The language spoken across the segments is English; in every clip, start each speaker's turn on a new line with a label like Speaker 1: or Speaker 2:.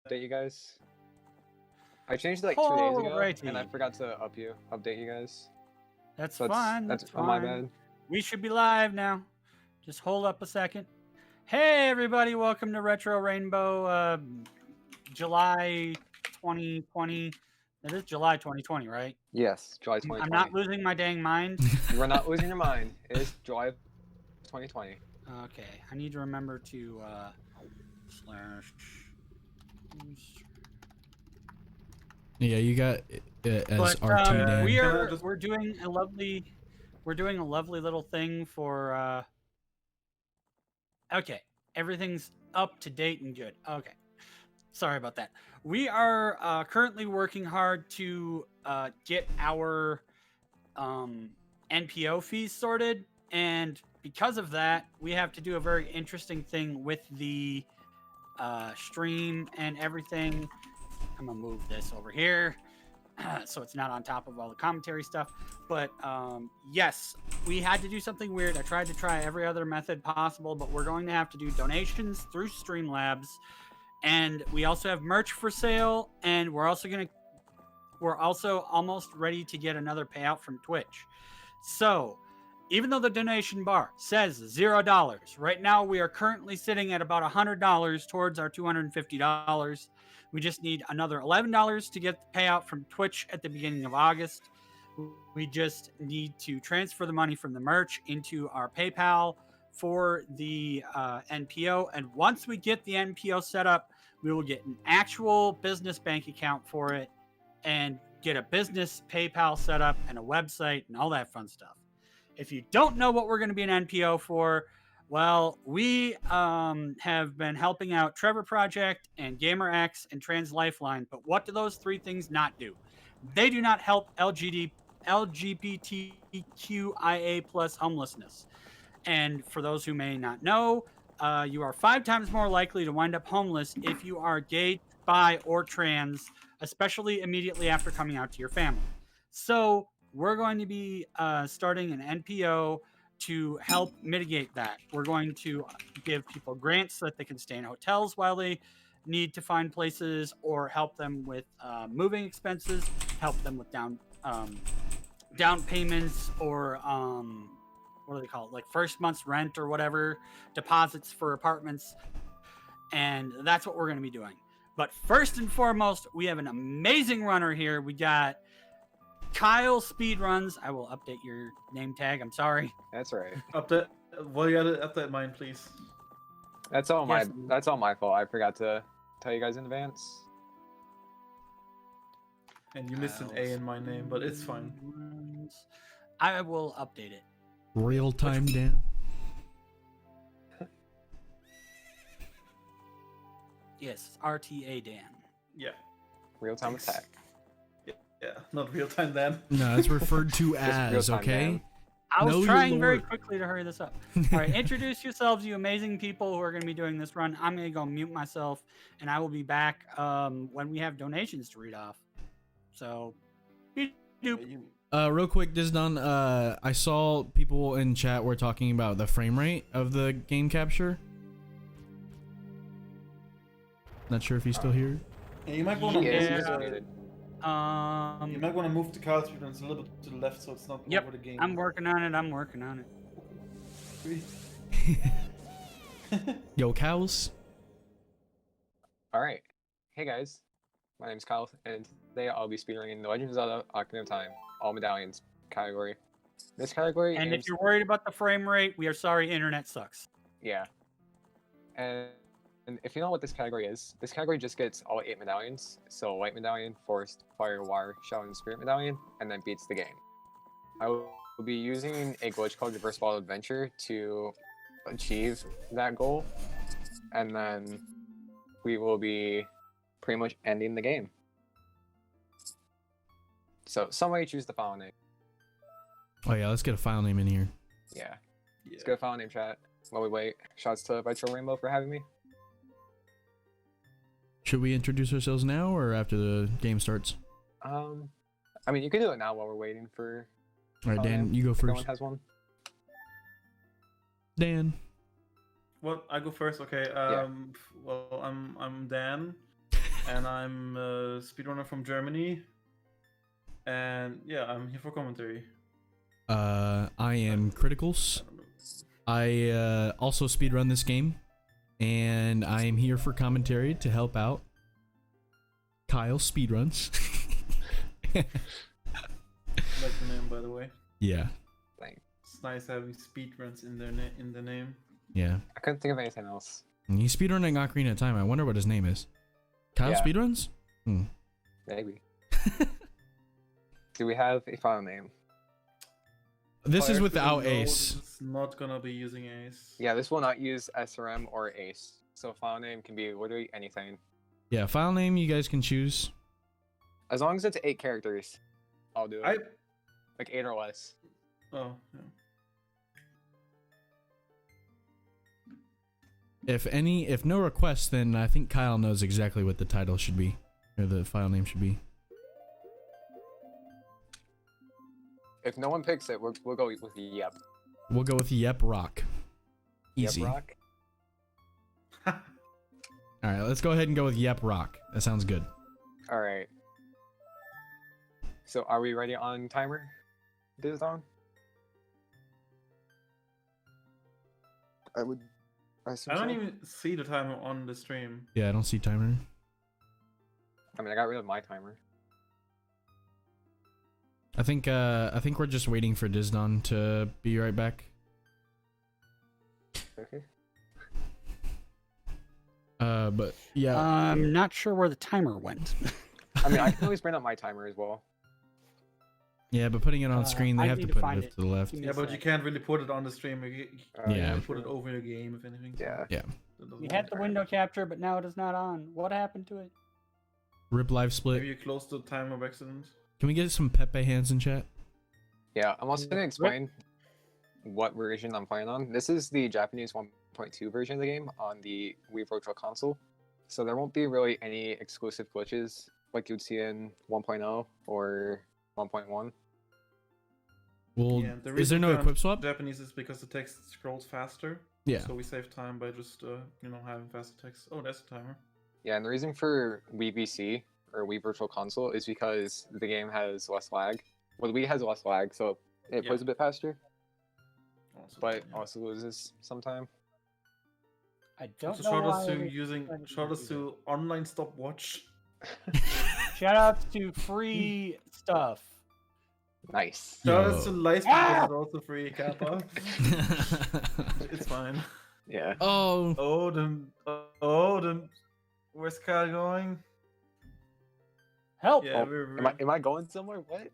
Speaker 1: update you guys. I changed it like 2 days ago,
Speaker 2: Alrighty.
Speaker 1: and I forgot to update you guys.
Speaker 2: That's
Speaker 1: So
Speaker 2: fine.
Speaker 1: That's
Speaker 2: fine.
Speaker 1: my bad.
Speaker 2: We should be live now. Just hold up a second. Hey, everybody. Welcome to Retro Rainbow July 2020. It is July 2020, right?
Speaker 1: Yes, July 2020.
Speaker 2: I'm not losing my dang mind.
Speaker 1: You are not losing your mind. It is July 2020.
Speaker 2: Okay. I need to remember to slash.
Speaker 3: Yeah, you got as
Speaker 2: But
Speaker 3: RT Dan.
Speaker 2: we're doing a lovely little thing for okay, everything's up to date and good. Okay, sorry about that. We are currently working hard to get our NPO fees sorted, and because of that, we have to do a very interesting thing with the stream and everything. I'm gonna move this over here so it's not on top of all the commentary stuff. But yes, we had to do something weird. I tried to try every other method possible, but we're going to have to do donations through Streamlabs, and we also have merch for sale, and we're also almost ready to get another payout from Twitch. So even though the donation bar says $0, right now we are currently sitting at about $100 towards our $250. We just need another $11 to get the payout from Twitch at the beginning of August. We just need to transfer the money from the merch into our PayPal for the NPO. And once we get the NPO set up, we will get an actual business bank account for it and get a business PayPal set up and a website and all that fun stuff. If you don't know what we're going to be an NPO for, well, we have been helping out Trevor Project and GamerX and Trans Lifeline, but what do those three things not do? They do not help LGBTQIA plus homelessness. And for those who may not know, you are 5 times more likely to wind up homeless if you are gay, bi, or trans, especially immediately after coming out to your family. So we're going to be starting an NPO to help mitigate that. We're going to give people grants so that they can stay in hotels while they need to find places, or help them with moving expenses, help them with down payments, or what do they call it, like first month's rent or whatever, deposits for apartments. And that's what we're going to be doing. But first and foremost, we have an amazing runner here. We got Kyle Speedruns. I will update your name tag. I'm sorry.
Speaker 1: That's right.
Speaker 4: Update. Well, you gotta update mine, please.
Speaker 1: That's all my fault. I forgot to tell you guys in advance.
Speaker 4: And you missed an A in my name, but it's fine.
Speaker 2: I will update it.
Speaker 3: Real time, Dan.
Speaker 2: Yes, RTA Dan.
Speaker 4: Yeah.
Speaker 1: Real time attack.
Speaker 4: Yeah, not real time Dan.
Speaker 3: No, it's referred to as,
Speaker 1: real-time,
Speaker 3: okay?
Speaker 1: Dan.
Speaker 2: I was
Speaker 3: Know your
Speaker 2: trying very
Speaker 3: lore.
Speaker 2: quickly to hurry this up. All right, introduce yourselves, you amazing people who are going to be doing this run. I'm going to go mute myself, and I will be back when we have donations to read off. So, doop.
Speaker 3: Real quick, this is done. I saw people in chat were talking about the frame rate of the game capture. Not sure if he's still here.
Speaker 4: Yeah, you might want to.
Speaker 1: Yeah.
Speaker 4: You might want to move the Kyle Speedruns a little bit to the left so it's not over the game.
Speaker 2: I'm working on it.
Speaker 3: Yo, cows.
Speaker 1: All right. Hey guys, my name's Kyle, and today I'll be speedrunning The Legend of Zelda: Ocarina of Time, all medallions category. This category.
Speaker 2: And if you're worried about the frame rate, we are sorry, internet sucks.
Speaker 1: Yeah. And if you know what this category is, this category just gets all 8 medallions. So Light Medallion, Forest, Fire, Water, Shadow, and Spirit Medallion, and then beats the game. I will be using a glitch called Reverse Ball Adventure to achieve that goal, and then we will be pretty much ending the game. So somebody choose the file name.
Speaker 3: Oh yeah, let's get a file name in here.
Speaker 1: Yeah. Let's get a file name, chat. While we wait, shouts to Retro Rainbow for having me.
Speaker 3: Should we introduce ourselves now or after the game starts?
Speaker 1: I mean, you can do it now while we're waiting for.
Speaker 3: All right, Dan, you go first.
Speaker 1: Everyone has one.
Speaker 3: Dan.
Speaker 4: What? I go first. Okay.
Speaker 1: Yeah.
Speaker 4: Well, I'm Dan. and I'm a speedrunner from Germany. And yeah, I'm here for commentary.
Speaker 3: I am Criticals. I also speedrun this game, and I am here for commentary to help out Kyle Speedruns.
Speaker 4: Like the name, by the way.
Speaker 3: Yeah,
Speaker 4: It's nice having speedruns in the name.
Speaker 3: yeah.
Speaker 1: I couldn't think of anything else.
Speaker 3: And he's speedrunning Ocarina of Time. I wonder what his name is. Kyle
Speaker 1: Yeah.
Speaker 3: Speedruns?
Speaker 1: Maybe. Do we have a file name?
Speaker 3: This is
Speaker 4: Fire
Speaker 3: without
Speaker 4: Speedrun
Speaker 3: Ace.
Speaker 4: Node is not gonna be using Ace.
Speaker 1: Yeah, this will not use SRM or ACE. So file name can be literally anything.
Speaker 3: Yeah, file name you guys can choose.
Speaker 1: As long as it's 8 characters, I'll do it. Like 8 or less.
Speaker 4: Oh, yeah.
Speaker 3: If no requests, then I think Kyle knows exactly what the title should be, or the file name should be.
Speaker 1: If no one picks it, we'll go with Yep.
Speaker 3: We'll go with Yep Rock. Easy.
Speaker 1: Yep Rock.
Speaker 3: All right, let's go ahead and go with Yep Rock. That sounds good.
Speaker 1: All right. So are we ready on timer? This on? I assume
Speaker 4: I don't
Speaker 1: so.
Speaker 4: even see the timer on the stream.
Speaker 3: Yeah, I don't see timer.
Speaker 1: I mean, I got rid of my timer.
Speaker 3: I think we're just waiting for Dizdon to be right back.
Speaker 1: Okay.
Speaker 3: But yeah.
Speaker 2: I'm not sure where the timer went.
Speaker 1: I mean, I can always bring up my timer as well.
Speaker 3: Yeah, but putting it on screen, they
Speaker 2: I
Speaker 3: have
Speaker 2: need
Speaker 3: to
Speaker 2: to
Speaker 3: put
Speaker 2: find
Speaker 3: it
Speaker 2: it.
Speaker 3: to the left.
Speaker 2: Give me
Speaker 4: Yeah,
Speaker 2: a
Speaker 4: but you
Speaker 2: sec.
Speaker 4: can't really put it on the stream. You
Speaker 3: Yeah.
Speaker 4: can put it over your game, if anything. So
Speaker 1: Yeah.
Speaker 3: Yeah.
Speaker 4: that doesn't
Speaker 2: We had
Speaker 4: work.
Speaker 2: the window capture, but now it is not on. What happened to it?
Speaker 3: Rip live split.
Speaker 4: Maybe you closed the timer by accident.
Speaker 3: Can we get some Pepe hands in chat?
Speaker 1: Yeah, I'm also going to explain what version I'm playing on. This is the Japanese 1.2 version of the game on the Wii Virtual Console. So there won't be really any exclusive glitches like you'd see in 1.0 or 1.1.
Speaker 3: Well,
Speaker 4: Yeah, the
Speaker 3: is there
Speaker 4: reason
Speaker 3: no
Speaker 4: we
Speaker 3: equip
Speaker 4: don't
Speaker 3: swap?
Speaker 4: Japanese is because the text scrolls faster.
Speaker 3: Yeah.
Speaker 4: So we save time by just having faster text. Oh, that's the timer.
Speaker 1: Yeah, and the reason for Wii VC or Wii Virtual Console is because the game has less lag. Well, the Wii has less lag, so it
Speaker 4: Yeah.
Speaker 1: plays a bit faster,
Speaker 4: Also,
Speaker 1: but
Speaker 4: yeah.
Speaker 1: also loses sometime.
Speaker 2: I don't
Speaker 4: So
Speaker 2: know
Speaker 4: shout
Speaker 2: why.
Speaker 4: out to
Speaker 2: they
Speaker 4: using
Speaker 2: decided to
Speaker 4: shout out
Speaker 2: do
Speaker 4: to online stopwatch.
Speaker 2: Shout out to free stuff.
Speaker 1: Nice.
Speaker 4: Shout
Speaker 3: Yo.
Speaker 4: out to Lightspeed because it's also free, Kappa. It's fine.
Speaker 1: Yeah.
Speaker 3: Oh,
Speaker 4: Odin. Where's Kyle going?
Speaker 2: Help!
Speaker 4: Yeah,
Speaker 1: Oh, am I going somewhere? What?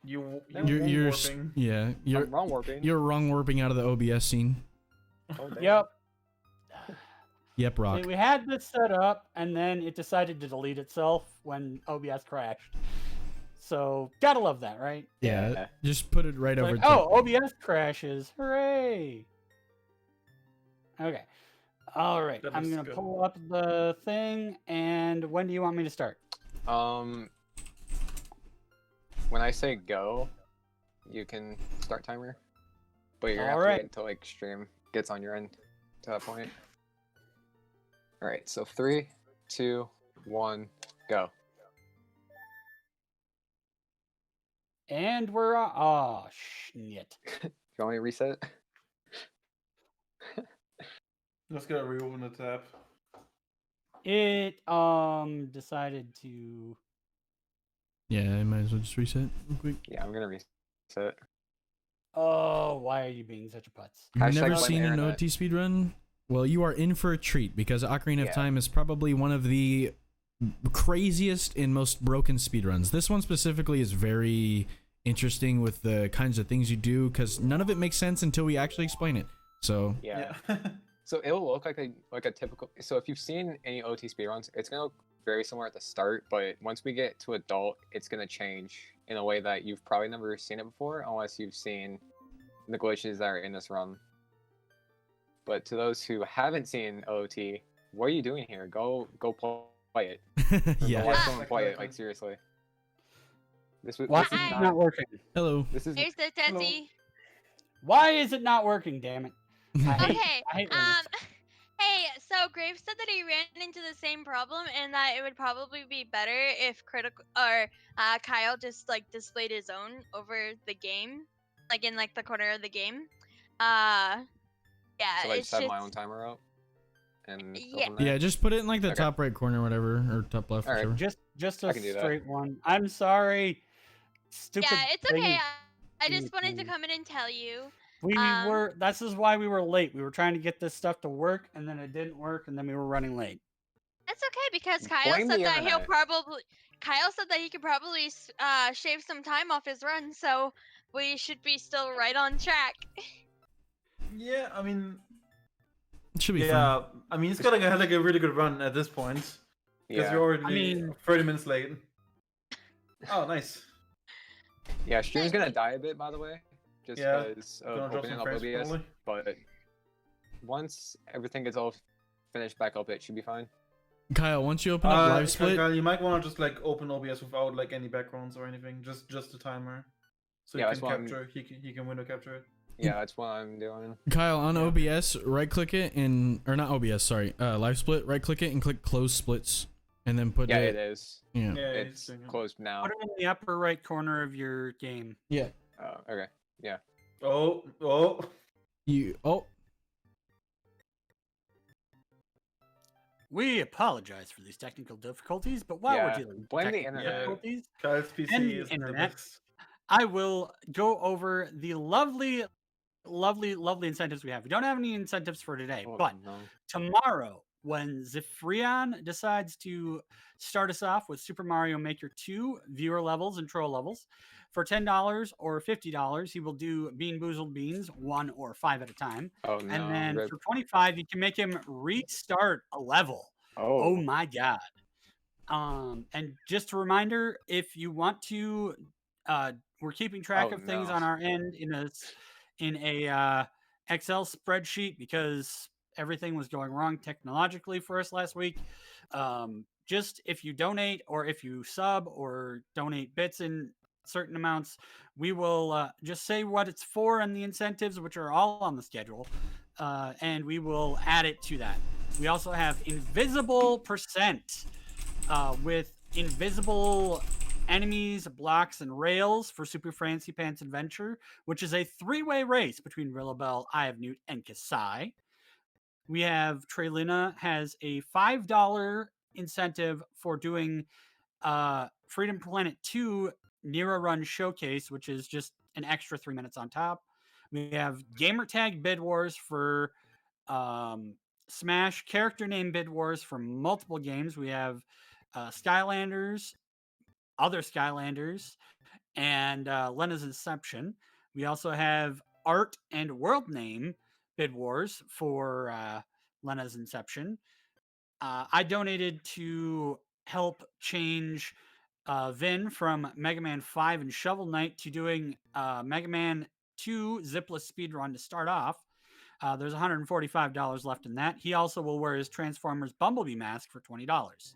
Speaker 4: you're
Speaker 3: you're
Speaker 4: warping.
Speaker 3: yeah,
Speaker 1: I'm wrong warping.
Speaker 3: you're wrong warping out of the OBS scene.
Speaker 1: Oh, damn.
Speaker 2: Yep.
Speaker 3: Yep, rock.
Speaker 2: See, we had this set up, and then it decided to delete itself when OBS crashed. So, gotta love that, right?
Speaker 3: Yeah,
Speaker 1: Yeah.
Speaker 3: just put it right
Speaker 2: It's
Speaker 3: over.
Speaker 2: like, oh, OBS crashes. Hooray! Okay. All right.
Speaker 4: That
Speaker 2: I'm
Speaker 4: looks
Speaker 2: going to
Speaker 4: good.
Speaker 2: pull up the thing, and when do you want me to start?
Speaker 1: When I say go, you can start timer. But you're gonna have to
Speaker 2: Alright.
Speaker 1: wait until like stream gets on your end to that point. Alright, so 3, 2, 1, go.
Speaker 2: And we're on. Oh, shit.
Speaker 1: You want me to reset?
Speaker 4: Let's go reopen the tab.
Speaker 2: It decided to.
Speaker 3: Yeah, I might as well just reset real quick.
Speaker 1: Yeah, I'm gonna reset.
Speaker 2: Oh, why are you being such a putz?
Speaker 3: You've
Speaker 1: Hashtag
Speaker 3: never
Speaker 1: blame
Speaker 3: seen an
Speaker 1: internet.
Speaker 3: OT speedrun? Well, you are in for a treat because Ocarina of
Speaker 1: Yeah.
Speaker 3: Time is probably one of the craziest and most broken speedruns. This one specifically is very interesting with the kinds of things you do because none of it makes sense until we actually explain it. So,
Speaker 1: Yeah. So it'll look like a typical. So if you've seen any OT speedruns, it's gonna look very similar at the start, but once we get to adult, it's gonna change in a way that you've probably never seen it before, unless you've seen the glitches that are in this run. But to those who haven't seen OT, what are you doing here? Go play it. Or
Speaker 3: yeah.
Speaker 1: Go watch
Speaker 5: Ah.
Speaker 1: someone play it. Like seriously.
Speaker 2: Why
Speaker 1: This
Speaker 2: is
Speaker 1: is
Speaker 2: it
Speaker 5: Hi.
Speaker 2: not working?
Speaker 3: Hello.
Speaker 1: This is
Speaker 5: Here's the Teddy.
Speaker 2: Why is it not working, damn it? I hate,
Speaker 5: Okay.
Speaker 2: I hate when it's-
Speaker 5: Hey, so Graves said that he ran into the same problem and that it would probably be better if critical or Kyle just like displayed his own over the game, like in like the corner of the game. Yeah,
Speaker 1: So I
Speaker 5: it's
Speaker 1: just have
Speaker 5: just
Speaker 1: my own timer up and go
Speaker 5: yeah.
Speaker 1: from there.
Speaker 3: Yeah, just put it in like the
Speaker 1: Okay.
Speaker 3: top right corner, whatever, or top left,
Speaker 1: All right.
Speaker 3: whichever.
Speaker 2: Just
Speaker 1: I
Speaker 2: a
Speaker 1: can do that.
Speaker 2: straight one. I'm sorry. Stupid
Speaker 5: Yeah, it's
Speaker 2: thing
Speaker 5: okay.
Speaker 2: is
Speaker 5: I
Speaker 2: doing
Speaker 5: just
Speaker 2: its
Speaker 5: wanted to
Speaker 2: thing.
Speaker 5: come in and tell you.
Speaker 2: We were. This is why we were late. We were trying to get this stuff to work, and then it didn't work, and then we were running late.
Speaker 5: That's okay because Kyle
Speaker 1: Blame
Speaker 5: said
Speaker 1: the
Speaker 5: that he'll
Speaker 1: internet.
Speaker 5: probably. Kyle said that he could probably shave some time off his run, so we should be still right on track.
Speaker 4: Yeah, I mean,
Speaker 3: It should be fun.
Speaker 4: yeah, I mean, he's got like a really good run at this point because
Speaker 1: Yeah.
Speaker 4: you're already
Speaker 2: I mean-
Speaker 4: 30 minutes late. Oh, nice.
Speaker 1: Yeah, stream's gonna die a bit, by the way, just
Speaker 4: Yeah,
Speaker 1: because of
Speaker 4: Gonna drop
Speaker 1: opening
Speaker 4: some
Speaker 1: up
Speaker 4: frames
Speaker 1: OBS.
Speaker 4: probably.
Speaker 1: But once everything gets all finished back up, it should be fine.
Speaker 3: Kyle, once you open up live split,
Speaker 4: Kyle, you might want to just like open OBS without like any backgrounds or anything, just the timer, so
Speaker 1: Yeah,
Speaker 4: you
Speaker 1: that's
Speaker 4: can
Speaker 1: what I'm-
Speaker 4: capture. He can window capture it.
Speaker 1: Yeah, that's what I'm doing.
Speaker 3: Kyle on
Speaker 4: Yeah.
Speaker 3: OBS, right click it and or not OBS, sorry, live split, right click it and click close splits, and then put
Speaker 1: Yeah,
Speaker 3: it.
Speaker 1: it is.
Speaker 3: Yeah.
Speaker 4: Yeah, he's
Speaker 1: It's
Speaker 4: doing it.
Speaker 1: closed now.
Speaker 2: Put it in the upper right corner of your game.
Speaker 3: Yeah.
Speaker 1: Okay. Yeah.
Speaker 4: Oh.
Speaker 3: You. Oh.
Speaker 2: We apologize for these technical difficulties, but while
Speaker 1: Yeah,
Speaker 2: we're dealing with
Speaker 1: blame the
Speaker 2: technical
Speaker 1: internet.
Speaker 2: difficulties,
Speaker 4: Kyle's PC
Speaker 2: And
Speaker 4: is the
Speaker 2: internet.
Speaker 4: best.
Speaker 2: I will go over the lovely incentives we have. We don't have any incentives for today,
Speaker 1: Oh,
Speaker 2: but
Speaker 1: no.
Speaker 2: tomorrow, when Zifrion decides to start us off with Super Mario Maker 2 viewer levels and troll levels, for $10 or $50, he will do Bean Boozled Beans 1 or 5 at a time.
Speaker 1: Oh no.
Speaker 2: And then
Speaker 1: rip.
Speaker 2: for 25, you can make him restart a level. Oh
Speaker 1: Oh.
Speaker 2: my god. And just a reminder, if you want to we're keeping track
Speaker 1: Oh,
Speaker 2: of things
Speaker 1: no.
Speaker 2: on our end in a Excel spreadsheet because everything was going wrong technologically for us last week. Just if you donate or if you sub or donate bits in certain amounts, we will just say what it's for and the incentives, which are all on the schedule, and we will add it to that. We also have invisible percent with invisible enemies, blocks, and rails for Super Fancy Pants Adventure, which is a three-way race between Rillabelle, Eye of Newt, and Kasai. We have Traylina has a $5 incentive for doing Freedom Planet 2 Nira Run Showcase, which is just an extra 3 minutes on top. We have Gamertag Bid Wars for Smash character name Bid Wars for multiple games. We have Skylanders, other Skylanders, and Lena's Inception. We also have art and world name Bid Wars for Lena's Inception. I donated to help change Vin from Mega Man 5 and Shovel Knight to doing Mega Man 2 Zipless Speedrun to start off. There's $145 left in that. He also will wear his Transformers Bumblebee mask for $20.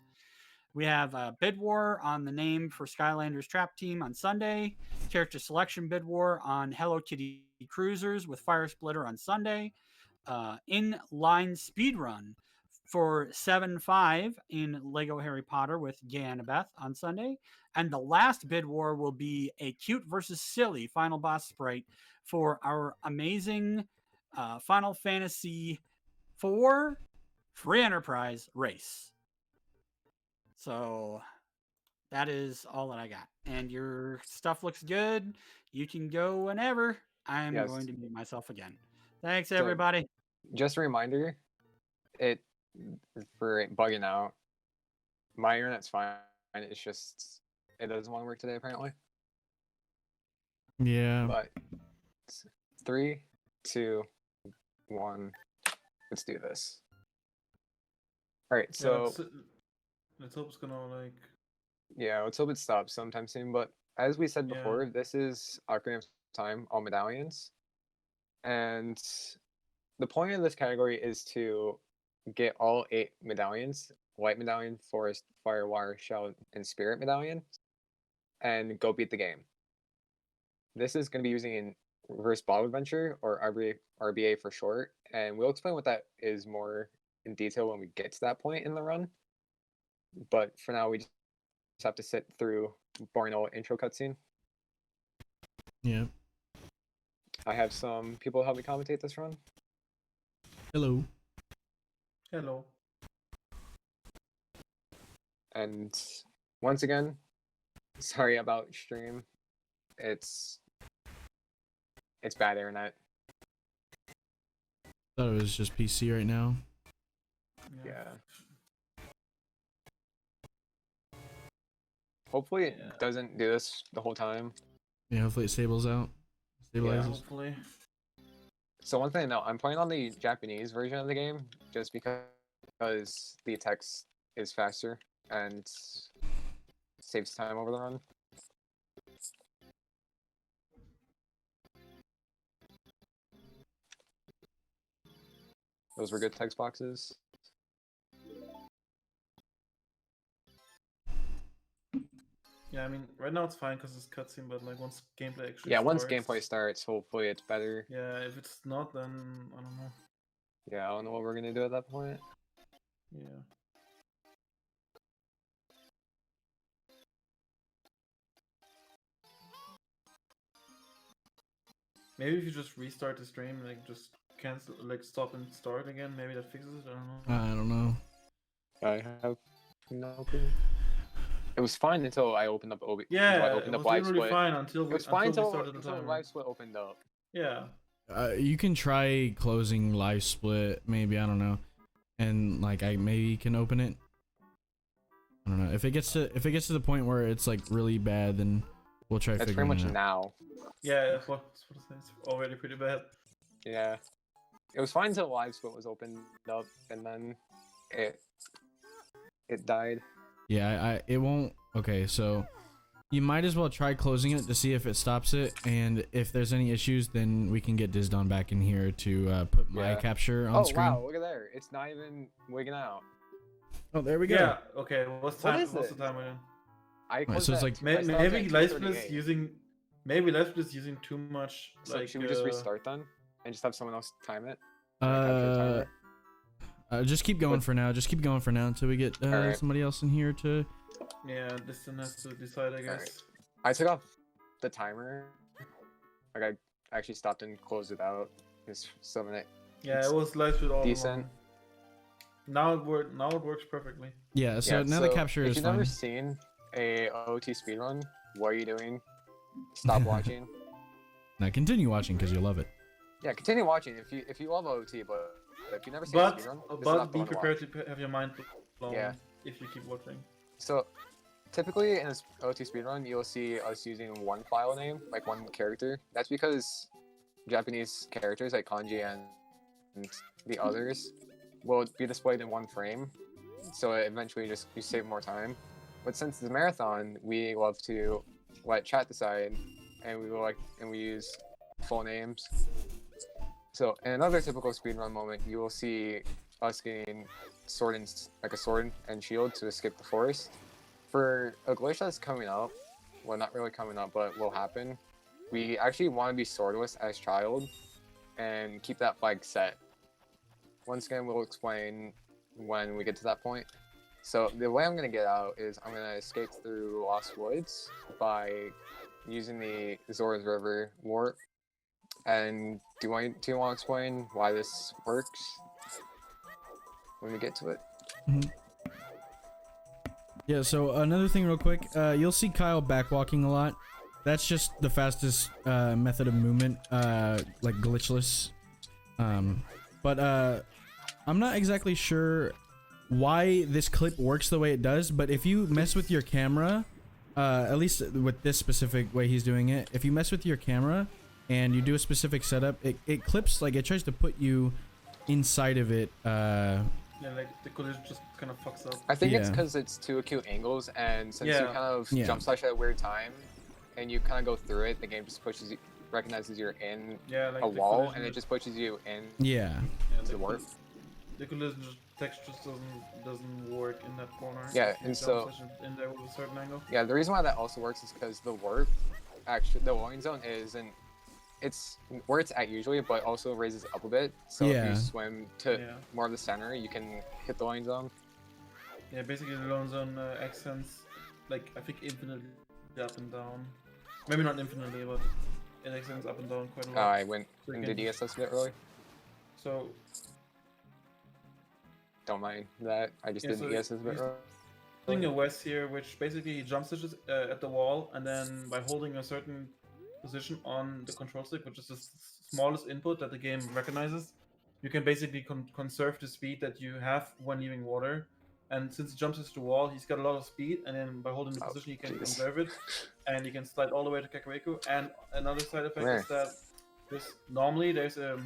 Speaker 2: We have a bid war on the name for Skylanders Trap Team on Sunday. Character selection bid war on Hello Kitty Cruisers with Fire Splitter on Sunday. Inline speedrun for 7-5 in Lego Harry Potter with Gay Annabeth on Sunday. And the last bid war will be a cute versus silly final boss sprite for our amazing Final Fantasy IV Free Enterprise race. So that is all that I got. And your stuff looks good. You can go whenever. I'm
Speaker 1: Yes.
Speaker 2: going to mute myself again. Thanks,
Speaker 1: So-
Speaker 2: everybody.
Speaker 1: Just a reminder, it for bugging out. My internet's fine. It's just it doesn't want to work today apparently.
Speaker 3: Yeah.
Speaker 1: But 3, 2, 1. Let's do this. All right. So
Speaker 4: let's hope it's gonna like.
Speaker 1: yeah, let's hope it stops sometime soon. But as we said
Speaker 4: Yeah.
Speaker 1: before, this is Ocarina of Time, all medallions, and the point of this category is to get all 8 medallions: Light Medallion, Forest, Fire, Water, Shell, and Spirit Medallion, and go beat the game. This is going to be using in Reverse Bottle Adventure, or RBA for short, and we'll explain what that is more in detail when we get to that point in the run. But for now, we just have to sit through boring old intro cutscene.
Speaker 3: Yeah.
Speaker 1: I have some people help me commentate this run.
Speaker 3: Hello.
Speaker 4: Hello.
Speaker 1: And once again, sorry about stream. It's bad internet.
Speaker 3: Thought it was just PC right now.
Speaker 1: Yeah. Hopefully it doesn't do this the whole time.
Speaker 3: Yeah, hopefully it stabilizes.
Speaker 1: Yeah.
Speaker 4: Hopefully.
Speaker 1: So one thing to note, I'm playing on the Japanese version of the game just because the text is faster and saves time over the run. Those were good text boxes.
Speaker 4: Yeah, I mean, right now it's fine because it's cutscene, but like once gameplay actually
Speaker 1: Yeah,
Speaker 4: starts,
Speaker 1: once gameplay starts, hopefully it's better.
Speaker 4: Yeah, if it's not, then I don't know.
Speaker 1: Yeah, I don't know what we're gonna do at that point.
Speaker 4: Yeah. Maybe if you just restart the stream, like just cancel, like stop and start again, maybe that fixes it. I don't know.
Speaker 3: I don't know.
Speaker 1: I have no clue. It was fine until I opened up OB.
Speaker 4: Yeah,
Speaker 1: until I opened
Speaker 4: it
Speaker 1: up
Speaker 4: was
Speaker 1: live
Speaker 4: literally
Speaker 1: split.
Speaker 4: fine until
Speaker 1: It was fine
Speaker 4: we
Speaker 1: until
Speaker 4: started the
Speaker 1: until
Speaker 4: timer.
Speaker 1: live split opened up.
Speaker 4: Yeah.
Speaker 3: You can try closing live split, maybe, I don't know, and like I maybe can open it. I don't know if it gets to the point where it's like really bad, then we'll try.
Speaker 1: That's pretty
Speaker 3: figuring
Speaker 1: much
Speaker 3: it out.
Speaker 1: now.
Speaker 4: Yeah, that's what it's already pretty bad.
Speaker 1: Yeah, it was fine until live split was opened up, and then it died.
Speaker 3: Yeah, it won't. Okay, so you might as well try closing it to see if it stops it, and if there's any issues, then we can get Dizdon back in here to put my capture on screen.
Speaker 1: Oh wow, look at there! It's not even wigging out.
Speaker 3: Oh, there we go.
Speaker 4: Yeah. Okay. What's the time?
Speaker 1: is
Speaker 4: What's the
Speaker 1: this?
Speaker 4: timer then?
Speaker 1: I
Speaker 3: Right, so it's like
Speaker 4: Maybe live split is using. Maybe live split is using too much.
Speaker 1: So
Speaker 4: like,
Speaker 1: should we just restart then and just have someone else time it?
Speaker 3: Just keep going
Speaker 1: But-
Speaker 3: for now. Just keep going for now until we get
Speaker 1: Alright.
Speaker 3: somebody else in here to.
Speaker 4: Yeah, this one has to decide, I guess.
Speaker 1: Alright. I took off the timer. Like I actually stopped and closed it out. Just so that
Speaker 4: Yeah,
Speaker 1: It's
Speaker 4: it was live split all
Speaker 1: decent.
Speaker 4: along. Now it works perfectly.
Speaker 3: Yeah. So now the capture
Speaker 1: if
Speaker 3: is
Speaker 1: you've
Speaker 3: fine.
Speaker 1: never seen a OT speedrun, what are you doing? Stop watching.
Speaker 3: Now continue watching because you'll love it.
Speaker 1: Yeah, continue watching if you love OT, but if you've never seen
Speaker 4: But
Speaker 1: a speedrun, this is
Speaker 4: but
Speaker 1: not the
Speaker 4: be
Speaker 1: one to watch.
Speaker 4: prepared to have your mind blown
Speaker 1: Yeah.
Speaker 4: if you keep watching.
Speaker 1: So, typically in an OT speedrun, you'll see us using one file name, like one character. That's because Japanese characters like kanji and the others will be displayed in one frame. So eventually you save more time. But since it's a marathon, we love to let chat decide, and we use full names. So in another typical speedrun moment, you will see us getting a sword and shield to escape the forest. For a glitch that's coming up, well, not really coming up, but will happen, we actually want to be swordless as child and keep that flag set. Once again, we'll explain when we get to that point. So the way I'm going to get out is I'm going to escape through Lost Woods by using the Zora's River warp. And do you want to explain why this works when we get to it?
Speaker 3: Yeah, so another thing real quick, you'll see Kyle backwalking a lot. That's just the fastest method of movement, like glitchless. But I'm not exactly sure why this clip works the way it does, but if you mess with your camera, at least with this specific way he's doing it, if you mess with your camera and you do a specific setup, it clips, like it tries to put you inside of it.
Speaker 4: Yeah, like the collision just kind of fucks up.
Speaker 1: I think it's
Speaker 3: Yeah.
Speaker 1: because it's two acute angles, and since you
Speaker 4: Yeah.
Speaker 1: kind of
Speaker 3: Yeah.
Speaker 1: jump slash at a weird time, and you kind of go through it, the game just recognizes you're in
Speaker 4: Yeah, like
Speaker 1: a
Speaker 4: the
Speaker 1: wall,
Speaker 4: collision
Speaker 1: and it just pushes you in
Speaker 3: Yeah.
Speaker 4: yeah,
Speaker 1: to the warp.
Speaker 4: The collision text just doesn't work in that corner.
Speaker 1: Yeah,
Speaker 4: If you
Speaker 1: and
Speaker 4: jump
Speaker 1: so-
Speaker 4: slash in there with a certain angle.
Speaker 1: Yeah, the reason why that also works is because the warp, actually, the loading zone isn't it's where it's at usually, but also raises up a bit. So if
Speaker 3: Yeah.
Speaker 1: you swim to
Speaker 4: Yeah.
Speaker 1: more of the center, you can hit the loading zone.
Speaker 4: Yeah, basically the loan zone extends, like, I think infinitely up and down. Maybe not infinitely, but it extends up and down quite a lot.
Speaker 1: I went
Speaker 4: So you
Speaker 1: into
Speaker 4: can-
Speaker 1: DSS a bit early.
Speaker 4: So,
Speaker 1: Don't mind that. I just
Speaker 4: Yeah,
Speaker 1: did
Speaker 4: so
Speaker 1: ESS a bit
Speaker 4: he's
Speaker 1: early.
Speaker 4: doing a West here, which basically he jump stitches at the wall, and then by holding a certain position on the control stick, which is the smallest input that the game recognizes, you can basically conserve the speed that you have when leaving water. And since he jumps into the wall, he's got a lot of speed, and then by holding the
Speaker 1: Oh,
Speaker 4: position, you can
Speaker 1: jeez.
Speaker 4: conserve it, and you can slide all the way to Kakariko. And another side effect
Speaker 1: Where?
Speaker 4: is that normally there's a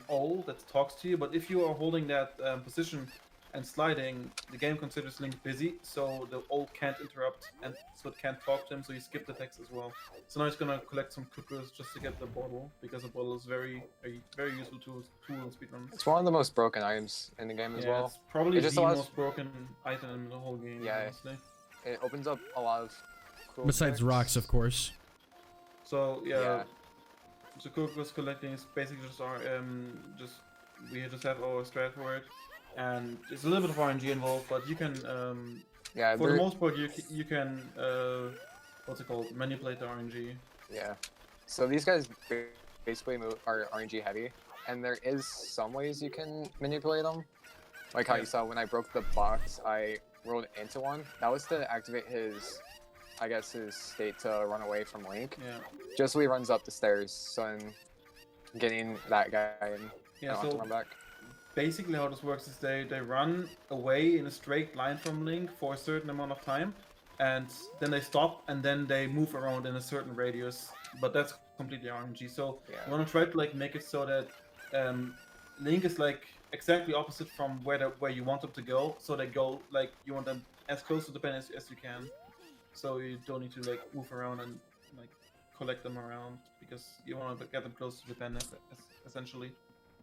Speaker 4: owl that talks to you, but if you are holding that position and sliding, the game considers Link busy, so the owl can't interrupt, and so it can't talk to him, so you skip the text as well. So now he's gonna collect some cuckoos just to get the bottle, because the bottle is very useful tool in speedruns.
Speaker 1: It's one of the most broken items in the game as well.
Speaker 4: It's probably
Speaker 1: It just
Speaker 4: the
Speaker 1: allows-
Speaker 4: most broken item in the whole game,
Speaker 1: Yeah.
Speaker 4: honestly.
Speaker 1: It opens up a lot of cool
Speaker 3: Besides
Speaker 1: tricks.
Speaker 3: rocks, of course.
Speaker 4: So
Speaker 1: Yeah.
Speaker 4: so cuckoos collecting is basically just our we just have our strat for it, and it's a little bit of RNG involved, but you can
Speaker 1: Yeah,
Speaker 4: for the
Speaker 1: there-
Speaker 4: most part you can what's it called, manipulate the RNG.
Speaker 1: Yeah. So these guys basically are RNG heavy, and there is some ways you can manipulate them. Like how
Speaker 4: Yeah.
Speaker 1: you saw when I broke the box, I rolled into one. That was to activate his, I guess, his state to run away from Link.
Speaker 4: Yeah,
Speaker 1: Just so he runs up the stairs, so I'm getting that guy and I
Speaker 4: yeah.
Speaker 1: don't have to
Speaker 4: So
Speaker 1: run back.
Speaker 4: basically how this works is they run away in a straight line from Link for a certain amount of time, and then they stop, and then they move around in a certain radius, but that's completely RNG. So
Speaker 1: Yeah.
Speaker 4: you want to try to like make it so that Link is like exactly opposite from where you want them to go, so they go like you want them as close to the pen as you can, so you don't need to like move around and like collect them around, because you want to get them close to the pen essentially.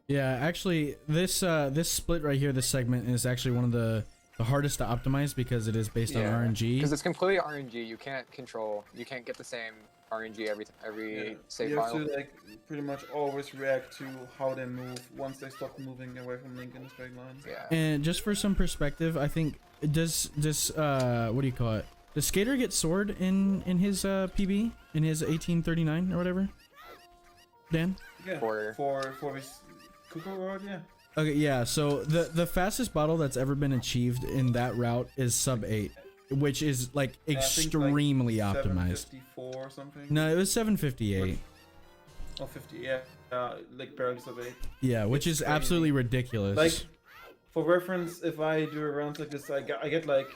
Speaker 3: Yeah, actually, this this split right here, this segment is actually one of the hardest to optimize because it is based on RNG.
Speaker 1: Because it's completely RNG. You can't get the same RNG every save
Speaker 4: you have
Speaker 1: file.
Speaker 4: to like pretty much always react to how they move once they stop moving away from Link in a straight line.
Speaker 1: Yeah.
Speaker 3: And just for some perspective, I think does what do you call it? Does Skater get sword in his PB, in his 1839 or whatever? Dan?
Speaker 4: Yeah,
Speaker 1: For-
Speaker 4: for his Cuckoo Rod, yeah.
Speaker 3: Okay, yeah. So the fastest bottle that's ever been achieved in that route is sub 8, which is like
Speaker 4: Yeah, I think,
Speaker 3: extremely
Speaker 4: like,
Speaker 3: optimized.
Speaker 4: 754 or something.
Speaker 3: No, it was 758.
Speaker 4: Oh, 50, yeah. Like barely sub 8.
Speaker 3: Yeah, which
Speaker 4: It's
Speaker 3: is
Speaker 4: crazy.
Speaker 3: absolutely ridiculous.
Speaker 4: Like, for reference, if I do a round like this, I get like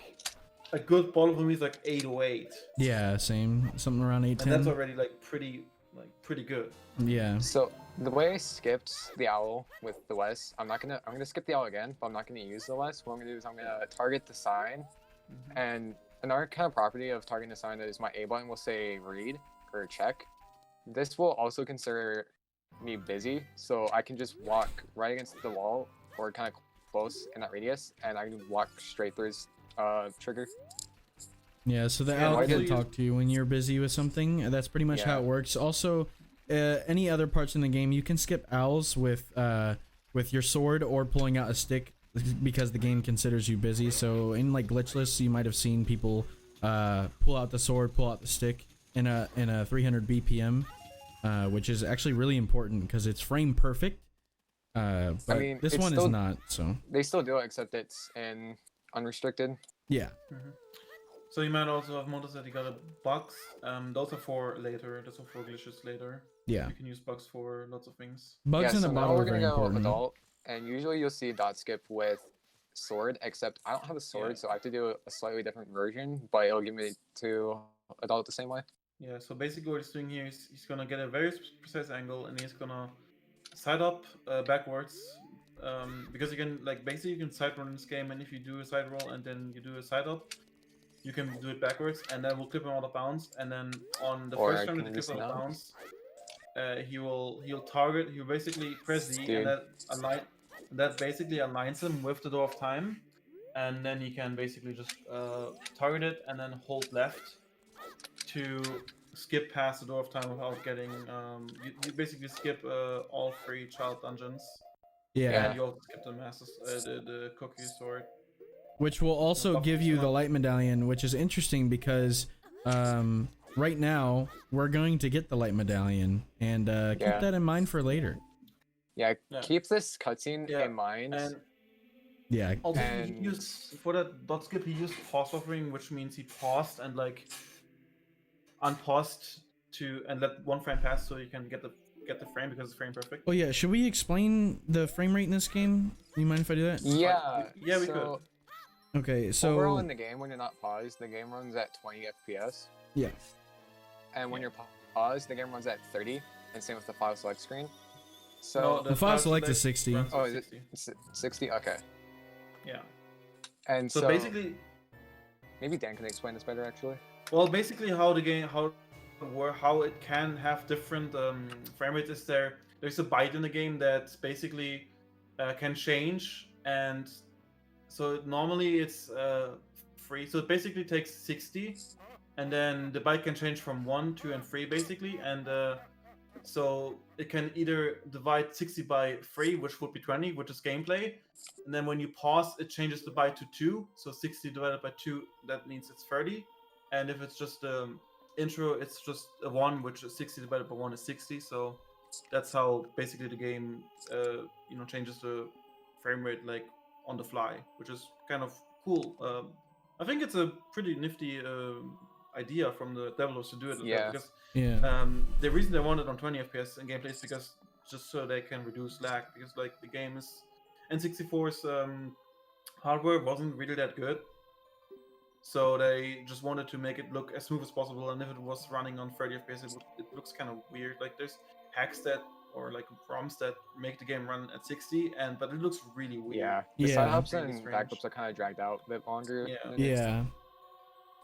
Speaker 4: a good bottle for me is like 808,
Speaker 3: yeah, same, something around
Speaker 4: and that's
Speaker 3: 810.
Speaker 4: already like pretty good.
Speaker 3: Yeah.
Speaker 1: So the way I skipped the owl with the West, I'm gonna skip the owl again, but I'm not gonna use the West. What I'm gonna do is I'm gonna target the sign,
Speaker 4: Mhm.
Speaker 1: and another kind of property of targeting the sign is my A button will say read or check. This will also consider me busy, so I can just walk right against the wall or kind of close in that radius, and I can walk straight through his trigger.
Speaker 3: Yeah, so the
Speaker 4: Yeah,
Speaker 3: owl
Speaker 1: why
Speaker 3: can
Speaker 4: do you-
Speaker 3: talk to you when you're busy with something. And that's pretty much how
Speaker 1: Yeah.
Speaker 3: it works. Also, any other parts in the game, you can skip owls with your sword or pulling out a stick because the game considers you busy. So in like glitchless, you might have seen people pull out the sword, pull out the stick in a 300 BPM, which is actually really important because it's frame perfect. But
Speaker 1: mean,
Speaker 3: this
Speaker 1: it's
Speaker 3: one is
Speaker 1: still-
Speaker 3: not. So
Speaker 1: They still do it, except it's in unrestricted.
Speaker 3: yeah.
Speaker 4: So you might also have noticed that you got a box. Those are for later. Those are for glitches later.
Speaker 3: Yeah.
Speaker 4: You can use bugs for lots of things.
Speaker 3: Bugs
Speaker 1: Yeah,
Speaker 3: in
Speaker 1: so
Speaker 3: a
Speaker 1: now
Speaker 3: bottle
Speaker 1: we're
Speaker 3: are very
Speaker 1: gonna go
Speaker 3: important.
Speaker 1: adult, and usually you'll see dot skip with sword, except I don't have a sword,
Speaker 4: Yeah.
Speaker 1: so I have to do a slightly different version, but it'll give me to adult the same way.
Speaker 4: Yeah, so basically what he's doing here is he's gonna get a very precise angle, and he's gonna side up backwards, because you can like basically you can side roll in this game, and if you do a side roll and then you do a side up, you can do it backwards, and then we'll clip him out of bounds, and then on the
Speaker 1: Or
Speaker 4: first
Speaker 1: I
Speaker 4: time that
Speaker 1: can
Speaker 4: you clip
Speaker 1: listen
Speaker 4: out of
Speaker 1: out.
Speaker 4: bounds, he'll target. He'll basically press Z,
Speaker 1: Dude.
Speaker 4: and that basically aligns him with the door of time, and then he can basically just target it and then hold left to skip past the door of time without getting. You basically skip all 3 child dungeons,
Speaker 3: Yeah.
Speaker 4: and you also skip the masters, the cookie sword.
Speaker 3: Which will also
Speaker 4: Buff
Speaker 3: give you the
Speaker 4: slot.
Speaker 3: light medallion, which is interesting because right now we're going to get the light medallion, and keep
Speaker 1: Yeah.
Speaker 3: that in mind for later.
Speaker 1: Yeah,
Speaker 4: Yeah.
Speaker 1: keep this cutscene
Speaker 4: Yeah,
Speaker 1: in mind.
Speaker 4: And
Speaker 3: Yeah.
Speaker 4: also, he
Speaker 1: And-
Speaker 4: used for that dot skip. He used pause buffering, which means he paused and like unpaused to and let 1 frame pass so you can get the frame because it's frame perfect.
Speaker 3: Oh yeah, should we explain the frame rate in this game? Do you mind if I do that?
Speaker 1: Yeah,
Speaker 4: Yeah, we
Speaker 1: so
Speaker 3: Okay, so
Speaker 1: overall in the game, when you're not paused, the game runs at 20 FPS.
Speaker 3: yeah.
Speaker 1: And when you're paused, the game runs at 30. And same with the file select screen.
Speaker 4: No,
Speaker 1: So,
Speaker 3: The file select is 60.
Speaker 4: runs at
Speaker 1: oh, is it
Speaker 4: 60.
Speaker 1: 60? Okay.
Speaker 4: Yeah.
Speaker 1: And
Speaker 4: So
Speaker 1: so,
Speaker 4: basically,
Speaker 1: maybe Dan can explain this better, actually.
Speaker 4: well, basically how the game how it can have different frame rates is there's a byte in the game that basically can change, and so normally it's free. So it basically takes 60, and then the byte can change from 1, 2, and 3 basically, and so it can either divide 60 by 3, which would be 20, which is gameplay, and then when you pause, it changes the byte to 2. So 60 divided by 2, that means it's 30, and if it's just intro, it's just a 1, which is 60 divided by 1 is 60. So that's how basically the game changes the frame rate like on the fly, which is kind of cool. I think it's a pretty nifty idea from the developers to do it.
Speaker 1: Yeah.
Speaker 4: Because
Speaker 3: Yeah.
Speaker 4: the reason they want it on 20 FPS in gameplay is because just so they can reduce lag, because like the game is N64's hardware wasn't really that good. So they just wanted to make it look as smooth as possible, and if it was running on 30 FPS, it looks kind of weird. Like there's hacks that or like ROMs that make the game run at 60, but it looks really weird.
Speaker 1: Yeah. The
Speaker 3: Yeah.
Speaker 1: side ups
Speaker 4: Really
Speaker 1: and
Speaker 4: strange.
Speaker 1: backups are kind of dragged out a bit longer.
Speaker 4: Yeah.
Speaker 1: than it is.
Speaker 3: Yeah.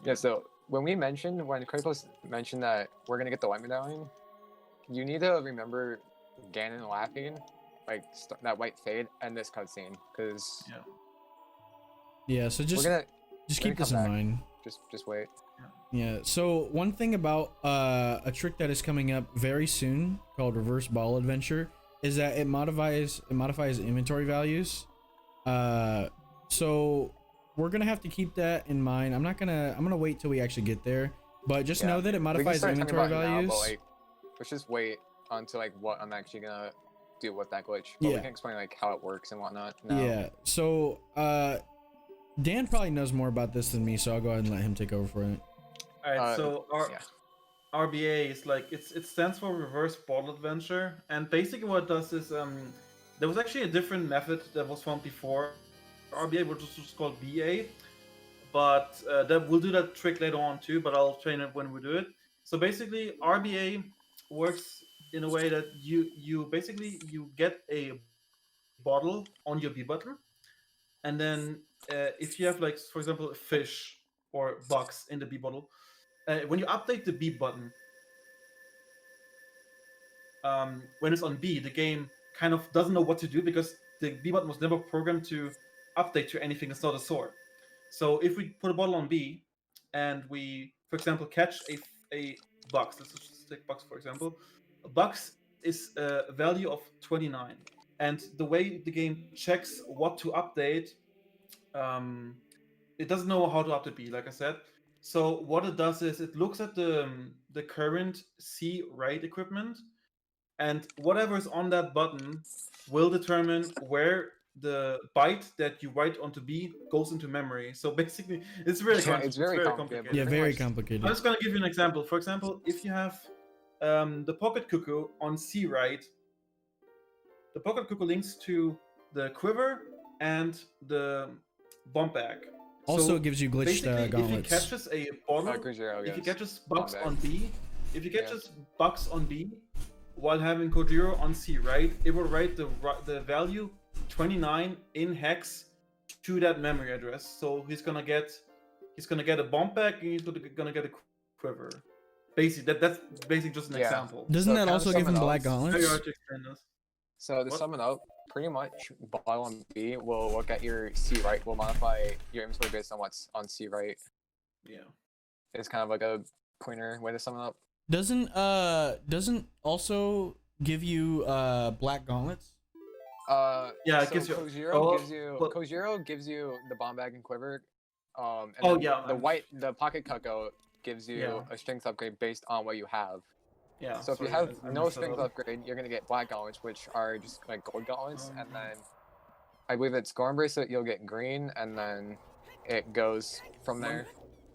Speaker 1: Yeah, so when Kratos mentioned that we're gonna get the light medallion, you need to remember Ganon laughing, like that white fade, and this cutscene, because
Speaker 4: Yeah.
Speaker 3: Yeah, so
Speaker 1: we're
Speaker 3: just
Speaker 1: gonna
Speaker 3: keep this in
Speaker 1: come back.
Speaker 3: mind.
Speaker 1: just wait.
Speaker 3: Yeah. So one thing about a trick that is coming up very soon called Reverse Ball Adventure is that it modifies inventory values. So we're gonna have to keep that in mind. I'm gonna wait till we actually get there, but just
Speaker 1: Yeah.
Speaker 3: know that it
Speaker 1: We can
Speaker 3: modifies
Speaker 1: start talking
Speaker 3: inventory
Speaker 1: about it now,
Speaker 3: values.
Speaker 1: but, like, let's just wait until like what I'm actually gonna do with that glitch. But we
Speaker 3: Yeah.
Speaker 1: can explain like how it works and whatnot. Now.
Speaker 3: Yeah. So Dan probably knows more about this than me, so I'll go ahead and let him take over for it.
Speaker 4: All right. So
Speaker 1: yeah.
Speaker 4: RBA is like it stands for Reverse Ball Adventure, and basically what it does is there was actually a different method that was found before RBA, which was just called BA, but we'll do that trick later on too. But I'll train it when we do it. So basically, RBA works in a way that you basically get a bottle on your B button, and then if you have like for example a fish or bugs in the B bottle. When you update the B button, when it's on B, the game kind of doesn't know what to do because the B button was never programmed to update to anything that's not a sword. So if we put a bottle on B and we, for example, catch a box, let's just take box for example. A box is a value of 29, and the way the game checks what to update, it doesn't know how to update B, like I said. So what it does is it looks at the current C write equipment, and whatever is on that button will determine where the byte that you write onto B goes into memory. So basically, it's really
Speaker 1: It's very complicated.
Speaker 3: Yeah,
Speaker 1: Pretty
Speaker 3: very
Speaker 1: much.
Speaker 3: complicated.
Speaker 4: I'm just gonna give you an example. For example, if you have the pocket cuckoo on C write, the pocket cuckoo links to the quiver and the bomb bag.
Speaker 3: Also
Speaker 4: So
Speaker 3: it gives you glitched
Speaker 4: basically, if he
Speaker 3: gauntlets.
Speaker 4: catches a bottle,
Speaker 1: Kojiro,
Speaker 4: if he
Speaker 1: yes.
Speaker 4: catches bugs
Speaker 1: Bomb
Speaker 4: on
Speaker 1: bag.
Speaker 4: B, if he catches bugs on B while having Kojiro on C, right, it will write the value 29 in hex to that memory address. So he's gonna get a bomb bag and he's gonna get a quiver. Basically, that's basically just an
Speaker 1: Yeah.
Speaker 4: example.
Speaker 3: Doesn't
Speaker 1: So
Speaker 3: that
Speaker 1: kinda
Speaker 3: also give him
Speaker 1: summon
Speaker 3: black
Speaker 1: up-
Speaker 4: Very
Speaker 3: gauntlets?
Speaker 4: hard to explain this.
Speaker 1: So to
Speaker 4: What?
Speaker 1: sum it up, pretty much while on B will look at your C right, will modify your inventory based on what's on C right.
Speaker 4: Yeah.
Speaker 1: It's kind of like a pointer way to sum it up.
Speaker 3: Doesn't also give you black gauntlets?
Speaker 4: Yeah, it
Speaker 1: So
Speaker 4: gives you-
Speaker 1: Kojiro
Speaker 4: oh,
Speaker 1: gives you
Speaker 4: but-
Speaker 1: Kojiro gives you the bomb bag and quiver. And
Speaker 4: Oh,
Speaker 1: then
Speaker 4: yeah,
Speaker 1: the pocket cucko gives you
Speaker 4: Yeah.
Speaker 1: a strength upgrade based on what you have.
Speaker 4: Yeah.
Speaker 1: So if you
Speaker 4: sorry,
Speaker 1: have
Speaker 4: I
Speaker 1: no
Speaker 4: messed that
Speaker 1: strength
Speaker 4: up.
Speaker 1: upgrade, you're gonna get black gauntlets, which are just like gold gauntlets, and
Speaker 4: Um,
Speaker 1: then I believe it's Gorm bracelet, you'll get green, and then it goes from
Speaker 4: My-
Speaker 1: there.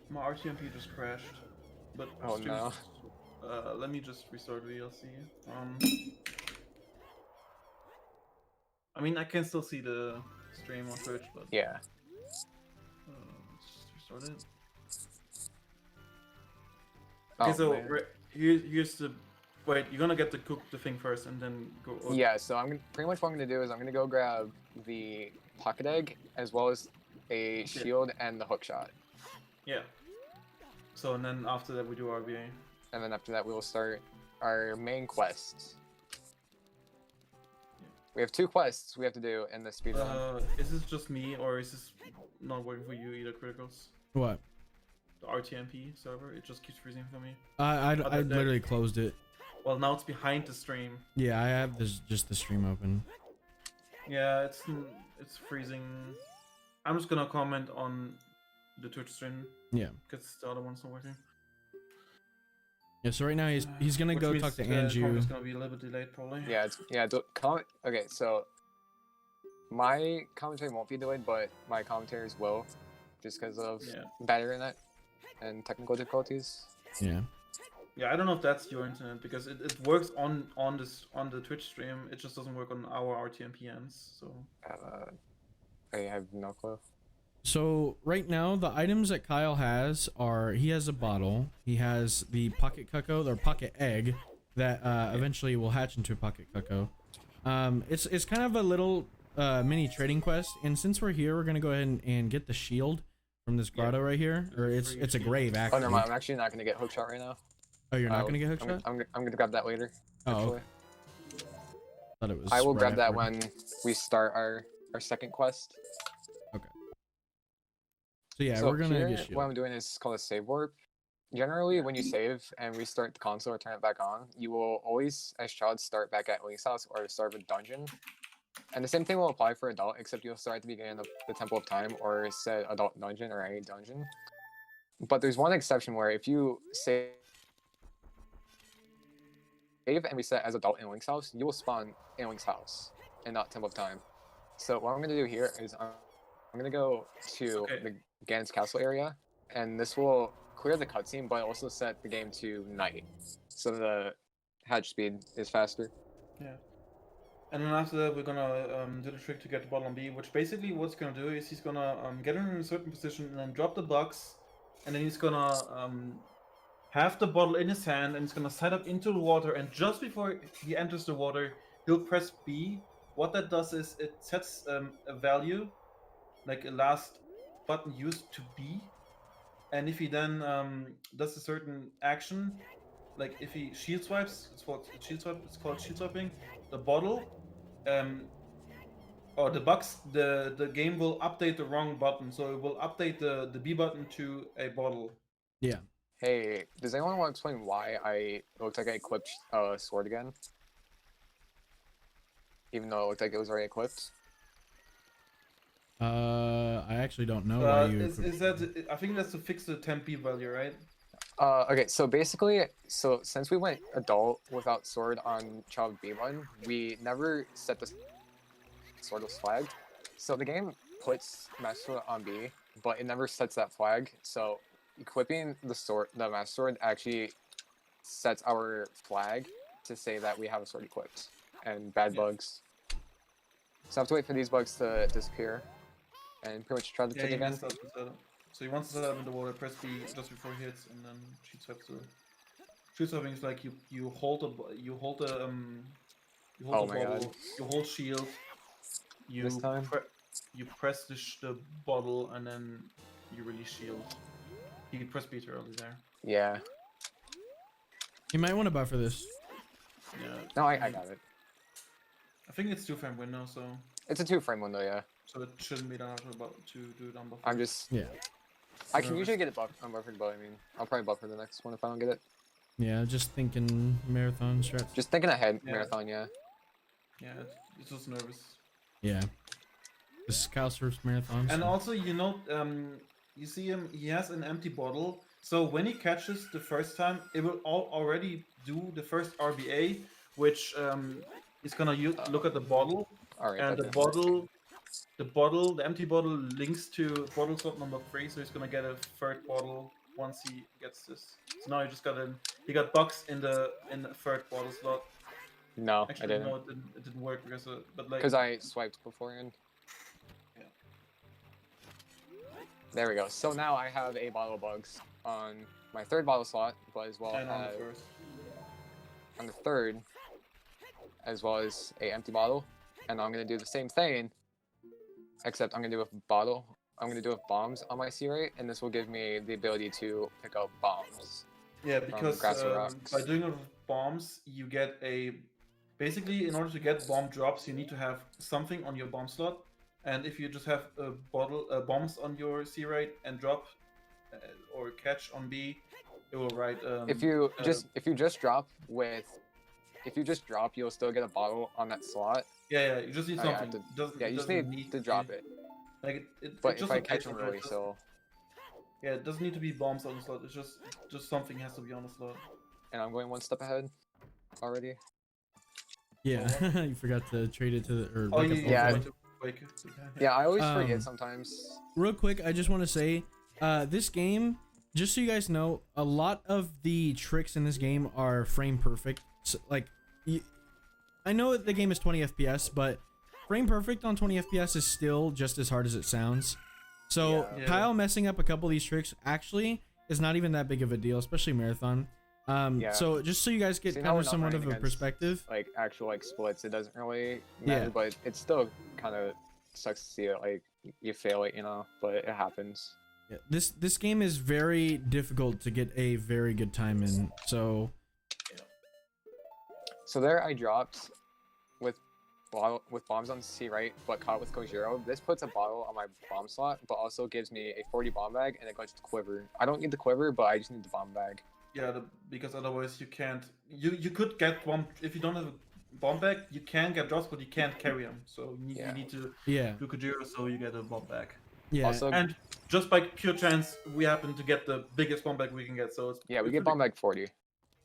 Speaker 4: My RTMP just crashed. But
Speaker 1: Oh,
Speaker 4: stream
Speaker 1: no.
Speaker 4: is- let me just restart VLC. I mean, I can still see the stream on Twitch, but
Speaker 1: Yeah.
Speaker 4: let's just restart it.
Speaker 1: Oh,
Speaker 4: Okay, so
Speaker 1: man.
Speaker 4: here's the. Wait, you're gonna get the thing first, and then go.
Speaker 1: Yeah, so pretty much what I'm gonna do is I'm gonna go grab the pocket egg as well as a shield and the hook shot,
Speaker 4: Yeah. So and then after that we do RBA.
Speaker 1: and then after that we will start our main quest. We have 2 quests we have to do in the speedrun.
Speaker 4: Is this just me, or is this not working for you either, Criticals?
Speaker 3: What?
Speaker 4: The RTMP server, it just keeps freezing for me.
Speaker 3: I
Speaker 4: Other than-
Speaker 3: literally closed it.
Speaker 4: Well, now it's behind the stream.
Speaker 3: Yeah, I have just the stream open.
Speaker 4: Yeah, it's freezing. I'm just gonna comment on the Twitch stream
Speaker 3: Yeah.
Speaker 4: because the other one's not working.
Speaker 3: Yeah. So right now he's gonna
Speaker 4: Which
Speaker 3: go
Speaker 4: means
Speaker 3: talk to
Speaker 4: the comment
Speaker 3: Anju.
Speaker 4: is gonna be a little bit delayed, probably.
Speaker 1: Yeah, comment. Okay, so my commentary won't be delayed, but my commentaries will, just because of
Speaker 4: Yeah.
Speaker 1: bad internet and technical difficulties.
Speaker 3: Yeah.
Speaker 4: Yeah, I don't know if that's your internet because it works on the Twitch stream. It just doesn't work on our RTMP ends. So
Speaker 1: I have no clue.
Speaker 3: So right now the items that Kyle has are he has a bottle, he has the pocket cucko or pocket egg that eventually will hatch into a pocket cucko. It's kind of a little mini trading quest, and since we're here, we're gonna go ahead and get the shield from this grotto right here, or it's a grave
Speaker 1: Oh,
Speaker 3: actually.
Speaker 1: never mind. I'm actually not gonna get hook shot right now.
Speaker 3: Oh, you're not gonna get hook shot?
Speaker 1: I'm gonna grab that later.
Speaker 3: Oh,
Speaker 1: Actually,
Speaker 3: okay. Thought it was.
Speaker 1: I will
Speaker 3: right
Speaker 1: grab that
Speaker 3: afterward.
Speaker 1: when we start our second quest.
Speaker 3: So yeah,
Speaker 1: So
Speaker 3: we're gonna
Speaker 1: here,
Speaker 3: get shield.
Speaker 1: what I'm doing is called a save warp. Generally, when you save and restart the console or turn it back on, you will always, as child, start back at Link's house or start with dungeon. And the same thing will apply for adult, except you'll start at the beginning of the Temple of Time or said adult dungeon or any dungeon. But there's one exception where if you save and reset as adult in Link's house, you will spawn in Link's house and not Temple of Time. So what I'm going to do here is I'm going to go to the Ganon's castle area, and this will clear the cutscene, but also set the game to night, so the hatch speed is faster.
Speaker 4: yeah. And then after that, we're gonna do the trick to get the bottle on B, which basically what's gonna do is he's gonna get in a certain position and then drop the box, and then he's gonna have the bottle in his hand and he's gonna set up into the water, and just before he enters the water, he'll press B. What that does is it sets a value, like a last button used to B, and if he then does a certain action, like if he shield swipes, it's called shield swipe. It's called shield swiping. The bottle, or the box, the game will update the wrong button, so it will update the B button to a bottle.
Speaker 3: Yeah.
Speaker 1: Hey, does anyone want to explain why it looked like I equipped sword again? Even though it looked like it was already equipped.
Speaker 3: I actually don't know why you.
Speaker 4: Is that? I think that's to fix the temp B value, right?
Speaker 1: Okay, so basically, since we went adult without sword on child B1, we never set the swordless flag. So the game puts Master Sword on B, but it never sets that flag. So equipping the Master Sword actually sets our flag to say that we have a sword equipped, and bad bugs. So I have to wait for these bugs to disappear, and pretty much try to
Speaker 4: Yeah,
Speaker 1: take
Speaker 4: he
Speaker 1: again.
Speaker 4: messed up the setup. So he wants to set up in the water, press B just before he hits, and then shoot swap to. Shoot swapping is like you hold the
Speaker 1: Oh my
Speaker 4: bottle,
Speaker 1: God.
Speaker 4: you hold shield, you
Speaker 1: This time?
Speaker 4: you press the bottle, and then you release shield. He pressed B too early there.
Speaker 1: Yeah.
Speaker 3: You might want to buffer this.
Speaker 4: Yeah.
Speaker 1: No, I got it.
Speaker 4: I think it's 2-frame window, so
Speaker 1: It's a 2-frame window, yeah.
Speaker 4: it shouldn't be that hard to do it on buffer.
Speaker 1: I'm just.
Speaker 3: Yeah.
Speaker 1: I can usually get it unbuffered, but I mean, I'll probably buffer the next one if I don't get it.
Speaker 3: Yeah, just thinking marathon strats.
Speaker 1: Just thinking ahead,
Speaker 4: Yeah.
Speaker 1: marathon, yeah.
Speaker 4: Yeah, it's just nervous.
Speaker 3: Yeah. This is Kyle's first marathon.
Speaker 4: And
Speaker 3: so-
Speaker 4: also, you see him. He has an empty bottle. So when he catches the first time, it will already do the first RBA, which is gonna look at the bottle,
Speaker 1: All right.
Speaker 4: and
Speaker 1: that
Speaker 4: the
Speaker 1: didn't work.
Speaker 4: the empty bottle links to bottle slot number 3. So he's gonna get a third bottle once he gets this. So now he got bucks in the third bottle slot.
Speaker 1: No, I
Speaker 4: Actually,
Speaker 1: didn't.
Speaker 4: no, it didn't work because but like
Speaker 1: Because I swiped beforehand.
Speaker 4: Yeah.
Speaker 1: There we go. So now I have a bottle of bugs on my third bottle slot, but as well
Speaker 4: and on the
Speaker 1: as
Speaker 4: first.
Speaker 1: on the third, as well as a empty bottle. And I'm gonna do the same thing, except I'm gonna do a bottle. I'm gonna do it with bombs on my C rate, and this will give me the ability to pick up bombs.
Speaker 4: Yeah, because
Speaker 1: grass or rocks.
Speaker 4: by doing it with bombs, you get a. Basically, in order to get bomb drops, you need to have something on your bomb slot, and if you just have a bottle bombs on your C rate and drop or catch on B, it will write.
Speaker 1: If you just drop, you'll still get a bottle on that slot.
Speaker 4: yeah, you just need
Speaker 1: Oh, yeah,
Speaker 4: something.
Speaker 1: to-
Speaker 4: It doesn't,
Speaker 1: Yeah,
Speaker 4: it
Speaker 1: you just
Speaker 4: doesn't
Speaker 1: need to drop it.
Speaker 4: Like
Speaker 1: But
Speaker 4: it's
Speaker 1: if
Speaker 4: just
Speaker 1: I
Speaker 4: a
Speaker 1: catch them
Speaker 4: placeholder,
Speaker 1: early,
Speaker 4: it
Speaker 1: so
Speaker 4: yeah, it doesn't need to be bombs on the slot. It's just something has to be on the slot.
Speaker 1: and I'm going one step ahead already.
Speaker 3: Yeah, you forgot to trade it to the or
Speaker 4: Oh
Speaker 3: wake up
Speaker 1: yeah.
Speaker 3: all
Speaker 4: yeah.
Speaker 3: the way.
Speaker 1: Yeah, I always
Speaker 3: Um,
Speaker 1: forget sometimes.
Speaker 3: Real quick, I just want to say, this game, just so you guys know, a lot of the tricks in this game are frame perfect. So, like, I know the game is 20 FPS, but frame perfect on 20 FPS is still just as hard as it sounds. So
Speaker 4: Yeah.
Speaker 3: Kyle messing up a couple of these tricks actually is not even that big of a deal, especially marathon.
Speaker 1: Yeah.
Speaker 3: So just so you guys get
Speaker 1: See, now
Speaker 3: kind
Speaker 1: we're
Speaker 3: of
Speaker 1: not
Speaker 3: somewhat
Speaker 1: running
Speaker 3: of a
Speaker 1: against,
Speaker 3: perspective.
Speaker 1: Like actual like splits, it doesn't really matter,
Speaker 3: Yeah.
Speaker 1: but it still kind of sucks to see it. Like you fail it, but it happens.
Speaker 3: Yeah, this game is very difficult to get a very good time in. So
Speaker 1: So there, I dropped with bombs on C right, but caught with Kojiro. This puts a bottle on my bomb slot, but also gives me a 40 bomb bag and a glitched quiver. I don't need the quiver, but I just need the bomb bag.
Speaker 4: Yeah, because otherwise you can't. You could get bomb if you don't have a bomb bag. You can get drops, but you can't carry them. So
Speaker 1: Yeah.
Speaker 4: you need to
Speaker 3: yeah,
Speaker 4: do Kojiro so you get a bomb bag.
Speaker 3: yeah.
Speaker 1: Also,
Speaker 4: And just by pure chance, we happen to get the biggest bomb bag we can get. So it's
Speaker 1: yeah, we
Speaker 4: it's
Speaker 1: get bomb
Speaker 4: really-
Speaker 1: bag 40.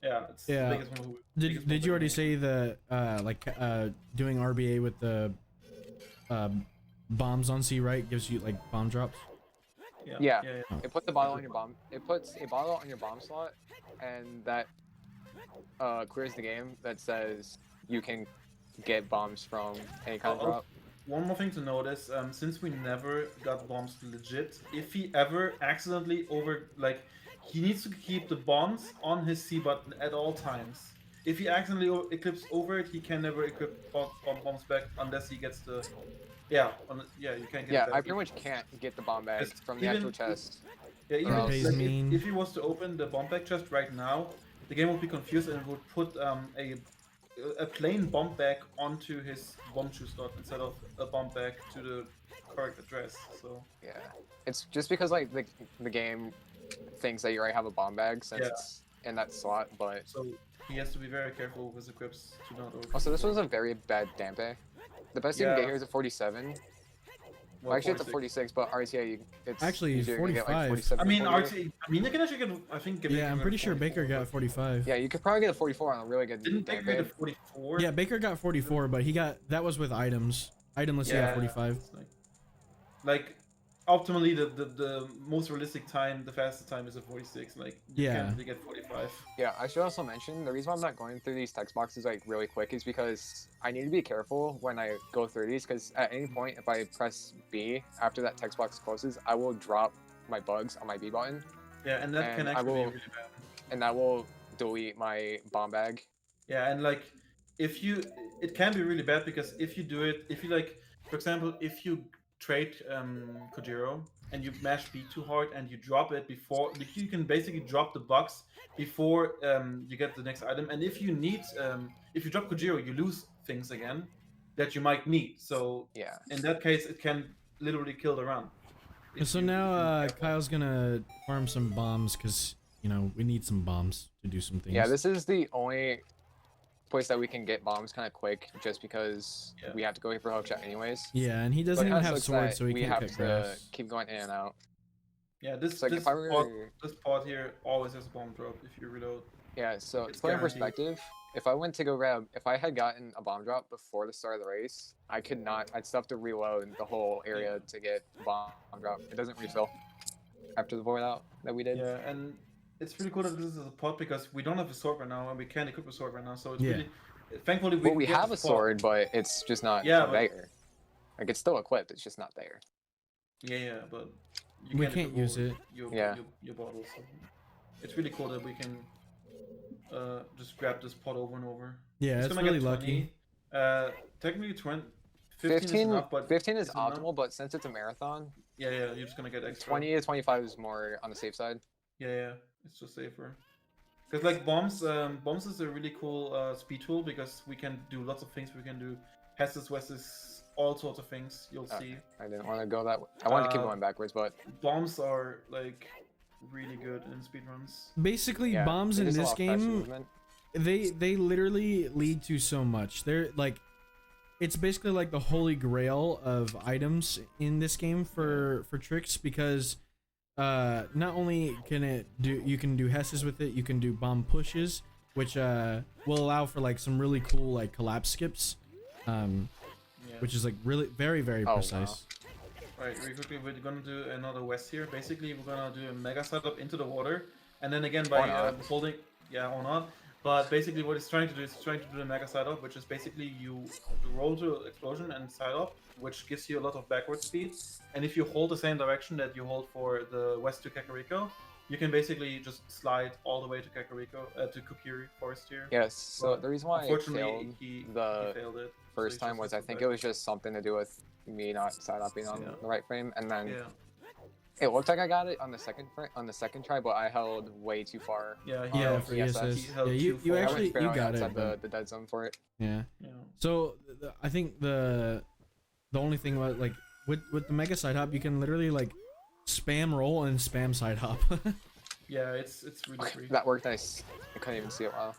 Speaker 4: Yeah, it's
Speaker 3: Yeah.
Speaker 4: the biggest one. biggest bomb
Speaker 3: Did you
Speaker 4: bag
Speaker 3: already
Speaker 4: we can
Speaker 3: say the doing RBA with the bombs on C right gives you like bomb drops?
Speaker 4: get.
Speaker 1: Yeah.
Speaker 4: yeah.
Speaker 1: It puts a bottle on your bomb. It puts a bottle on your bomb slot, and that clears the game. That says you can get bombs from any kind of
Speaker 4: Oh,
Speaker 1: drop.
Speaker 4: One more thing to notice, since we never got bombs legit, if he ever accidentally he needs to keep the bombs on his C button at all times. If he accidentally equips over it, he can never equip bombs back unless he gets the. Yeah, you can't get
Speaker 1: Yeah,
Speaker 4: it back.
Speaker 1: I pretty much can't get the bomb bag
Speaker 4: It's
Speaker 1: from the
Speaker 4: even-
Speaker 1: actual chest.
Speaker 4: Yeah, even
Speaker 1: Or
Speaker 4: if,
Speaker 3: else-
Speaker 4: like,
Speaker 3: mean-
Speaker 4: if he was to open the bomb bag chest right now, the game would be confused and would put a plain bomb bag onto his bomb shoe slot instead of a bomb bag to the correct address. So
Speaker 1: Yeah, it's just because like the game thinks that you already have a bomb bag since
Speaker 4: Yeah.
Speaker 1: it's in that slot, but
Speaker 4: so he has to be very careful with his equips to not over.
Speaker 1: also this was a very bad Dampe. The best you can
Speaker 4: Yeah.
Speaker 1: get here is a 47.
Speaker 4: Well,
Speaker 1: Well, actually, it's a
Speaker 4: 46.
Speaker 1: 46, but RTA, it's
Speaker 3: Actually,
Speaker 1: easier to get,
Speaker 3: 45.
Speaker 1: like 47.
Speaker 4: I mean,
Speaker 1: 48.
Speaker 4: you can actually get. I think.
Speaker 3: Yeah, I'm pretty sure Baker got 45.
Speaker 1: Yeah, you could probably get a 44 on a really good
Speaker 4: Didn't Baker get a
Speaker 1: Dampe.
Speaker 4: 44?
Speaker 3: Yeah, Baker got 44, but that was with items. Itemless, he got 45.
Speaker 4: It's like optimally, the most realistic time, the fastest time is a 46. Like you
Speaker 3: Yeah.
Speaker 4: can't really get 45.
Speaker 1: Yeah, I should also mention the reason why I'm not going through these text boxes like really quick is because I need to be careful when I go through these because at any point if I press B after that text box closes, I will drop my bugs on my B button
Speaker 4: Yeah, and that can
Speaker 1: And I
Speaker 4: actually be
Speaker 1: will-
Speaker 4: really bad.
Speaker 1: and that will delete my bomb bag.
Speaker 4: Yeah, and like it can be really bad because if you do it, if you like, for example, if you trade Kojiro and you mash B too hard and you drop it before, you can basically drop the box before you get the next item. And if you need, if you drop Kojiro, you lose things again that you might need. So
Speaker 1: Yeah.
Speaker 4: in that case, it can literally kill the round. if
Speaker 3: So
Speaker 4: you-
Speaker 3: now
Speaker 4: if you're careful.
Speaker 3: Kyle's gonna farm some bombs because you know, we need some bombs to do some things.
Speaker 1: Yeah, this is the only place that we can get bombs kind of quick, just because
Speaker 4: Yeah.
Speaker 1: we have to go here for hookshot anyways.
Speaker 3: Yeah, and he
Speaker 1: So it
Speaker 3: doesn't even
Speaker 1: kinda
Speaker 3: have
Speaker 1: sucks
Speaker 3: swords,
Speaker 1: that
Speaker 3: so he
Speaker 1: we
Speaker 3: can't
Speaker 1: have
Speaker 3: cut
Speaker 1: to
Speaker 3: grass.
Speaker 1: keep going in and out.
Speaker 4: Yeah, this
Speaker 1: It's like
Speaker 4: this
Speaker 1: if I
Speaker 4: part,
Speaker 1: were,
Speaker 4: this part here always has a bomb drop if you reload.
Speaker 1: yeah. So
Speaker 4: It's
Speaker 1: to put in
Speaker 4: guaranteed.
Speaker 1: perspective, if I went to go grab, if I had gotten a bomb drop before the start of the race, I could not. I'd still have to reload the whole area to get a bomb drop. It doesn't refill after the void out that we did.
Speaker 4: Yeah, and it's really cool that this is a pod because we don't have a sword right now and we can't equip a sword right now. So it's
Speaker 3: Yeah.
Speaker 4: really, thankfully we
Speaker 1: Well,
Speaker 4: can
Speaker 1: we
Speaker 4: get
Speaker 1: have a
Speaker 4: this pod.
Speaker 1: sword, but it's just not
Speaker 4: Yeah, but-
Speaker 1: there. Like it's still equipped. It's just not there.
Speaker 4: Yeah, but you
Speaker 3: We can't
Speaker 4: equip
Speaker 3: use
Speaker 4: all
Speaker 3: it.
Speaker 1: Yeah.
Speaker 4: Your bottles. So it's really cool that we can just grab this pod over and over.
Speaker 3: Yeah,
Speaker 4: It's
Speaker 3: it's
Speaker 4: gonna
Speaker 3: really
Speaker 4: get
Speaker 3: lucky.
Speaker 4: 20. Technically 20. 15 is
Speaker 1: 15,
Speaker 4: enough, but
Speaker 1: 15 is
Speaker 4: enough.
Speaker 1: optimal, but since it's a marathon,
Speaker 4: Yeah, you're just gonna get extra.
Speaker 1: 20 to 25 is more on the safe side.
Speaker 4: Yeah, it's just safer. Because like bombs is a really cool speed tool because we can do lots of things. We can do Hesses, Wesses, all sorts of things. You'll see.
Speaker 1: I didn't want to go that way. I wanted to keep going backwards, but
Speaker 4: Bombs are like really good in speedruns.
Speaker 3: Basically,
Speaker 1: yeah,
Speaker 3: bombs
Speaker 1: it
Speaker 3: in
Speaker 1: is a
Speaker 3: this
Speaker 1: lot faster
Speaker 3: game,
Speaker 1: movement.
Speaker 3: they literally lead to so much. They're like, it's basically like the holy grail of items in this game for tricks, because not only can it do, you can do Hesses with it, you can do bomb pushes, which will allow for like some really cool like collapse skips,
Speaker 4: Yeah.
Speaker 3: which is like really very
Speaker 1: Oh,
Speaker 3: precise.
Speaker 4: Right, really quickly, we're gonna do another west here. Basically, we're gonna do a mega setup into the water, and then again by
Speaker 1: not.
Speaker 4: holding, yeah, or not. But basically, what it's trying to do is trying to do the mega side up, which is basically you roll to explosion and side up, which gives you a lot of backward speed. And if you hold the same direction that you hold for the west to Kakariko, you can basically just slide all the way to Kakariko, to Kokiri Forest here.
Speaker 1: Yes. So
Speaker 4: But
Speaker 1: the reason why I
Speaker 4: unfortunately,
Speaker 1: failed
Speaker 4: he
Speaker 1: the
Speaker 4: failed it.
Speaker 1: first time was I think it was just something to do with me not side upping on
Speaker 4: Yeah.
Speaker 1: the right frame, and then
Speaker 4: Yeah,
Speaker 1: it looked like I got it on the second try, but I held way too far.
Speaker 4: yeah,
Speaker 3: Yeah,
Speaker 1: Oh,
Speaker 3: for
Speaker 1: yes,
Speaker 3: ESS.
Speaker 4: he held
Speaker 3: Yeah, you
Speaker 4: too far.
Speaker 1: I
Speaker 3: actually
Speaker 1: went barely
Speaker 3: got it.
Speaker 1: outside
Speaker 3: but-
Speaker 1: the dead zone for it.
Speaker 3: Yeah.
Speaker 4: Yeah.
Speaker 3: So I think the only thing was like with the mega side hop, you can literally like spam roll and spam side hop.
Speaker 4: Yeah, it's really
Speaker 1: Okay,
Speaker 4: free.
Speaker 1: that worked nice. I couldn't even see it well.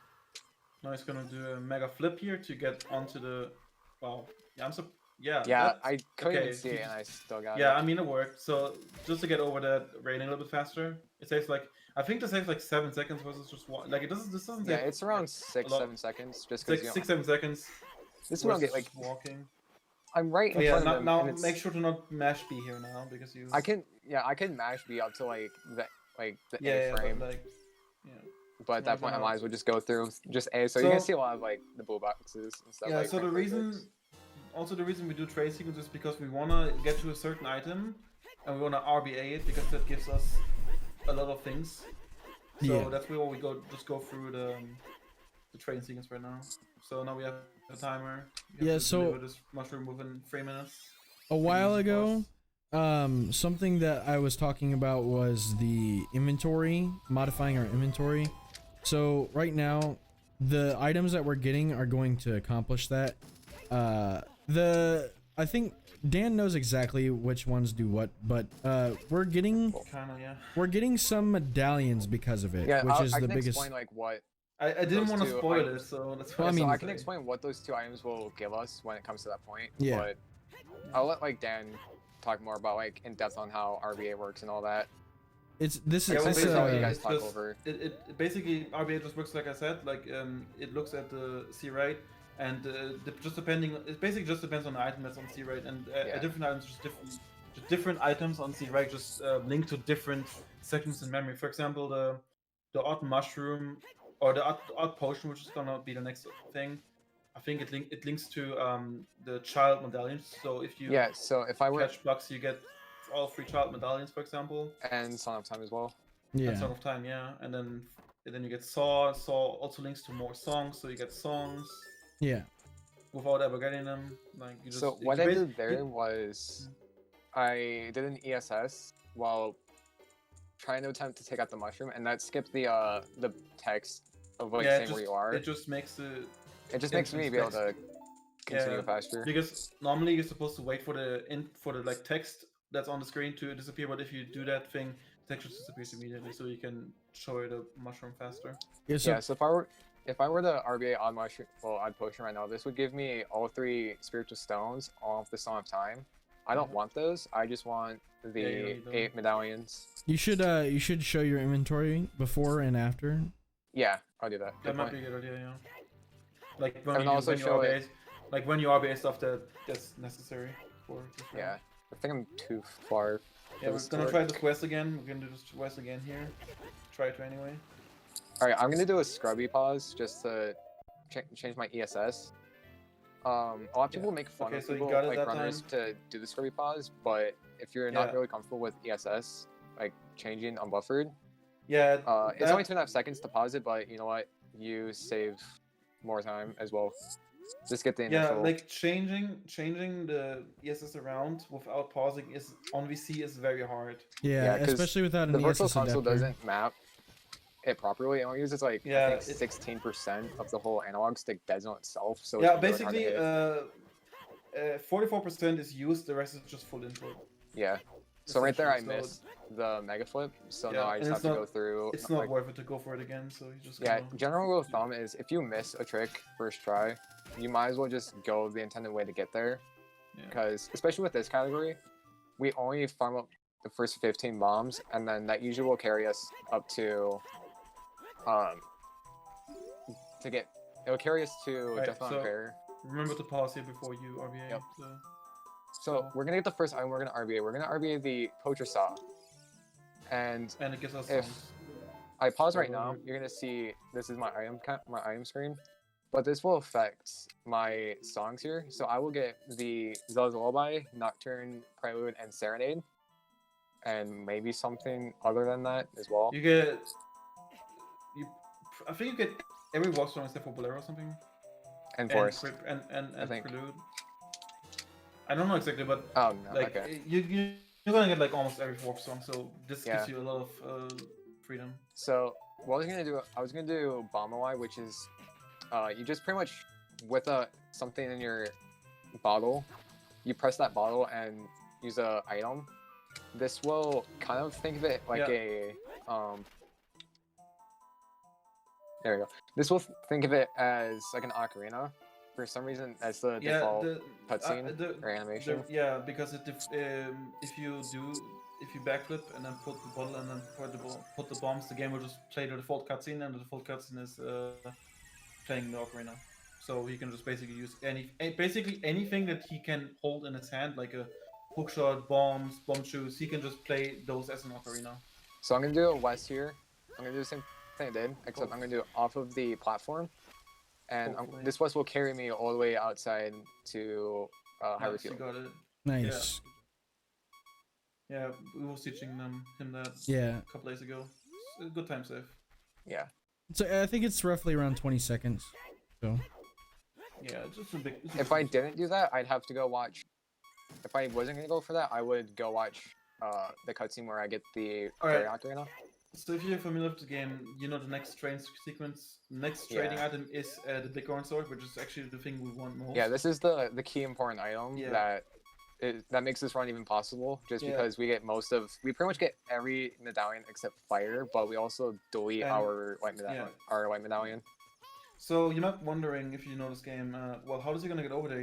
Speaker 4: Now he's gonna do a mega flip here to get onto the. Wow. Yeah, yeah.
Speaker 1: Yeah,
Speaker 4: that-
Speaker 1: I couldn't
Speaker 4: okay,
Speaker 1: even see
Speaker 4: he
Speaker 1: it, and I still got
Speaker 4: Yeah,
Speaker 1: it.
Speaker 4: I mean it worked. So just to get over that raining a little bit faster, it takes like I think this takes like 7 seconds versus just one. Like it doesn't. This doesn't
Speaker 1: Yeah,
Speaker 4: take
Speaker 1: it's around 6,
Speaker 4: lot-
Speaker 1: 7 seconds, just because you
Speaker 4: 6, 7 seconds.
Speaker 1: This one
Speaker 4: versus
Speaker 1: get like
Speaker 4: walking.
Speaker 1: I'm right in
Speaker 4: Oh, yeah.
Speaker 1: front
Speaker 4: Now,
Speaker 1: of him.
Speaker 4: now
Speaker 1: and it's,
Speaker 4: make sure to not mash B here now because you.
Speaker 1: I can mash B up to like the
Speaker 4: Yeah,
Speaker 1: A
Speaker 4: yeah,
Speaker 1: frame,
Speaker 4: but like. Yeah.
Speaker 1: but at that point I
Speaker 4: gonna-
Speaker 1: might as well just go through just A. So you
Speaker 4: So-
Speaker 1: can see a lot of like the blue boxes and stuff.
Speaker 4: Yeah,
Speaker 1: like
Speaker 4: so the
Speaker 1: frame
Speaker 4: reason,
Speaker 1: breaks.
Speaker 4: also the reason we do trade sequence is because we want to get to a certain item, and we want to RBA it because that gives us a lot of things. So
Speaker 3: Yeah.
Speaker 4: that's where we just go through the train sequence right now. So now we have a timer. We have
Speaker 3: Yeah,
Speaker 4: to
Speaker 3: so-
Speaker 4: deliver this mushroom within 3 minutes.
Speaker 3: A while
Speaker 4: easy for
Speaker 3: ago,
Speaker 4: us.
Speaker 3: something that I was talking about was the inventory, modifying our inventory. So right now, the items that we're getting are going to accomplish that. I think Dan knows exactly which ones do what, but we're getting
Speaker 4: Kinda, yeah.
Speaker 3: some medallions because of it,
Speaker 1: Yeah,
Speaker 3: which is
Speaker 1: I
Speaker 3: the
Speaker 1: can
Speaker 3: biggest.
Speaker 1: explain like what.
Speaker 4: I didn't
Speaker 1: Those
Speaker 4: want to
Speaker 1: two
Speaker 4: spoil it,
Speaker 1: items.
Speaker 4: so that's
Speaker 3: Well,
Speaker 4: why
Speaker 3: I mean-
Speaker 1: So I
Speaker 4: I'm
Speaker 1: can
Speaker 4: saying.
Speaker 1: explain what those two items will give us when it comes to that point.
Speaker 3: Yeah.
Speaker 1: But I'll let like Dan talk more about like in depth on how RBA works and all that.
Speaker 3: It's this
Speaker 4: Yeah,
Speaker 3: is
Speaker 4: well,
Speaker 1: Since this is all you
Speaker 4: basically,
Speaker 1: guys
Speaker 4: it's
Speaker 1: talk
Speaker 4: just-
Speaker 1: over.
Speaker 4: It basically RBA just works like I said. Like it looks at the C right, and just depending, it basically just depends on the item that's on C right, and
Speaker 1: Yeah.
Speaker 4: different items just different items on C right just link to different sections in memory. For example, the odd mushroom or the odd potion, which is gonna be the next thing. I think it links to the child medallions. So if you
Speaker 1: Yeah. So if I were
Speaker 4: catch bugs, you get all 3 child medallions, for example.
Speaker 1: and Song of Time as well.
Speaker 4: And
Speaker 3: yeah.
Speaker 4: Song of Time, yeah. And then you get Saw. Saw also links to more songs, so you get songs
Speaker 3: Yeah.
Speaker 4: without ever getting them. Like you just.
Speaker 1: So
Speaker 4: you
Speaker 1: what I
Speaker 4: basi-
Speaker 1: did there
Speaker 4: you-
Speaker 1: was I did an ESS while trying to attempt to take out the mushroom, and that skipped the text of like
Speaker 4: yeah,
Speaker 1: saying where you are.
Speaker 4: it just makes the
Speaker 1: It just makes me be able to continue
Speaker 4: Yeah.
Speaker 1: faster.
Speaker 4: because normally you're supposed to wait for the like text that's on the screen to disappear, but if you do that thing, texture disappears immediately, so you can show it a mushroom faster.
Speaker 3: Yeah, so
Speaker 1: Yeah, so if I were to RBA on mushroom, well, on potion right now, this would give me all 3 spiritual stones off the Song of Time. I don't want those. I just want the
Speaker 4: Yeah, you don't need them.
Speaker 1: 8 medallions.
Speaker 3: you should show your inventory before and after.
Speaker 1: Yeah, I'll do that.
Speaker 4: That
Speaker 1: Good
Speaker 4: might
Speaker 1: point.
Speaker 4: be a good idea, yeah. Like
Speaker 1: And also show it.
Speaker 4: when you RBA stuff that's necessary for this round.
Speaker 1: Yeah, I think I'm too far.
Speaker 4: Yeah, we're
Speaker 1: this
Speaker 4: gonna
Speaker 1: to
Speaker 4: try
Speaker 1: work.
Speaker 4: this quest again. We're gonna do this quest again here. Try it anyway.
Speaker 1: All right, I'm gonna do a scrubby pause just to change my ESS. A lot of people make fun
Speaker 4: Okay,
Speaker 1: of
Speaker 4: so you
Speaker 1: people
Speaker 4: got it
Speaker 1: like
Speaker 4: that
Speaker 1: runners to do the scrubby pause, but if you're not
Speaker 4: Yeah.
Speaker 1: really comfortable with ESS, like changing unbuffered,
Speaker 4: Yeah.
Speaker 1: it's
Speaker 4: that-
Speaker 1: only 2.5 seconds to pause it, but you know what? You save more time as well. Just get the
Speaker 4: Yeah,
Speaker 1: initial.
Speaker 4: like changing the ESS around without pausing is on VC is very hard.
Speaker 3: Yeah,
Speaker 1: Yeah, 'cause
Speaker 3: especially without an
Speaker 1: the virtual
Speaker 3: ESS
Speaker 1: console
Speaker 3: adapter.
Speaker 1: doesn't map it properly. It only uses like
Speaker 4: Yeah,
Speaker 1: I think 16% of the whole analog stick bezel itself. So
Speaker 4: Yeah,
Speaker 1: it's really hard to
Speaker 4: basically,
Speaker 1: hit.
Speaker 4: 44% is used. The rest is just full input.
Speaker 1: Yeah. So right there, I
Speaker 4: essentially, so
Speaker 1: missed the mega flip. So
Speaker 4: Yeah,
Speaker 1: now I
Speaker 4: and
Speaker 1: just have
Speaker 4: it's
Speaker 1: to
Speaker 4: not-
Speaker 1: go through.
Speaker 4: It's not
Speaker 1: like,
Speaker 4: worth it to go for it again. So you just
Speaker 1: yeah.
Speaker 4: gotta-
Speaker 1: General rule of thumb is if you miss a trick first try, you might as well just go the intended way to get there.
Speaker 4: Yeah.
Speaker 1: Because especially with this category, we only farm up the first 15 bombs, and then that usually will carry us up to it'll carry us to
Speaker 4: Right,
Speaker 1: Death on
Speaker 4: so-
Speaker 1: Prayer.
Speaker 4: Remember to pause here before you RBA.
Speaker 1: Yep.
Speaker 4: So.
Speaker 1: So we're gonna get the first item. We're gonna RBA. We're gonna RBA the poacher saw, and
Speaker 4: And it gives us
Speaker 1: If-
Speaker 4: songs.
Speaker 1: I pause right
Speaker 4: Or
Speaker 1: now.
Speaker 4: whatever.
Speaker 1: You're gonna see this is my item screen, but this will affect my songs here. So I will get the Zelda's Lullaby, Nocturne, Prelude, and Serenade, and maybe something other than that as well.
Speaker 4: You get. I think you get every walk song except for Bolero or something.
Speaker 1: And Forest.
Speaker 4: And
Speaker 1: think.
Speaker 4: Prelude. I don't know exactly, but
Speaker 1: Oh no.
Speaker 4: like
Speaker 1: Okay.
Speaker 4: you're gonna get like almost every fourth song, so this
Speaker 1: Yeah.
Speaker 4: gives you a lot of freedom.
Speaker 1: So what I was gonna do, I was gonna do Bombawai, which is, you just pretty much with something in your bottle, you press that bottle and use a item. This will kind of think of it like
Speaker 4: Yeah.
Speaker 1: There we go. This will think of it as like an ocarina. For some reason, that's the
Speaker 4: Yeah,
Speaker 1: default
Speaker 4: the
Speaker 1: cutscene
Speaker 4: the-
Speaker 1: or animation.
Speaker 4: yeah, because if you backflip and then put the bottle and then put the bombs, the game will just play the default cutscene, and the default cutscene is playing the ocarina. So he can just basically use basically anything that he can hold in his hand, like a hookshot, bombs, bomb shoes. He can just play those as an ocarina.
Speaker 1: So I'm gonna do a west here. I'm gonna do the same thing I did, except
Speaker 4: Cool.
Speaker 1: I'm gonna do it off of the platform, and
Speaker 4: Hopefully.
Speaker 1: this west will carry me all the way outside to Highway
Speaker 4: Nice, you
Speaker 1: Field.
Speaker 4: got it.
Speaker 3: Nice.
Speaker 4: Yeah, we were teaching him that
Speaker 3: Yeah.
Speaker 4: a couple days ago. It's a good time save.
Speaker 1: Yeah.
Speaker 3: So I think it's roughly around 20 seconds. So
Speaker 4: Yeah, it's just a big. it's a
Speaker 1: If I
Speaker 4: big-
Speaker 1: didn't do that, I'd have to go watch. If I wasn't gonna go for that, I would go watch the cutscene where I get the
Speaker 4: Alright.
Speaker 1: fairy ocarina.
Speaker 4: So if you're familiar with the game, you know the next train sequence. Next trading
Speaker 1: Yeah.
Speaker 4: item is the big orange sword, which is actually the thing we want most.
Speaker 1: Yeah, this is the key important item
Speaker 4: Yeah.
Speaker 1: that makes this run even possible. Just
Speaker 4: Yeah.
Speaker 1: because we pretty much get every medallion except fire, but we also delete
Speaker 4: And-
Speaker 1: our white medallion.
Speaker 4: yeah.
Speaker 1: Our white medallion.
Speaker 4: So you might be wondering if you know this game. Well, how is he gonna get over there?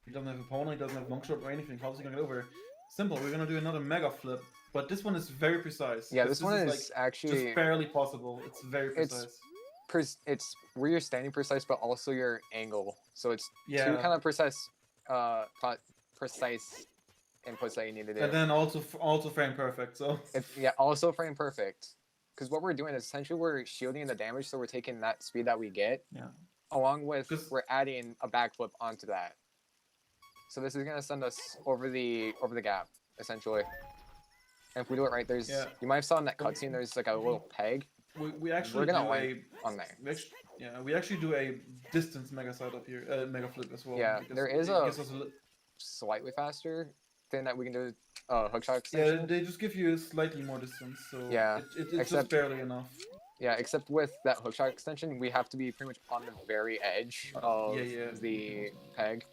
Speaker 4: He doesn't have a pony, he doesn't have longshot or anything. How is he gonna get over? Simple. We're gonna do another mega flip, but this one is very precise.
Speaker 1: Yeah, this one is
Speaker 4: like
Speaker 1: actually
Speaker 4: just barely possible. It's very
Speaker 1: It's-
Speaker 4: precise.
Speaker 1: it's where you're standing precise, but also your angle. So it's two
Speaker 4: Yeah.
Speaker 1: kind of precise inputs that you need to do.
Speaker 4: And then also frame perfect. So
Speaker 1: Yeah, also frame perfect. Because what we're doing is essentially we're shielding the damage, so we're taking that speed that we get,
Speaker 4: yeah.
Speaker 1: along with
Speaker 4: 'Cause-
Speaker 1: we're adding a backflip onto that. So this is gonna send us over the gap, essentially. And if we do it right,
Speaker 4: Yeah.
Speaker 1: you might have saw in that cutscene there's like a little peg
Speaker 4: We actually
Speaker 1: gonna
Speaker 4: do
Speaker 1: win on there.
Speaker 4: we actually do a distance mega side up here, mega flip as well.
Speaker 1: Yeah,
Speaker 4: because
Speaker 1: there is
Speaker 4: it
Speaker 1: a-
Speaker 4: gives us
Speaker 1: Slightly faster thing that we can do hookshot
Speaker 4: yeah,
Speaker 1: extension.
Speaker 4: they just give you slightly more distance, so
Speaker 1: Yeah,
Speaker 4: it's
Speaker 1: except-
Speaker 4: just barely enough.
Speaker 1: Yeah, except with that hookshot extension, we have to be pretty much on the very edge of
Speaker 4: yeah.
Speaker 1: the peg.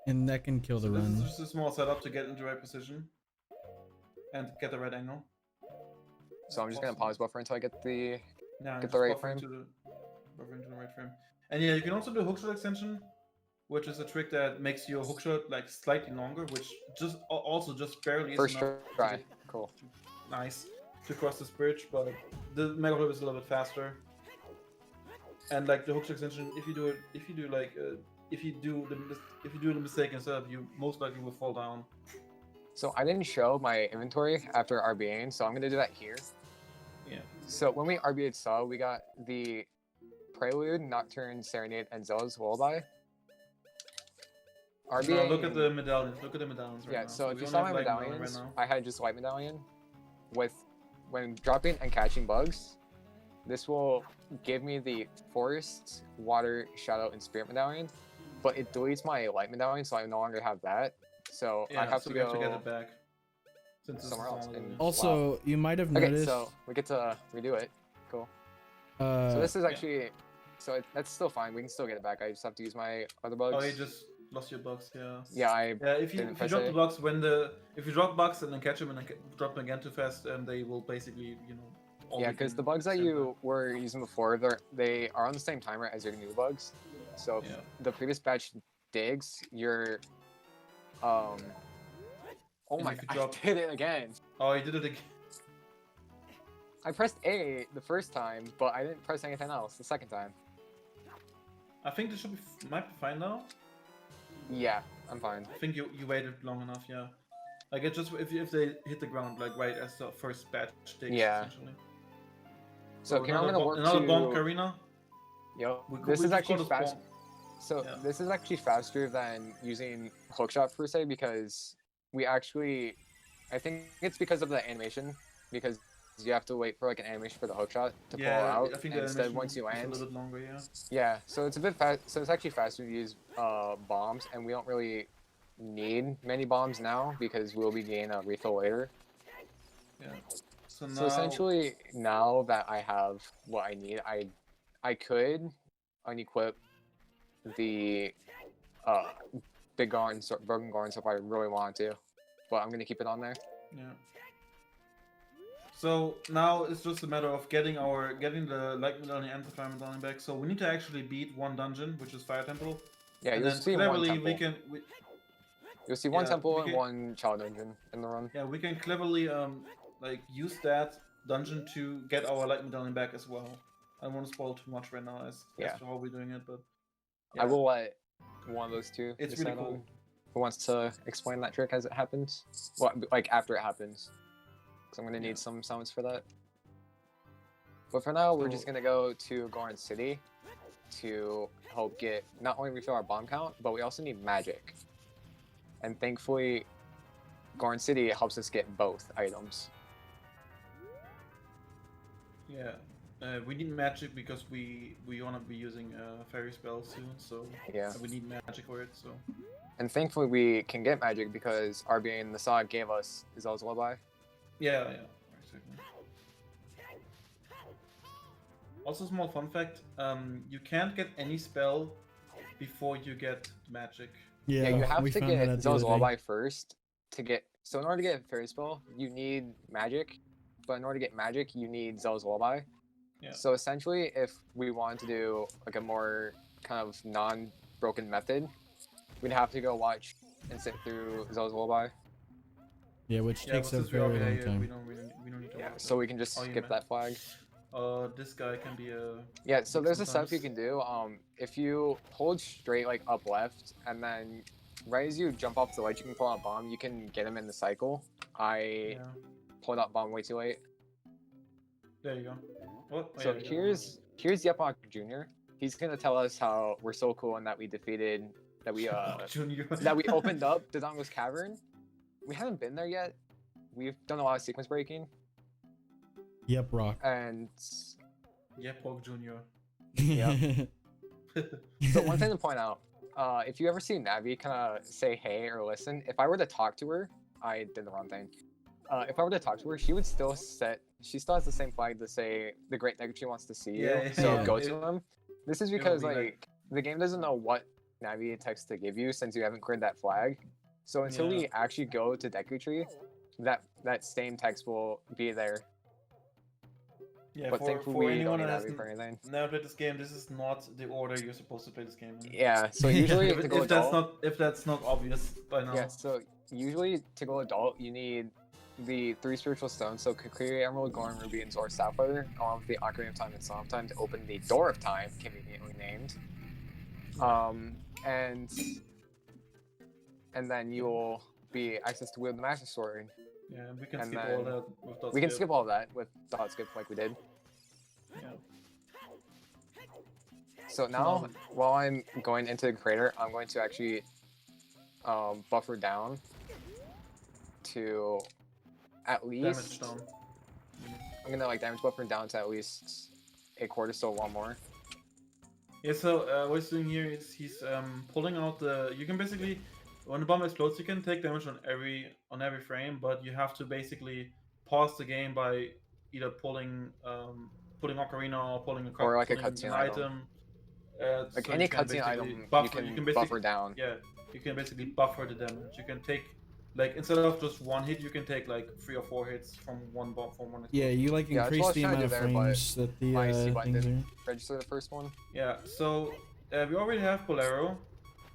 Speaker 3: and that can kill the
Speaker 4: So this is
Speaker 3: run.
Speaker 4: just a small setup to get into the right position and get the right angle.
Speaker 1: So I'm just gonna pause buffer until I get the
Speaker 4: Yeah,
Speaker 1: get the right
Speaker 4: buffer
Speaker 1: frame.
Speaker 4: buffer into the right frame. And yeah, you can also do hookshot extension, which is a trick that makes your hookshot like slightly longer, which also just barely is
Speaker 1: First
Speaker 4: enough
Speaker 1: try.
Speaker 4: to get
Speaker 1: Cool.
Speaker 4: nice to cross this bridge, but the mega flip is a little bit faster. And like the hookshot extension, if you do the mistaken setup, you most likely will fall down.
Speaker 1: So I didn't show my inventory after RBAing, so I'm gonna do that here.
Speaker 4: Yeah.
Speaker 1: So when we RBA'd Saw, we got the Prelude, Nocturne, Serenade, and Zelda's Lullaby.
Speaker 4: Now look at the medallions. Look at the medallions right
Speaker 1: Yeah,
Speaker 4: now.
Speaker 1: so if
Speaker 4: we
Speaker 1: you
Speaker 4: only
Speaker 1: saw
Speaker 4: have
Speaker 1: my
Speaker 4: Light Medallion
Speaker 1: medallions,
Speaker 4: right now.
Speaker 1: I had just Light Medallion. When dropping and catching bugs, this will give me the Forest, Water, Shadow, and Spirit Medallion, but it deletes my Light Medallion, so I no longer have that. So I have to
Speaker 4: we have to
Speaker 1: go
Speaker 4: get it back. Since this
Speaker 1: somewhere
Speaker 4: is
Speaker 1: else.
Speaker 4: only
Speaker 1: And
Speaker 3: Also, you might have
Speaker 1: okay,
Speaker 3: noticed.
Speaker 1: so we get to redo it. Cool.
Speaker 3: Uh,
Speaker 1: So this is actually, that's still fine. We can still get it back. I just have to use my other bugs.
Speaker 4: Oh, you just lost your bugs. Yeah.
Speaker 1: Yeah,
Speaker 4: If you
Speaker 1: didn't press
Speaker 4: drop
Speaker 1: A.
Speaker 4: the bugs if you drop bugs and then catch them and then drop them again too fast, they will basically all
Speaker 1: Yeah,
Speaker 4: be
Speaker 1: because
Speaker 4: in
Speaker 1: the bugs that
Speaker 4: same
Speaker 1: you
Speaker 4: time.
Speaker 1: were using before, they are on the same timer as your new bugs. So if
Speaker 4: Yeah.
Speaker 1: the previous batch digs, your oh
Speaker 4: And
Speaker 1: my!
Speaker 4: if you
Speaker 1: I
Speaker 4: drop-
Speaker 1: did it again.
Speaker 4: Oh, you did it again.
Speaker 1: I pressed A the first time, but I didn't press anything else the second time.
Speaker 4: I think this might be fine now.
Speaker 1: Yeah, I'm fine.
Speaker 4: I think you waited long enough. Yeah. Like it just if they hit the ground like right as the first batch digs.
Speaker 1: Yeah.
Speaker 4: Essentially.
Speaker 1: So okay, I'm gonna work
Speaker 4: another
Speaker 1: to.
Speaker 4: bomb Ocarina.
Speaker 1: Yo,
Speaker 4: We could-
Speaker 1: this
Speaker 4: we
Speaker 1: is
Speaker 4: just
Speaker 1: actually
Speaker 4: got this
Speaker 1: fast.
Speaker 4: bomb.
Speaker 1: So
Speaker 4: Yeah.
Speaker 1: this is actually faster than using hookshot per se because we actually, I think it's because of the animation because you have to wait for like an animation for the hookshot to pull out.
Speaker 4: I think
Speaker 1: and
Speaker 4: the
Speaker 1: instead
Speaker 4: animation
Speaker 1: once you
Speaker 4: is a
Speaker 1: land,
Speaker 4: little bit longer. Yeah.
Speaker 1: yeah. So it's a bit fast. So it's actually faster to use bombs, and we don't really need many bombs now because we'll be getting a refill later.
Speaker 4: Yeah. So now.
Speaker 1: So essentially, now that I have what I need, I could unequip the big Garden, broken Gardens if I really want to, but I'm gonna keep it on there.
Speaker 4: Yeah. So now it's just a matter of getting the Light Medallion and the Fire Medallion back. So we need to actually beat one dungeon, which is Fire Temple.
Speaker 1: Yeah,
Speaker 4: and
Speaker 1: you'll
Speaker 4: then
Speaker 1: see one
Speaker 4: cleverly
Speaker 1: temple.
Speaker 4: we
Speaker 1: You'll see one
Speaker 4: yeah,
Speaker 1: temple
Speaker 4: we
Speaker 1: and
Speaker 4: can-
Speaker 1: one child dungeon in the run.
Speaker 4: we can cleverly like use that dungeon to get our Light Medallion back as well. I don't want to spoil too much right now as to how we're doing it, but yeah.
Speaker 1: I will let one of those two
Speaker 4: It's
Speaker 1: decide
Speaker 4: really cool.
Speaker 1: on who wants to explain that trick as it happens. Well, like after it happens, because I'm gonna need some sounds for that. But for now, we're
Speaker 4: So-
Speaker 1: just gonna go to Goron City to help get not only refill our bomb count, but we also need magic. And thankfully, Goron City helps us get both items.
Speaker 4: Yeah. We need magic because we want to be using fairy spells soon, so
Speaker 1: Yeah.
Speaker 4: we need magic for it. So
Speaker 1: And thankfully, we can get magic because RBA and the Saw gave us Zelda's Lullaby.
Speaker 4: yeah. Exactly. Also, small fun fact: you can't get any spell before you get magic.
Speaker 3: yeah,
Speaker 1: Yeah, you have
Speaker 3: we
Speaker 1: to
Speaker 3: found that
Speaker 1: get
Speaker 3: out the
Speaker 1: Zelda's
Speaker 3: other day.
Speaker 1: Lullaby first to get. So in order to get Fairy Spell, you need magic, but in order to get magic, you need Zelda's Lullaby.
Speaker 4: Yeah.
Speaker 1: So essentially, if we wanted to do like a more kind of non-broken method, we'd have to go watch and sit through Zelda's Lullaby.
Speaker 3: Yeah, which
Speaker 4: Yeah,
Speaker 3: takes
Speaker 4: but
Speaker 3: a
Speaker 4: since we already
Speaker 3: very long
Speaker 4: here,
Speaker 3: time.
Speaker 4: we don't need to.
Speaker 1: Yeah.
Speaker 4: watch
Speaker 1: So
Speaker 4: it.
Speaker 1: we can just
Speaker 4: Oh, you
Speaker 1: skip
Speaker 4: meant-
Speaker 1: that flag.
Speaker 4: This guy can be a.
Speaker 1: Yeah. So
Speaker 4: Like
Speaker 1: there's a setup you
Speaker 4: sometimes-
Speaker 1: can do. If you hold straight like up left, and then right as you jump off the ledge, you can pull out bomb. You can get him in the cycle. I
Speaker 4: Yeah.
Speaker 1: pulled out bomb way too late.
Speaker 4: There you go. What? Oh,
Speaker 1: So
Speaker 4: yeah,
Speaker 1: here's Yepok Jr. He's gonna tell us how we're so cool and that we defeated
Speaker 4: Junior.
Speaker 1: that we opened up Dodongo's cavern. We haven't been there yet. We've done a lot of sequence breaking,
Speaker 3: Yep, rock.
Speaker 1: and
Speaker 4: Yeah, Pog Junior.
Speaker 1: Yeah. so one thing to point out, if you ever see Navi kind of say hey or listen, if I were to talk to her, I did the wrong thing. If I were to talk to her, she would still she still has the same flag to say the Great Negatory wants to see you,
Speaker 4: Yeah,
Speaker 1: so
Speaker 3: yeah.
Speaker 1: go to him. This is
Speaker 4: it would
Speaker 1: because
Speaker 4: be
Speaker 1: like
Speaker 4: like-
Speaker 1: the game doesn't know what Navi text to give you since you haven't cleared that flag. So until
Speaker 4: Yeah.
Speaker 1: we actually go to Deku Tree, that same text will be there.
Speaker 4: Yeah,
Speaker 1: but
Speaker 4: for
Speaker 1: thankfully you
Speaker 4: anyone
Speaker 1: don't need
Speaker 4: that
Speaker 1: that
Speaker 4: hasn't
Speaker 1: for anything.
Speaker 4: never played this game, this is not the order you're supposed to play this game in.
Speaker 1: Yeah, so usually
Speaker 4: If,
Speaker 1: to go
Speaker 4: if that's
Speaker 1: adult,
Speaker 4: not obvious by now.
Speaker 1: yeah, so usually to go adult, you need the 3 spiritual stones, so Kokiri, Emerald, Goron, Ruby, and Zora Sapphire, along with the Ocarina of Time and Song of Time to open the Door of Time, conveniently named. And then you'll be access to wield the Master Sword.
Speaker 4: Yeah, we can
Speaker 1: And
Speaker 4: skip
Speaker 1: then
Speaker 4: all that with dot
Speaker 1: We can
Speaker 4: skip.
Speaker 1: skip all that with dot skip like we did.
Speaker 4: Yeah.
Speaker 1: So now, while I'm going into the crater, I'm going to actually buffer down to at
Speaker 4: Damage
Speaker 1: least.
Speaker 4: down.
Speaker 1: I'm gonna like damage buffer down to at least a quarter, so 1 more.
Speaker 4: Yeah, so what he's doing here is he's pulling out the. You can basically, when the bomb explodes, you can take damage on every frame, but you have to basically pause the game by either pulling Ocarina or pulling
Speaker 1: Or like a
Speaker 4: pulling
Speaker 1: cutscene
Speaker 4: an
Speaker 1: item. Like
Speaker 4: so
Speaker 1: any
Speaker 4: you can
Speaker 1: cutscene
Speaker 4: basically
Speaker 1: item,
Speaker 4: buffer.
Speaker 1: you can
Speaker 4: basically,
Speaker 1: buffer down.
Speaker 4: Yeah, you can basically buffer the damage. You can take like instead of just 1 hit, you can take like 3 or 4 hits from one bomb from one.
Speaker 3: Yeah, you like
Speaker 1: Yeah, that's
Speaker 3: increase
Speaker 1: what I was
Speaker 3: the
Speaker 1: trying to
Speaker 3: amount of
Speaker 1: do there, but
Speaker 3: frames that the
Speaker 1: my C button
Speaker 3: things
Speaker 1: didn't
Speaker 3: are.
Speaker 1: register the first one.
Speaker 4: Yeah, so we already have Bolero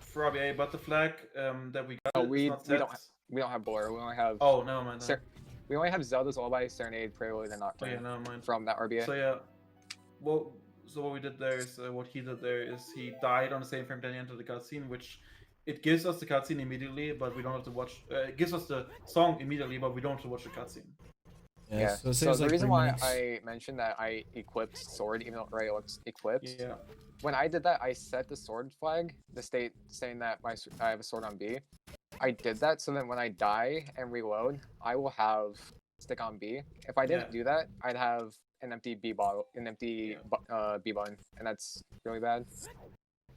Speaker 4: for RBA, but the flag that we got
Speaker 1: No,
Speaker 4: is
Speaker 1: we
Speaker 4: not
Speaker 1: we
Speaker 4: set.
Speaker 1: don't have Bolero. We only have
Speaker 4: Oh, never mind.
Speaker 1: we only have Zelda's Lullaby, Serenade, Prelude, and
Speaker 4: Oh
Speaker 1: Nocturne
Speaker 4: yeah, never mind.
Speaker 1: from that RBA.
Speaker 4: So yeah, what we did there is what he did there is he died on the same frame that he entered the cutscene, which it gives us the cutscene immediately, but we don't have to watch. It gives us the song immediately, but we don't have to watch the cutscene.
Speaker 1: Yeah.
Speaker 3: So, it
Speaker 1: So
Speaker 3: saves
Speaker 1: the
Speaker 3: like
Speaker 1: reason
Speaker 3: 3
Speaker 1: why
Speaker 3: minutes.
Speaker 1: I mentioned that I equipped sword, even though it already looks equipped,
Speaker 4: Yeah.
Speaker 1: when I did that, I set the sword flag, the state saying that I have a sword on B. I did that so then when I die and reload, I will have stick on B. If I didn't do that, I'd have an empty B bottle, an empty B button, and that's really bad.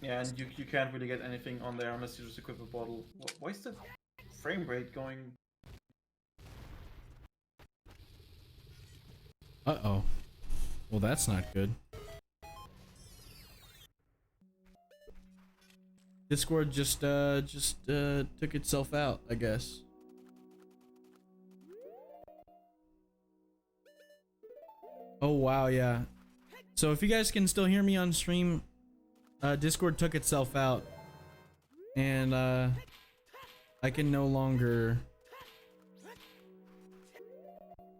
Speaker 4: Yeah, and you can't really get anything on there unless you just equip a bottle. Why is the frame rate going?
Speaker 3: Uh-oh. Well, that's not good. Discord just took itself out, I guess. Oh wow, yeah. So if you guys can still hear me on stream, Discord took itself out, and I can no longer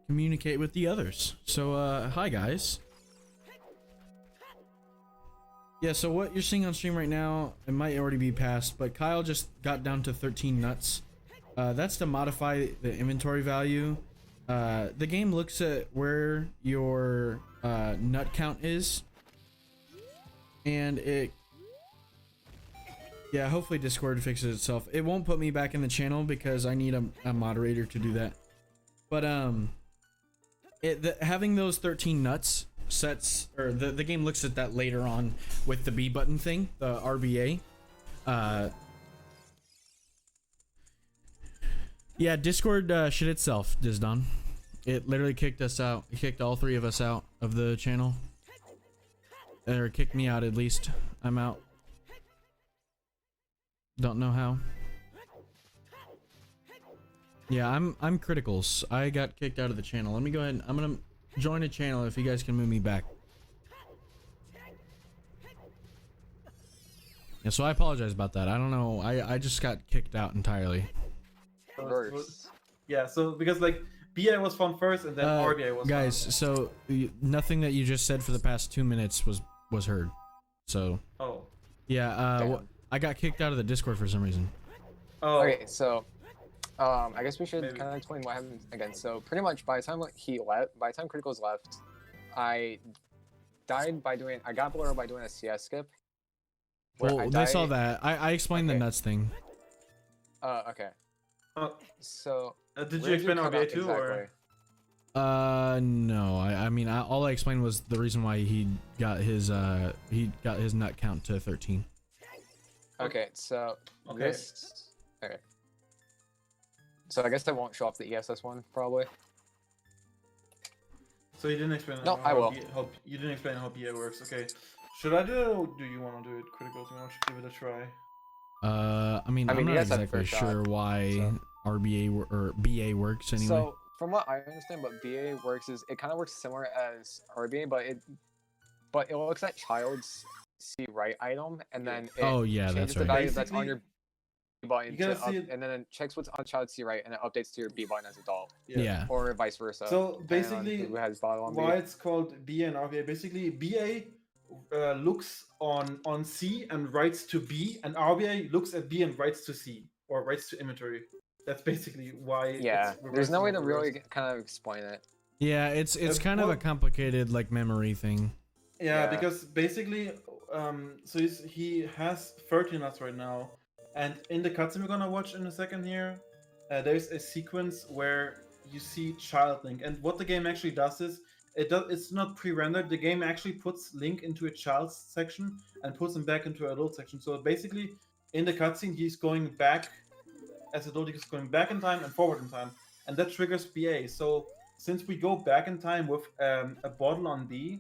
Speaker 3: communicate with the others. So hi guys. Yeah, so what you're seeing on stream right now, it might already be past, but Kyle just got down to 13 nuts. That's to modify the inventory value. The game looks at where your nut count is, and yeah, hopefully Discord fixes itself. It won't put me back in the channel because I need a moderator to do that. But having those 13 nuts sets, or the game looks at that later on with the B button thing, the RBA. Yeah, Discord shit itself, Dizdon. It literally kicked us out. It kicked all 3 of us out of the channel. Or kicked me out at least. I'm out. Don't know how. Yeah, I'm criticals. I got kicked out of the channel. Let me go ahead and I'm gonna join a channel if you guys can move me back. Yeah, so I apologize about that. I don't know. I just got kicked out entirely.
Speaker 1: Reverse.
Speaker 4: Yeah, so because like BA was found first and then RBA was
Speaker 3: guys,
Speaker 4: found.
Speaker 3: so nothing that you just said for the past 2 minutes was heard. So
Speaker 4: Oh.
Speaker 3: yeah, I got kicked out of the Discord for some reason.
Speaker 4: Oh.
Speaker 1: Okay, so I guess we should
Speaker 4: Maybe.
Speaker 1: kind of explain what happened again. So pretty much by the time Criticals left, I died by doing. I got Bolero by doing a CS skip. where
Speaker 3: Well,
Speaker 1: I
Speaker 3: they saw
Speaker 1: died-
Speaker 3: that. I explained the
Speaker 1: Okay.
Speaker 3: nuts thing.
Speaker 1: Okay. So
Speaker 4: Did
Speaker 1: where
Speaker 4: you explain
Speaker 1: cut
Speaker 4: RBA
Speaker 1: out
Speaker 4: too, or?
Speaker 3: No. I mean, all I explained was the reason why he got his nut count to 13.
Speaker 1: Okay, so
Speaker 4: Okay.
Speaker 1: this. Okay. So I guess I won't show off the ESS one probably.
Speaker 4: So you didn't explain.
Speaker 1: No, I will.
Speaker 4: You didn't explain how BA works. Okay. Should I do it or do you want to do it? Critical, do you want to give it a try?
Speaker 3: I mean,
Speaker 1: I mean,
Speaker 3: I'm
Speaker 1: you
Speaker 3: not
Speaker 1: guys had a
Speaker 3: exactly
Speaker 1: fair
Speaker 3: sure
Speaker 1: shot,
Speaker 3: why
Speaker 1: so.
Speaker 3: RBA or BA works anyway.
Speaker 1: So from what I understand, what BA works is it kind of works similar as RBA, but it looks at child's C right item, and then it
Speaker 3: Oh, yeah, that's
Speaker 1: changes the
Speaker 3: right.
Speaker 1: value that's on
Speaker 4: Basically,
Speaker 1: your B button
Speaker 4: you gotta
Speaker 1: to up,
Speaker 4: see it-
Speaker 1: and then it checks what's on child's C right, and it updates to your B button as adult,
Speaker 3: Yeah.
Speaker 1: or vice versa.
Speaker 4: So
Speaker 1: depending on
Speaker 4: basically,
Speaker 1: who has bottle on B.
Speaker 4: why it's called BA and RBA? Basically, BA looks on C and writes to B, and RBA looks at B and writes to C or writes to inventory. That's basically why.
Speaker 1: Yeah,
Speaker 4: it's
Speaker 1: there's no way to
Speaker 4: reversed and
Speaker 1: really
Speaker 4: reversed.
Speaker 1: kind of explain it.
Speaker 3: Yeah, it's kind of a
Speaker 4: well-
Speaker 3: complicated like memory thing.
Speaker 4: Yeah,
Speaker 1: Yeah.
Speaker 4: because basically, so he has 13 nuts right now, and in the cutscene we're gonna watch in a second here, there's a sequence where you see Child Link, and what the game actually does is it's not pre-rendered. The game actually puts Link into a child's section and puts him back into an adult section. So basically, in the cutscene, he's going back as adult. He's going back in time and forward in time, and that triggers BA. So since we go back in time with a bottle on B.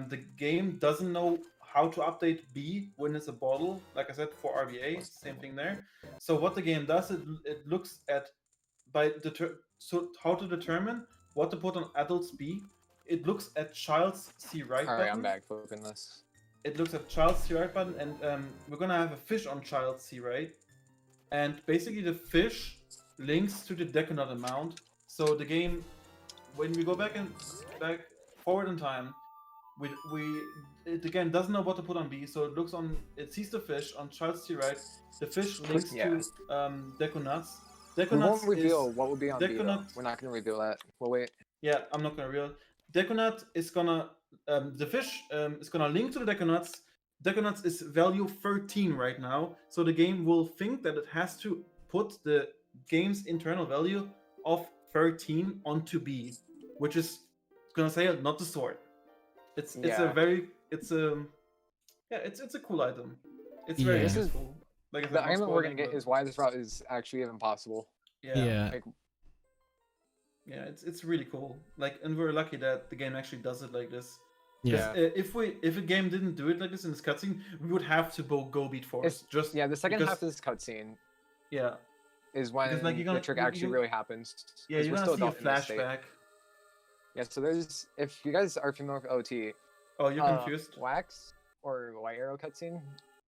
Speaker 4: The game doesn't know how to update B when it's a bottle. Like I said, for RBA, same thing there. So what the game does, it looks at so how to determine what to put on adult's B. It looks at child's C right
Speaker 1: All
Speaker 4: button.
Speaker 1: right, I'm back flipping this.
Speaker 4: It looks at child's C right button, and we're gonna have a fish on child's C right. And basically, the fish links to the Deconut amount. So the game, when we go back forward in time, it again doesn't know what to put on B, so it sees the fish on child's C right. The fish links
Speaker 1: Yeah.
Speaker 4: to Deconuts.
Speaker 1: We
Speaker 4: Deconuts
Speaker 1: won't reveal
Speaker 4: is,
Speaker 1: what will be on B. though.
Speaker 4: Deconut-
Speaker 1: We're not gonna reveal that. We'll wait.
Speaker 4: yeah, I'm not gonna reveal. Deconut is gonna the fish is gonna link to the Deconuts. Deconuts is value 13 right now, so the game will think that it has to put the game's internal value of 13 onto B, which is gonna say not the sword. It's a
Speaker 1: Yeah.
Speaker 4: very it's a cool item. It's very
Speaker 3: Yeah. This
Speaker 1: is-
Speaker 4: useful. Like I said,
Speaker 1: The
Speaker 4: not
Speaker 1: item we're gonna
Speaker 4: spoiling,
Speaker 1: get
Speaker 4: but
Speaker 1: is why this route is actually even possible.
Speaker 3: Yeah.
Speaker 1: Like,
Speaker 4: it's really cool. Like, and we're lucky that the game actually does it like this. 'Cause,
Speaker 3: Yeah.
Speaker 4: if a game didn't do it like this in this cutscene, we would have to go beat force. Just
Speaker 1: yeah, the second
Speaker 4: because-
Speaker 1: half of this cutscene
Speaker 4: yeah,
Speaker 1: is when
Speaker 4: Because, like, you're gonna-
Speaker 1: the trick
Speaker 4: you-
Speaker 1: actually
Speaker 4: you-
Speaker 1: really happens.
Speaker 4: yeah.
Speaker 1: 'cause
Speaker 4: You're
Speaker 1: we're
Speaker 4: gonna
Speaker 1: still
Speaker 4: see a
Speaker 1: adult in this state.
Speaker 4: flashback.
Speaker 1: Yeah, so there's if you guys are familiar with OT,
Speaker 4: Oh, you're confused.
Speaker 1: Wax or White Arrow cutscene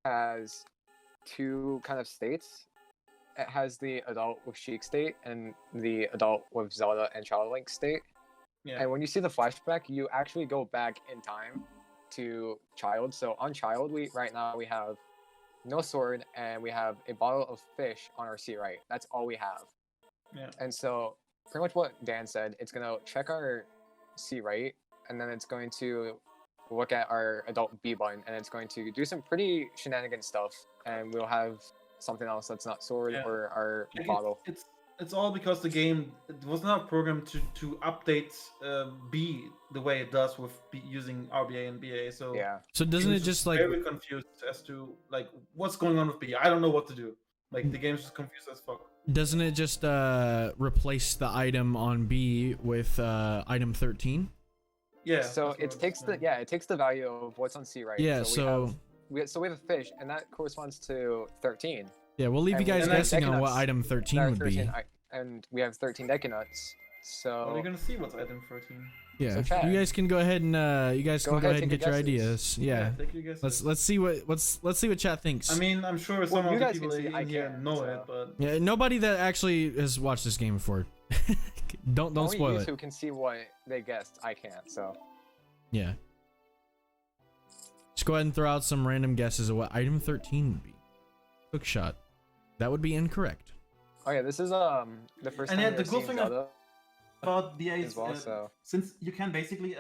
Speaker 1: has two kind of states. It has the adult with Sheik state and the adult with Zelda and Child Link state.
Speaker 4: Yeah.
Speaker 1: And when you see the flashback, you actually go back in time to Child. So on Child, right now we have no sword and we have a bottle of fish on our C right. That's all we have.
Speaker 4: Yeah.
Speaker 1: And so pretty much what Dan said, it's gonna check our C right, and then it's going to look at our adult B button, and it's going to do some pretty shenanigan stuff, and we'll have something else that's not sword
Speaker 4: Yeah.
Speaker 1: or our
Speaker 4: Like,
Speaker 1: bottle.
Speaker 4: It's all because the game it was not programmed to update B the way it does with using RBA and BA. So
Speaker 1: Yeah.
Speaker 3: So doesn't
Speaker 4: I'm
Speaker 3: it just like
Speaker 4: very confused as to like what's going on with B? I don't know what to do. Like the game's just confused as fuck.
Speaker 3: doesn't it just replace the item on B with item 13?
Speaker 4: Yeah.
Speaker 1: So
Speaker 4: that's what
Speaker 1: it
Speaker 4: I was
Speaker 1: takes the
Speaker 4: saying.
Speaker 1: it takes the value of what's on C right.
Speaker 3: Yeah,
Speaker 1: so we have a fish, and that corresponds to 13.
Speaker 3: Yeah, we'll leave you
Speaker 1: And
Speaker 3: guys
Speaker 1: then that
Speaker 3: guessing on what
Speaker 1: Deconuts-
Speaker 3: item 13
Speaker 1: There are
Speaker 3: would be.
Speaker 1: 13 and we have 13 Deconuts.
Speaker 4: Well,
Speaker 1: So
Speaker 4: you're gonna see what's item 13.
Speaker 3: Yeah,
Speaker 1: So Chad,
Speaker 3: you guys can go ahead and you guys
Speaker 1: go
Speaker 3: can go
Speaker 1: ahead,
Speaker 3: ahead and
Speaker 1: take
Speaker 3: get your
Speaker 1: your
Speaker 3: ideas. Yeah,
Speaker 4: Take your guesses.
Speaker 3: let's see what chat thinks.
Speaker 4: I mean, I'm sure some
Speaker 1: you
Speaker 4: of the
Speaker 1: guys can
Speaker 4: people
Speaker 1: see,
Speaker 4: in
Speaker 1: I
Speaker 4: here
Speaker 1: can't,
Speaker 4: know
Speaker 1: so-
Speaker 4: it, but
Speaker 3: Yeah, nobody that actually has watched this game before. don't
Speaker 1: only
Speaker 3: spoil
Speaker 1: you
Speaker 3: it.
Speaker 1: two can see what they guessed. I can't. So
Speaker 3: Yeah. Just go ahead and throw out some random guesses of what item 13 would be. Hook shot. That would be incorrect.
Speaker 1: oh yeah, this is the first
Speaker 4: And
Speaker 1: time
Speaker 4: yeah,
Speaker 1: we've
Speaker 4: the cool
Speaker 1: seen
Speaker 4: thing
Speaker 1: Zelda
Speaker 4: about BA
Speaker 1: as well. So
Speaker 4: since you can basically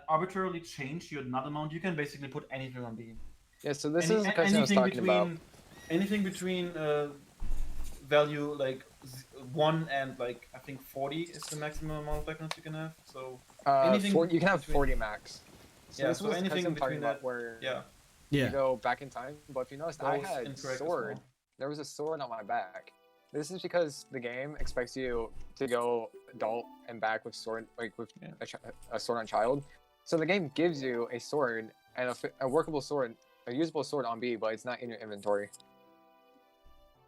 Speaker 4: arbitrarily change your nut amount, you can basically put anything on B.
Speaker 1: yeah, so this is the question I was
Speaker 4: anything
Speaker 1: talking about.
Speaker 4: anything between value like 1 and like I think 40 is the maximum amount of Deconuts you can have. So anything
Speaker 1: you can have
Speaker 4: between-
Speaker 1: 40 max. So
Speaker 4: Yeah,
Speaker 1: this
Speaker 4: so
Speaker 1: was
Speaker 4: anything
Speaker 1: anything talking
Speaker 4: between
Speaker 1: about
Speaker 4: that-
Speaker 1: where
Speaker 4: yeah,
Speaker 1: you
Speaker 3: Yeah.
Speaker 1: go back in time. But if you noticed, I
Speaker 4: Those
Speaker 1: had
Speaker 4: incorrect as
Speaker 1: sword.
Speaker 4: well.
Speaker 1: There was a sword on my back. This is because the game expects you to go adult and back with sword, like with
Speaker 4: Yeah.
Speaker 1: a sword on child. So the game gives you a sword and a workable sword, a usable sword on B, but it's not in your inventory.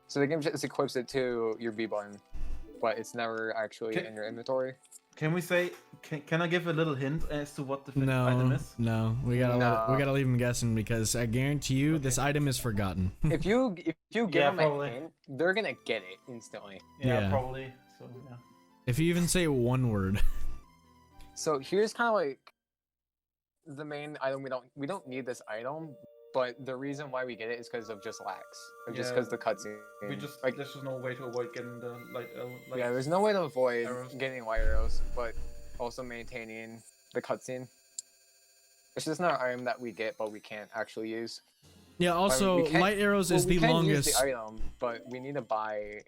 Speaker 1: So the game just equips it to your B button. but it's never actually
Speaker 4: Can-
Speaker 1: in your inventory.
Speaker 4: Can we say? Can I give a little hint as to what the item
Speaker 3: No,
Speaker 4: is?
Speaker 3: no, we gotta we
Speaker 1: No.
Speaker 3: gotta leave him guessing because I guarantee you this item is forgotten.
Speaker 1: If you give
Speaker 4: Yeah,
Speaker 1: them
Speaker 4: probably.
Speaker 1: a hint, they're gonna get it instantly.
Speaker 4: Yeah,
Speaker 3: Yeah.
Speaker 4: probably. So yeah.
Speaker 3: If you even say one word.
Speaker 1: So here's kind of like the main item. We don't need this item, but the reason why we get it is because of just lags, or just
Speaker 4: Yeah.
Speaker 1: because the cutscene.
Speaker 4: We just
Speaker 1: like
Speaker 4: there's just no way to avoid getting the light.
Speaker 1: yeah, there's no way to avoid
Speaker 4: arrows.
Speaker 1: getting light arrows, but also maintaining the cutscene. It's just not an item that we get, but we can't actually use.
Speaker 3: Yeah, also
Speaker 1: we can't-
Speaker 3: light arrows
Speaker 1: Well,
Speaker 3: is
Speaker 1: we
Speaker 3: the
Speaker 1: can
Speaker 3: longest.
Speaker 1: use the item, but we need to buy.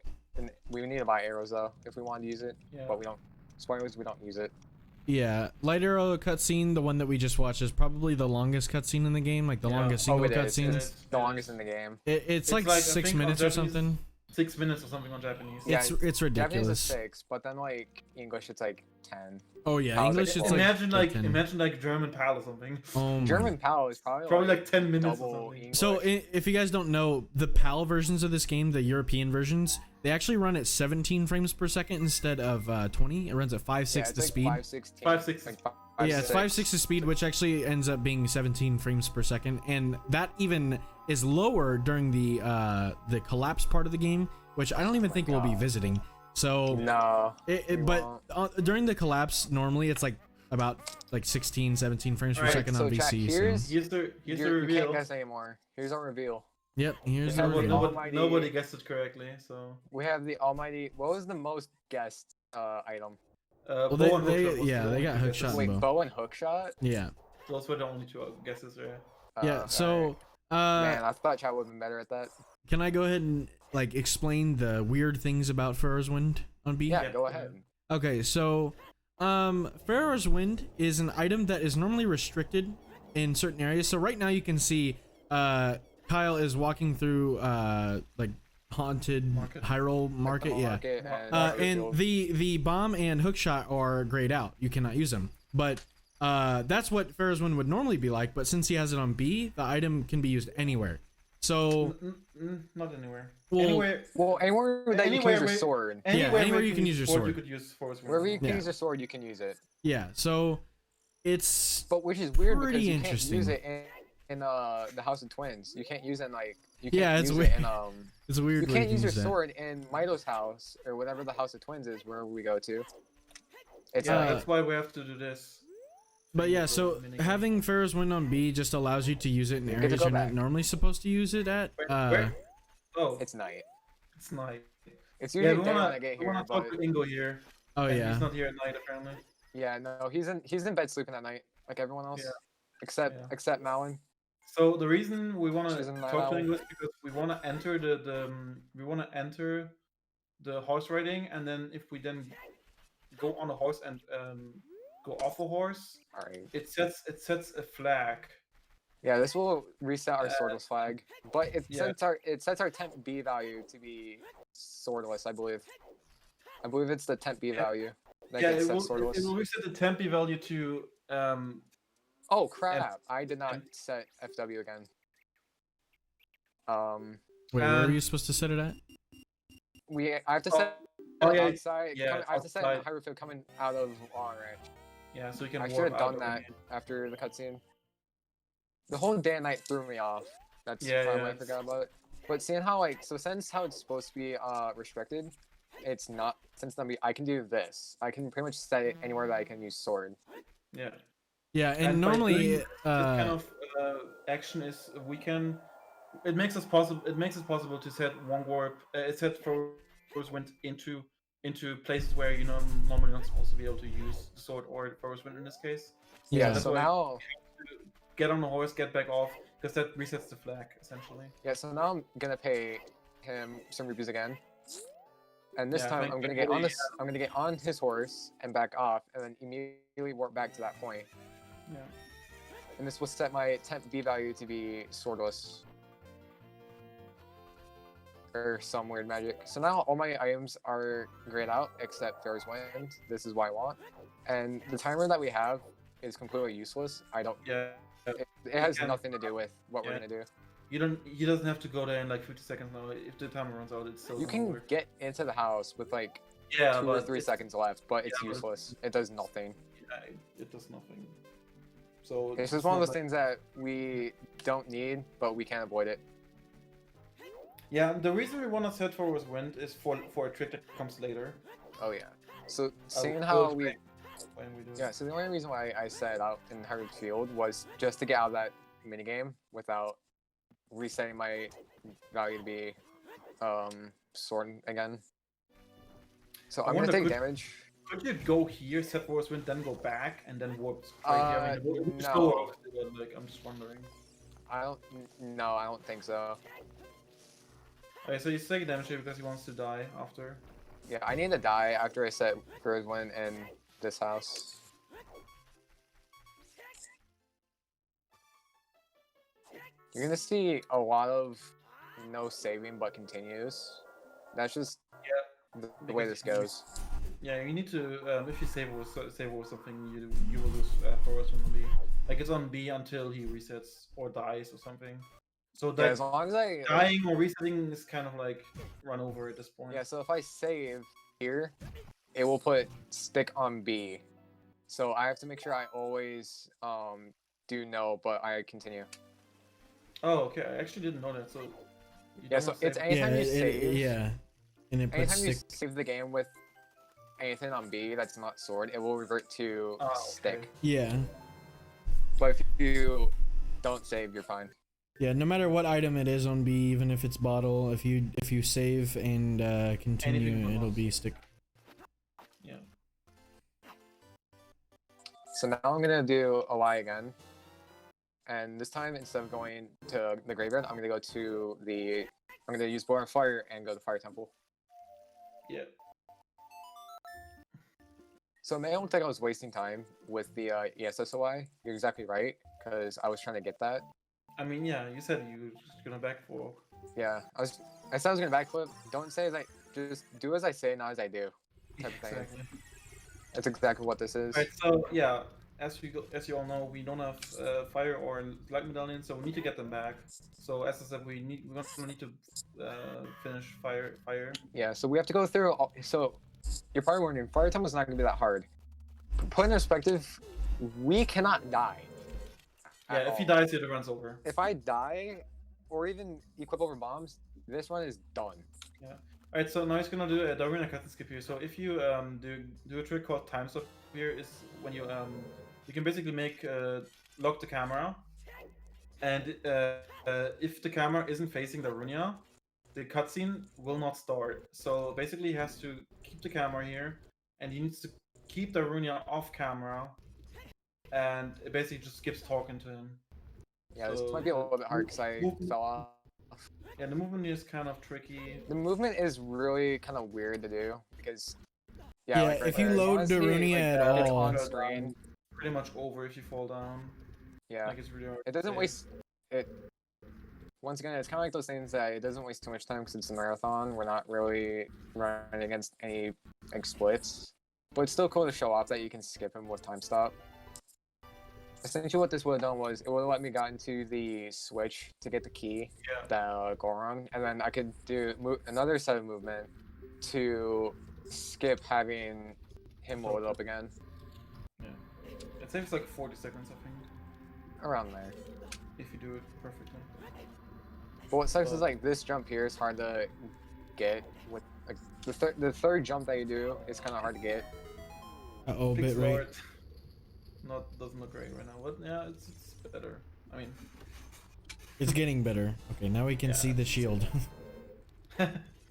Speaker 1: We need to buy arrows though if we want to use it,
Speaker 4: Yeah.
Speaker 1: but we don't. Spoilers, we don't use it.
Speaker 3: Yeah, light arrow cutscene, the one that we just watched, is probably the longest cutscene in the game, like the
Speaker 4: Yeah.
Speaker 3: longest
Speaker 1: Oh,
Speaker 3: single
Speaker 1: it is.
Speaker 3: cutscene.
Speaker 4: It is.
Speaker 1: The longest in the game.
Speaker 3: It's like
Speaker 4: like, I
Speaker 3: 6
Speaker 4: think on
Speaker 3: minutes or
Speaker 4: Japanese-
Speaker 3: something.
Speaker 4: 6 minutes or something on Japanese.
Speaker 1: Yeah,
Speaker 3: It's
Speaker 1: Japanese is
Speaker 3: ridiculous.
Speaker 1: 6, but then like English, it's like 10.
Speaker 3: Oh yeah,
Speaker 1: I was
Speaker 3: English
Speaker 1: like,
Speaker 3: it's
Speaker 4: imagine
Speaker 3: like
Speaker 4: like
Speaker 3: 10.
Speaker 4: imagine like German PAL or something.
Speaker 3: Oh my.
Speaker 1: German PAL is
Speaker 4: Probably like 10 minutes or
Speaker 1: double
Speaker 4: something.
Speaker 1: English.
Speaker 3: So if you guys don't know, the PAL versions of this game, the European versions, they actually run at 17 frames per second instead of 20. It runs at 5.6
Speaker 1: yeah,
Speaker 3: the
Speaker 1: it's like
Speaker 3: speed.
Speaker 1: 5.16.
Speaker 4: 5.6.
Speaker 1: Like
Speaker 3: Yeah, it's 5.6 the speed, which actually ends up being 17 frames per second, and that even is lower during the collapse part of the game, which I don't even think we'll be
Speaker 1: God.
Speaker 3: visiting. So,
Speaker 1: No. we
Speaker 3: but
Speaker 1: won't.
Speaker 3: during the collapse, normally it's like about like 16, 17 frames per
Speaker 4: Alright,
Speaker 3: second
Speaker 1: so
Speaker 3: on
Speaker 1: Jack,
Speaker 3: VC.
Speaker 1: here's-
Speaker 3: So.
Speaker 4: Here's the
Speaker 1: You
Speaker 4: reveal.
Speaker 1: can't guess anymore. Here's our reveal.
Speaker 3: Yep, here's the
Speaker 1: Yeah,
Speaker 3: reveal.
Speaker 1: Almighty-
Speaker 4: Nobody guessed it correctly, so.
Speaker 1: We have the almighty. What was the most guessed item?
Speaker 3: Well,
Speaker 4: Bow and
Speaker 3: they
Speaker 4: hookshot was
Speaker 3: yeah,
Speaker 4: the
Speaker 3: they
Speaker 4: only
Speaker 3: got
Speaker 4: two
Speaker 3: hookshot
Speaker 4: guesses.
Speaker 3: and
Speaker 1: Wait,
Speaker 3: bow.
Speaker 1: bow and hookshot.
Speaker 3: Yeah,
Speaker 4: Those were the only two guesses, yeah.
Speaker 3: yeah.
Speaker 1: Okay.
Speaker 3: So,
Speaker 1: Man, I thought Chad would have been better at that.
Speaker 3: can I go ahead and like explain the weird things about Pharaoh's Wind on B?
Speaker 1: Yeah,
Speaker 4: Yeah,
Speaker 1: go
Speaker 4: go
Speaker 1: ahead.
Speaker 3: Okay, so Pharaoh's Wind is an item that is normally restricted in certain areas. So right now you can see Kyle is walking through like haunted
Speaker 4: Market.
Speaker 3: Hyrule Market, yeah.
Speaker 1: Market
Speaker 3: And
Speaker 1: Field.
Speaker 3: the bomb and hookshot are grayed out. You cannot use them. But that's what Pharaoh's Wind would normally be like. But since he has it on B, the item can be used anywhere. So
Speaker 4: Not anywhere.
Speaker 3: Well,
Speaker 4: Anywhere.
Speaker 1: Well, anywhere that you can
Speaker 4: Anywhere
Speaker 1: use your
Speaker 4: where-
Speaker 1: sword.
Speaker 3: anywhere
Speaker 4: where
Speaker 3: you can use your sword.
Speaker 4: You could use Force Wind.
Speaker 1: Wherever you can
Speaker 3: Yeah.
Speaker 1: use your sword, you can use it.
Speaker 3: yeah, so it's
Speaker 1: But which is weird because
Speaker 3: Pretty
Speaker 1: you can't
Speaker 3: interesting.
Speaker 1: use it in the House of Twins. You can't use it in like you can't
Speaker 3: Yeah, it's
Speaker 1: use
Speaker 3: weird.
Speaker 1: it in
Speaker 3: it's a weird
Speaker 1: you
Speaker 3: way
Speaker 1: can't
Speaker 3: to
Speaker 1: use your
Speaker 3: use that.
Speaker 1: sword in Mito's house or whatever the House of Twins is wherever we go to. It's
Speaker 4: Yeah,
Speaker 1: like
Speaker 4: that's why we have to do this.
Speaker 3: But yeah, so
Speaker 4: Minigame.
Speaker 3: having Pharaoh's Wind on B just allows you to use it in
Speaker 1: You get to
Speaker 3: areas
Speaker 1: go
Speaker 3: you're not
Speaker 1: back.
Speaker 3: normally supposed to use it at.
Speaker 4: Where? Oh,
Speaker 1: it's night.
Speaker 4: it's night.
Speaker 1: It's
Speaker 4: Yeah,
Speaker 1: usually
Speaker 4: we
Speaker 1: day when I
Speaker 4: wanna,
Speaker 1: get
Speaker 4: we
Speaker 1: here,
Speaker 4: wanna
Speaker 1: but
Speaker 4: talk to Ingo here.
Speaker 3: Oh
Speaker 4: and
Speaker 3: yeah.
Speaker 4: He's not here at night apparently.
Speaker 1: yeah, no, he's in bed sleeping at night like everyone else,
Speaker 4: Yeah.
Speaker 1: except
Speaker 4: Yeah.
Speaker 1: except Malin.
Speaker 4: So the reason we want to
Speaker 1: She's in my
Speaker 4: talk to
Speaker 1: owl.
Speaker 4: Ingo is because we want to enter the horse riding, and then if we then go on a horse and go off a horse,
Speaker 1: All right.
Speaker 4: it sets a flag.
Speaker 1: Yeah, this will reset our swordless flag, but
Speaker 4: yeah.
Speaker 1: sets our temp B value to be swordless. I believe it's the temp B
Speaker 4: Yeah.
Speaker 1: value that
Speaker 4: Yeah,
Speaker 1: gets
Speaker 4: it
Speaker 1: set
Speaker 4: will,
Speaker 1: swordless.
Speaker 4: it will reset the tempi value to
Speaker 1: Oh crap! I did not set FW again.
Speaker 3: Wait, where are
Speaker 4: and-
Speaker 3: you supposed to set it at?
Speaker 1: I have to set
Speaker 4: oh,
Speaker 1: it
Speaker 4: yeah,
Speaker 1: outside.
Speaker 4: yeah,
Speaker 1: I have to set it in
Speaker 4: outside.
Speaker 1: Hyrule Field coming out of Long Ranch.
Speaker 4: yeah, so you can.
Speaker 1: I
Speaker 4: warp
Speaker 1: should have
Speaker 4: out
Speaker 1: done
Speaker 4: of
Speaker 1: that
Speaker 4: the game.
Speaker 1: after the cutscene. The whole day and night threw me off. That's
Speaker 4: Yeah,
Speaker 1: probably
Speaker 4: yeah,
Speaker 1: why I forgot about it. But seeing how since how it's supposed to be restricted, it's not. Since I can do this. I can pretty much set it anywhere that I can use sword.
Speaker 4: Yeah.
Speaker 3: Yeah, and
Speaker 4: And by doing
Speaker 3: normally
Speaker 4: this kind of action is we can. It makes it possible to set one warp. Set Force Wind into places where you know normally not supposed to be able to use the sword or Force Wind in this case.
Speaker 1: Yeah.
Speaker 3: Yeah.
Speaker 1: So
Speaker 4: why-
Speaker 1: now.
Speaker 4: Get on the horse, get back off, because that resets the flag essentially.
Speaker 1: Yeah, so now I'm gonna pay him some rupees again. And this
Speaker 4: Yeah,
Speaker 1: time
Speaker 4: thank
Speaker 1: I'm gonna
Speaker 4: you.
Speaker 1: get on this I'm gonna get on his horse and back off and then immediately warp back to that point.
Speaker 4: Yeah.
Speaker 1: And this will set my temp B value to be swordless. Or some weird magic. So now all my items are grayed out except Pharaoh's Wind. This is what I want. And the timer that we have is completely useless.
Speaker 4: Yeah.
Speaker 1: It has
Speaker 4: can-
Speaker 1: nothing to do with what we're
Speaker 4: yeah.
Speaker 1: gonna do.
Speaker 4: He doesn't have to go there in like 50 seconds now. If the timer runs out, it's still
Speaker 1: You
Speaker 4: gonna
Speaker 1: can
Speaker 4: work.
Speaker 1: get into the house with like
Speaker 4: Yeah,
Speaker 1: 2 or
Speaker 4: but
Speaker 1: 3 seconds left, but it's
Speaker 4: yeah, but
Speaker 1: useless. It does nothing.
Speaker 4: it does nothing. So
Speaker 1: It's just one of those things that we don't need, but we can't avoid it.
Speaker 4: Yeah, the reason we want to set forward wind is for a trick that comes later.
Speaker 1: Oh yeah. So seeing
Speaker 4: we'll
Speaker 1: how we
Speaker 4: explain when we do it.
Speaker 1: yeah, so the only reason why I set out in Harvard Field was just to get out of that minigame without resetting my value to be sword again. So
Speaker 4: I
Speaker 1: I'm gonna
Speaker 4: wonder,
Speaker 1: take
Speaker 4: could-
Speaker 1: damage.
Speaker 4: Could you go here, set forward wind, then go back, and then warp straight here? I mean, it would just
Speaker 1: no.
Speaker 4: go off, but, like, I'm just wondering.
Speaker 1: I don't think so.
Speaker 4: Okay, so he's taking damage here because he wants to die after.
Speaker 1: Yeah, I need to die after I set Gridwin in this house. You're gonna see a lot of no saving but continues. That's just the way this goes.
Speaker 4: Yeah, you need to if you save over something, you will lose forward wind on B. Like it's on B until he resets or dies or something. So
Speaker 1: Yeah,
Speaker 4: that
Speaker 1: as long as I
Speaker 4: dying or resetting is kind of like run over at this point.
Speaker 1: yeah, so if I save here, it will put stick on B. So I have to make sure I always do no, but I continue.
Speaker 4: Oh, okay. I actually didn't know that. So you
Speaker 1: Yeah,
Speaker 4: don't
Speaker 1: so
Speaker 4: have
Speaker 1: it's
Speaker 4: save-
Speaker 1: anytime you save.
Speaker 3: yeah, and it puts
Speaker 1: Anytime you
Speaker 3: stick.
Speaker 1: save the game with anything on B that's not sword, it will revert to
Speaker 4: Oh,
Speaker 1: stick.
Speaker 4: okay.
Speaker 3: Yeah,
Speaker 1: But if you don't save, you're fine.
Speaker 3: yeah. No matter what item it is on B, even if it's bottle, if you save and continue,
Speaker 4: Anything
Speaker 3: it'll
Speaker 4: else.
Speaker 3: be stick.
Speaker 4: Yeah.
Speaker 1: So now I'm gonna do a Y again. And this time, instead of going to the graveyard, I'm gonna go to the. I'm gonna use Born Fire and go to Fire Temple.
Speaker 4: Yeah.
Speaker 1: So it may look like I was wasting time with the ESSOI. You're exactly right, because I was trying to get that.
Speaker 4: I mean, yeah. You said you were just gonna backfork.
Speaker 1: Yeah, I said I was gonna backflip. Don't say as I just do as I say, not as I do. Type of thing.
Speaker 4: Exactly.
Speaker 1: That's exactly what this is.
Speaker 4: Right. So yeah, as you all know, we don't have fire or light medallion, so we need to get them back. So as I said, we're gonna need to finish fire.
Speaker 1: Yeah, so we have to go through. So you're probably wondering, Fire Temple is not gonna be that hard. Put in perspective, we cannot die.
Speaker 4: Yeah.
Speaker 1: at
Speaker 4: If he
Speaker 1: all.
Speaker 4: dies, it runs over.
Speaker 1: If I die, or even equip over bombs, this one is done.
Speaker 4: Alright, so now he's gonna do the arena cut and skip here. So if you do a trick called time stop here, is when you can basically make lock the camera, and if the camera isn't facing the arena, the cutscene will not start. So basically, he has to keep the camera here, and he needs to keep the arena off camera, and it basically just skips talking to him.
Speaker 1: Yeah, this
Speaker 4: So
Speaker 1: might be a little bit hard because I
Speaker 4: movement-
Speaker 1: fell off.
Speaker 4: Yeah, the movement is kind of tricky.
Speaker 1: The movement is really kind of weird to do because
Speaker 3: Yeah,
Speaker 1: like right
Speaker 3: if you
Speaker 1: there, as long
Speaker 3: load
Speaker 1: as
Speaker 3: Darunia at
Speaker 1: it's
Speaker 3: all-
Speaker 1: on screen.
Speaker 4: Pretty much over if you fall down.
Speaker 1: Yeah,
Speaker 4: Like it's really hard.
Speaker 1: it
Speaker 4: to
Speaker 1: doesn't
Speaker 4: say.
Speaker 1: waste it. Once again, it's kind of like those things that it doesn't waste too much time because it's a marathon. We're not really running against any like splits, but it's still cool to show off that you can skip him with time stop. Essentially, what this would have done was it would have let me got into the switch to get the key,
Speaker 4: Yeah.
Speaker 1: the Goron, and then I could do another set of movement to skip having him load up again.
Speaker 4: It saves like 40 seconds, I think,
Speaker 1: Around there.
Speaker 4: if you do it perfectly.
Speaker 1: But what sucks is like this jump here is hard to get with like the third jump that you do is kind of hard to get.
Speaker 3: Uh-oh, bit
Speaker 4: Pixel
Speaker 3: rate.
Speaker 4: art doesn't look great right now. What? Yeah, it's better. I mean,
Speaker 3: It's getting better. Okay, now we can
Speaker 4: Yeah.
Speaker 3: see the shield.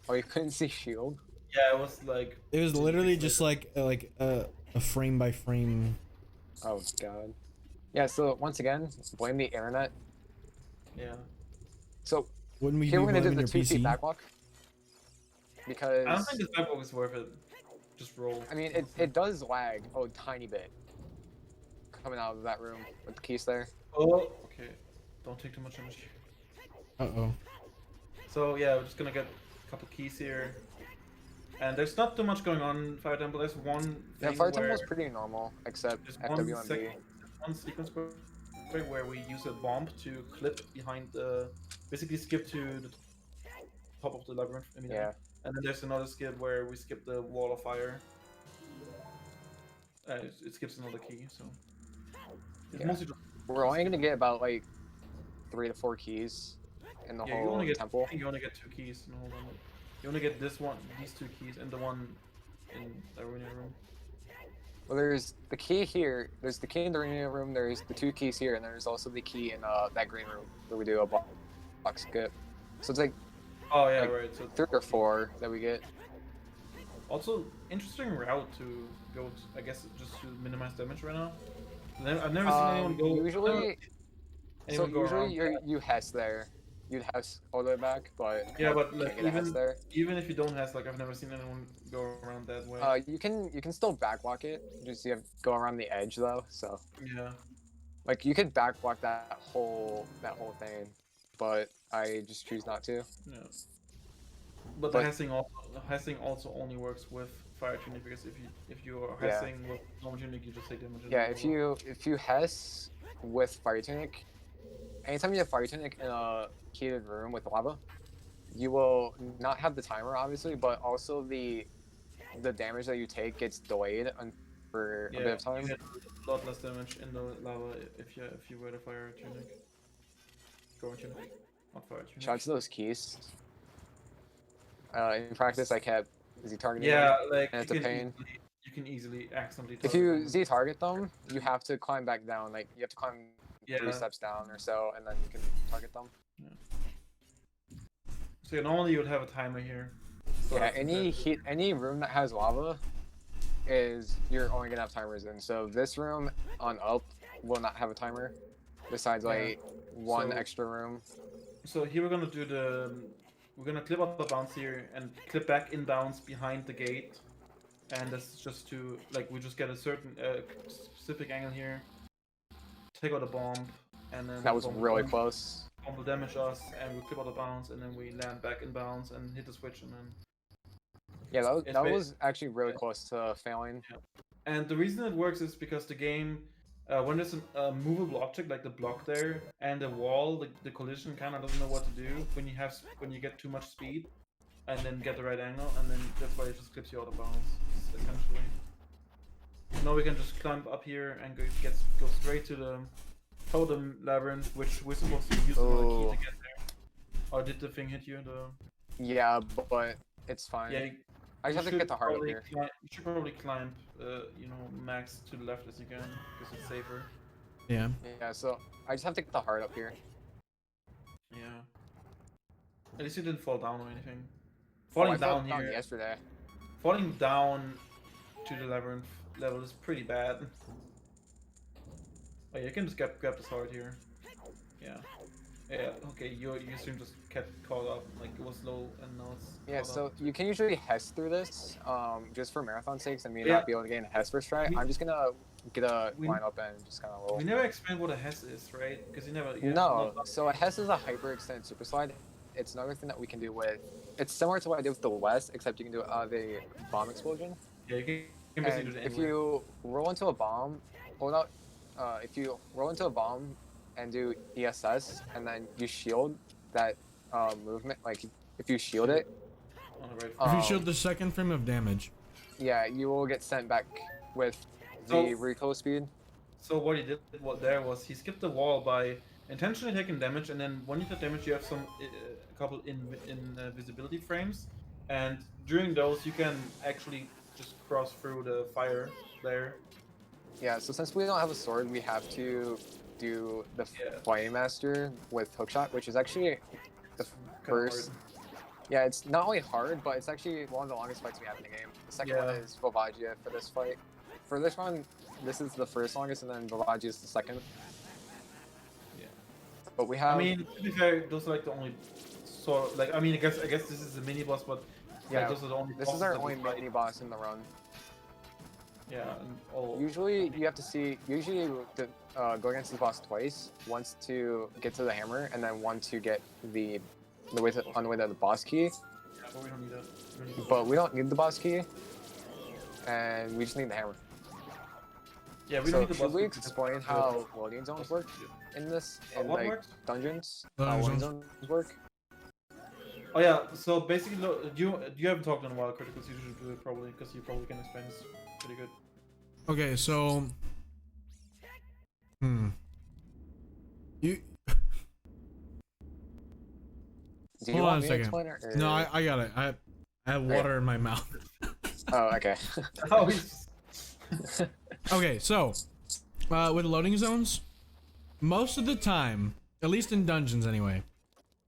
Speaker 1: Oh, you couldn't see shield?
Speaker 4: yeah, it was like.
Speaker 3: It was
Speaker 4: 2
Speaker 3: literally
Speaker 4: pixels.
Speaker 3: just like a frame by frame.
Speaker 1: Oh god. Yeah. So once again, blame the internet.
Speaker 4: Yeah.
Speaker 1: So
Speaker 3: Wouldn't we
Speaker 1: here
Speaker 3: be
Speaker 1: we're gonna do
Speaker 3: blaming
Speaker 1: the
Speaker 3: your
Speaker 1: 2 feet
Speaker 3: PC?
Speaker 1: backwalk because
Speaker 4: I don't think this backbook is worth it. Just roll.
Speaker 1: I mean it does lag a tiny bit coming out of that room with the keys there.
Speaker 4: Oh, okay. Don't take too much energy.
Speaker 3: Uh-oh.
Speaker 4: So yeah, we're just gonna get a couple keys here. And there's not too much going on in Fire Temple. There's one
Speaker 1: Yeah,
Speaker 4: thing
Speaker 1: Fire
Speaker 4: where
Speaker 1: Temple is pretty normal except
Speaker 4: there's
Speaker 1: FW and B.
Speaker 4: one sequence where we use a bomb to clip behind the, basically skip to the top of the labyrinth immediately.
Speaker 1: Yeah.
Speaker 4: And then there's another skip where we skip the wall of fire. It skips another key, so it's
Speaker 1: Yeah.
Speaker 4: mostly just.
Speaker 1: We're only gonna get about like 3 to 4 keys in the
Speaker 4: Yeah, you
Speaker 1: whole
Speaker 4: only get.
Speaker 1: temple.
Speaker 4: I think you only get 2 keys in the whole one. You only get this one, these 2 keys, and the one in the arena room.
Speaker 1: Well, there's the key here. There's the key in the arena room. There's the 2 keys here, and there's also the key in that green room where we do a block skip. So it's like
Speaker 4: Oh yeah,
Speaker 1: Like,
Speaker 4: right. So
Speaker 1: 3 or 4 that we get.
Speaker 4: also interesting route to go. I guess just to minimize damage right now. I've never seen anyone go.
Speaker 1: Usually, so
Speaker 4: Anyone go
Speaker 1: usually
Speaker 4: around.
Speaker 1: you Hess there. You'd Hess all the way back, but
Speaker 4: Yeah, but
Speaker 1: can't
Speaker 4: like
Speaker 1: get a Hess there.
Speaker 4: even if you don't have, like, I've never seen anyone go around that way.
Speaker 1: You can still backwalk it. Just you have to go around the edge though. So
Speaker 4: Yeah.
Speaker 1: like you could backwalk that whole thing, but I just choose not to.
Speaker 4: Yeah. But
Speaker 1: But-
Speaker 4: the hessing also only works with fire tunic, because if you are
Speaker 1: Yeah.
Speaker 4: hessing with normal tunic, you just take damage.
Speaker 1: Yeah, if you Hess with Fire Tunic, anytime you have Fire Tunic in a heated room with lava, you will not have the timer obviously, but also the damage that you take gets delayed for a bit of time.
Speaker 4: you get a lot less damage in the lava if you wear the fire tunic. Go tunic, not fire tunic.
Speaker 1: Shout out to those keys. In practice, I kept Z targeting.
Speaker 4: Yeah,
Speaker 1: them,
Speaker 4: like
Speaker 1: and it's a pain.
Speaker 4: you can easily accidentally.
Speaker 1: If
Speaker 4: target
Speaker 1: you
Speaker 4: them.
Speaker 1: Z target them, you have to climb back down. Like you have to climb 3
Speaker 4: Yeah.
Speaker 1: steps down or so, and then you can target them.
Speaker 4: So normally you would have a timer here. So
Speaker 1: Yeah,
Speaker 4: that's
Speaker 1: any room that has lava is you're only gonna have timers in. So this room on up will not have a timer, besides like one
Speaker 4: So-
Speaker 1: extra room.
Speaker 4: So here we're gonna do we're gonna clip up the bounce here and clip back in bounds behind the gate, and that's just to, like, we just get a certain specific angle here, take out a bomb, and then
Speaker 1: That was
Speaker 4: bomb-
Speaker 1: really
Speaker 4: bomb-
Speaker 1: close.
Speaker 4: Bomb will damage us, and we clip out the bounce, and then we land back in bounds and hit the switch, and then.
Speaker 1: Yeah, that
Speaker 4: It's
Speaker 1: that
Speaker 4: ba-
Speaker 1: was actually really
Speaker 4: yeah.
Speaker 1: close to failing.
Speaker 4: And the reason it works is because the game, when there's a movable object like the block there and the wall, the collision kind of doesn't know what to do when you get too much speed, and then get the right angle, and then that's why it just clips you out of bounds, essentially. Now we can just climb up here and go straight to the totem labyrinth, which we're supposed to use another key
Speaker 1: Oh.
Speaker 4: to get there. Or did the thing hit you?
Speaker 1: Yeah, but it's fine.
Speaker 4: Yeah.
Speaker 1: I just have to
Speaker 4: should
Speaker 1: get the heart up
Speaker 4: probably
Speaker 1: here.
Speaker 4: You should probably climb, max to the left as you can, because it's safer.
Speaker 3: Yeah.
Speaker 1: Yeah, so I just have to get the heart up here.
Speaker 4: Yeah. At least you didn't fall down or anything.
Speaker 1: Oh, I
Speaker 4: Falling
Speaker 1: fell
Speaker 4: down here.
Speaker 1: yesterday.
Speaker 4: Falling down to the labyrinth level is pretty bad. Oh yeah, you can just grab this heart here. Yeah. Yeah, okay, your stream just kept caught up, like it was low and now it's
Speaker 1: Yeah,
Speaker 4: caught
Speaker 1: so
Speaker 4: up.
Speaker 1: you can usually Hess through this, just for marathon sakes, and me
Speaker 4: Yeah.
Speaker 1: not be able to get in Hess first try.
Speaker 4: We-
Speaker 1: I'm just gonna get a
Speaker 4: we-
Speaker 1: line up and just kind of roll.
Speaker 4: We never explained what a Hess is, right? Because you never.
Speaker 1: No, so a Hess is a hyper-extended super slide. It's another thing that we can do with. It's similar to what I did with the West, except you can do it out of a bomb explosion.
Speaker 4: Yeah, you can basically
Speaker 1: And
Speaker 4: do it
Speaker 1: if
Speaker 4: anywhere.
Speaker 1: you roll into a bomb, hold out. If you roll into a bomb and do ESS, and then you shield that movement, like if you shield it,
Speaker 4: On the right.
Speaker 3: If you
Speaker 1: Um,
Speaker 3: shield the second frame of damage.
Speaker 1: yeah, you will get sent back with the
Speaker 4: So-
Speaker 1: recoil speed.
Speaker 4: So what he did was he skipped the wall by intentionally taking damage, and then when you take damage, you have a couple visibility frames, and during those you can actually just cross through the fire there.
Speaker 1: Yeah, so since we don't have a sword, we have to do the
Speaker 4: Yeah.
Speaker 1: Flame Master with hookshot, which is actually the
Speaker 4: Kinda
Speaker 1: first.
Speaker 4: hard.
Speaker 1: Yeah, it's not only hard, but it's actually one of the longest fights we have in the game. The second one
Speaker 4: Yeah.
Speaker 1: is Vovagia for this fight. For this one, this is the first longest, and then Vovagia is the second.
Speaker 4: Yeah.
Speaker 1: But we have.
Speaker 4: I mean, to be fair, those are like the only sort. Like, I mean, I guess this is a mini boss, but
Speaker 1: Yeah,
Speaker 4: those are the only.
Speaker 1: this is
Speaker 4: bosses
Speaker 1: our
Speaker 4: that we
Speaker 1: only
Speaker 4: fight.
Speaker 1: mini boss in the run.
Speaker 4: Yeah, and all.
Speaker 1: Usually, you have to see. Usually, go against the boss twice. Once to get to the hammer, and then one to get on the way to the boss key.
Speaker 4: Yeah, but we don't need that. We don't need that.
Speaker 1: But we don't need the boss key, and we just need the hammer.
Speaker 4: Yeah, we
Speaker 1: So
Speaker 4: don't need the
Speaker 1: should
Speaker 4: boss.
Speaker 1: we
Speaker 4: because
Speaker 1: explain
Speaker 4: the-
Speaker 1: how loading zones work in this, in
Speaker 4: What
Speaker 1: like
Speaker 4: works?
Speaker 1: dungeons?
Speaker 3: Loading
Speaker 1: How loading
Speaker 3: zones.
Speaker 1: zones work?
Speaker 4: Oh yeah, so basically, you haven't talked in a while, Criticals. You should do it probably, because you probably can explain this pretty good.
Speaker 3: Okay, so you
Speaker 1: Do you
Speaker 3: hold on
Speaker 1: want
Speaker 3: a
Speaker 1: me to
Speaker 3: second.
Speaker 1: explain it?
Speaker 3: No,
Speaker 1: or-
Speaker 3: I got it. I have water in my mouth.
Speaker 1: Oh, okay.
Speaker 4: Oh, he's...
Speaker 3: Okay, so with loading zones, most of the time, at least in dungeons anyway,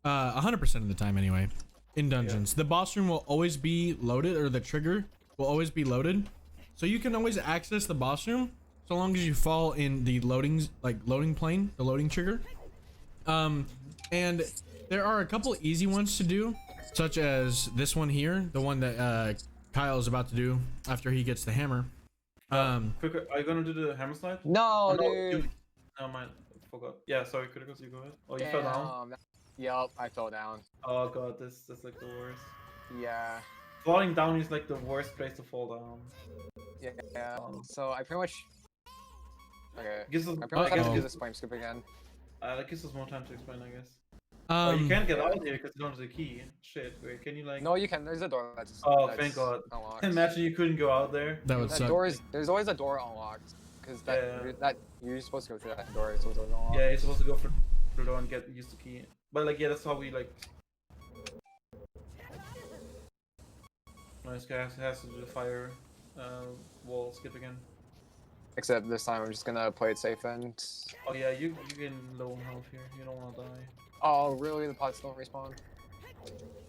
Speaker 3: 100% of the time anyway, in dungeons, the boss room will always be loaded, or the trigger will always be loaded, so you can always access the boss room so long as you fall in the loading plane, the loading trigger. And there are a couple easy ones to do, such as this one here, the one that Kyle is about to do after he gets the hammer.
Speaker 4: Quick, are you gonna do the hammer slide?
Speaker 1: No,
Speaker 4: Oh,
Speaker 1: dude.
Speaker 4: Never mind. I forgot. Yeah, sorry, Criticals, you go ahead. Oh, you fell down?
Speaker 1: Damn. Yup, I fell down.
Speaker 4: Oh god, that's like the worst.
Speaker 1: Yeah.
Speaker 4: Falling down is like the worst place to fall down.
Speaker 1: Yeah. So I pretty much. Okay.
Speaker 4: Gives us,
Speaker 1: I pretty much
Speaker 4: I
Speaker 1: have to
Speaker 3: Uh-oh.
Speaker 1: do this flame scoop again.
Speaker 4: that gives us more time to explain, I guess. Oh, you can't get out here because you don't have the key. Shit, wait, can you like...
Speaker 1: No, you can. There's a door that's.
Speaker 4: Oh,
Speaker 1: that's
Speaker 4: thank god.
Speaker 1: Unlocked.
Speaker 4: Imagine you couldn't go out there.
Speaker 3: That would
Speaker 1: That
Speaker 3: suck.
Speaker 1: door is. There's always a door unlocked. Because that you're supposed to go through that door. So it's always unlocked.
Speaker 4: Yeah, you're supposed to go through the door and get used to key. But like, yeah, that's how we like... Nice guy has to do the fire wall skip again.
Speaker 1: Except this time I'm just gonna play it safe and.
Speaker 4: Oh yeah, you getting low in health here. You don't want to die.
Speaker 1: Oh really? The pots don't respawn.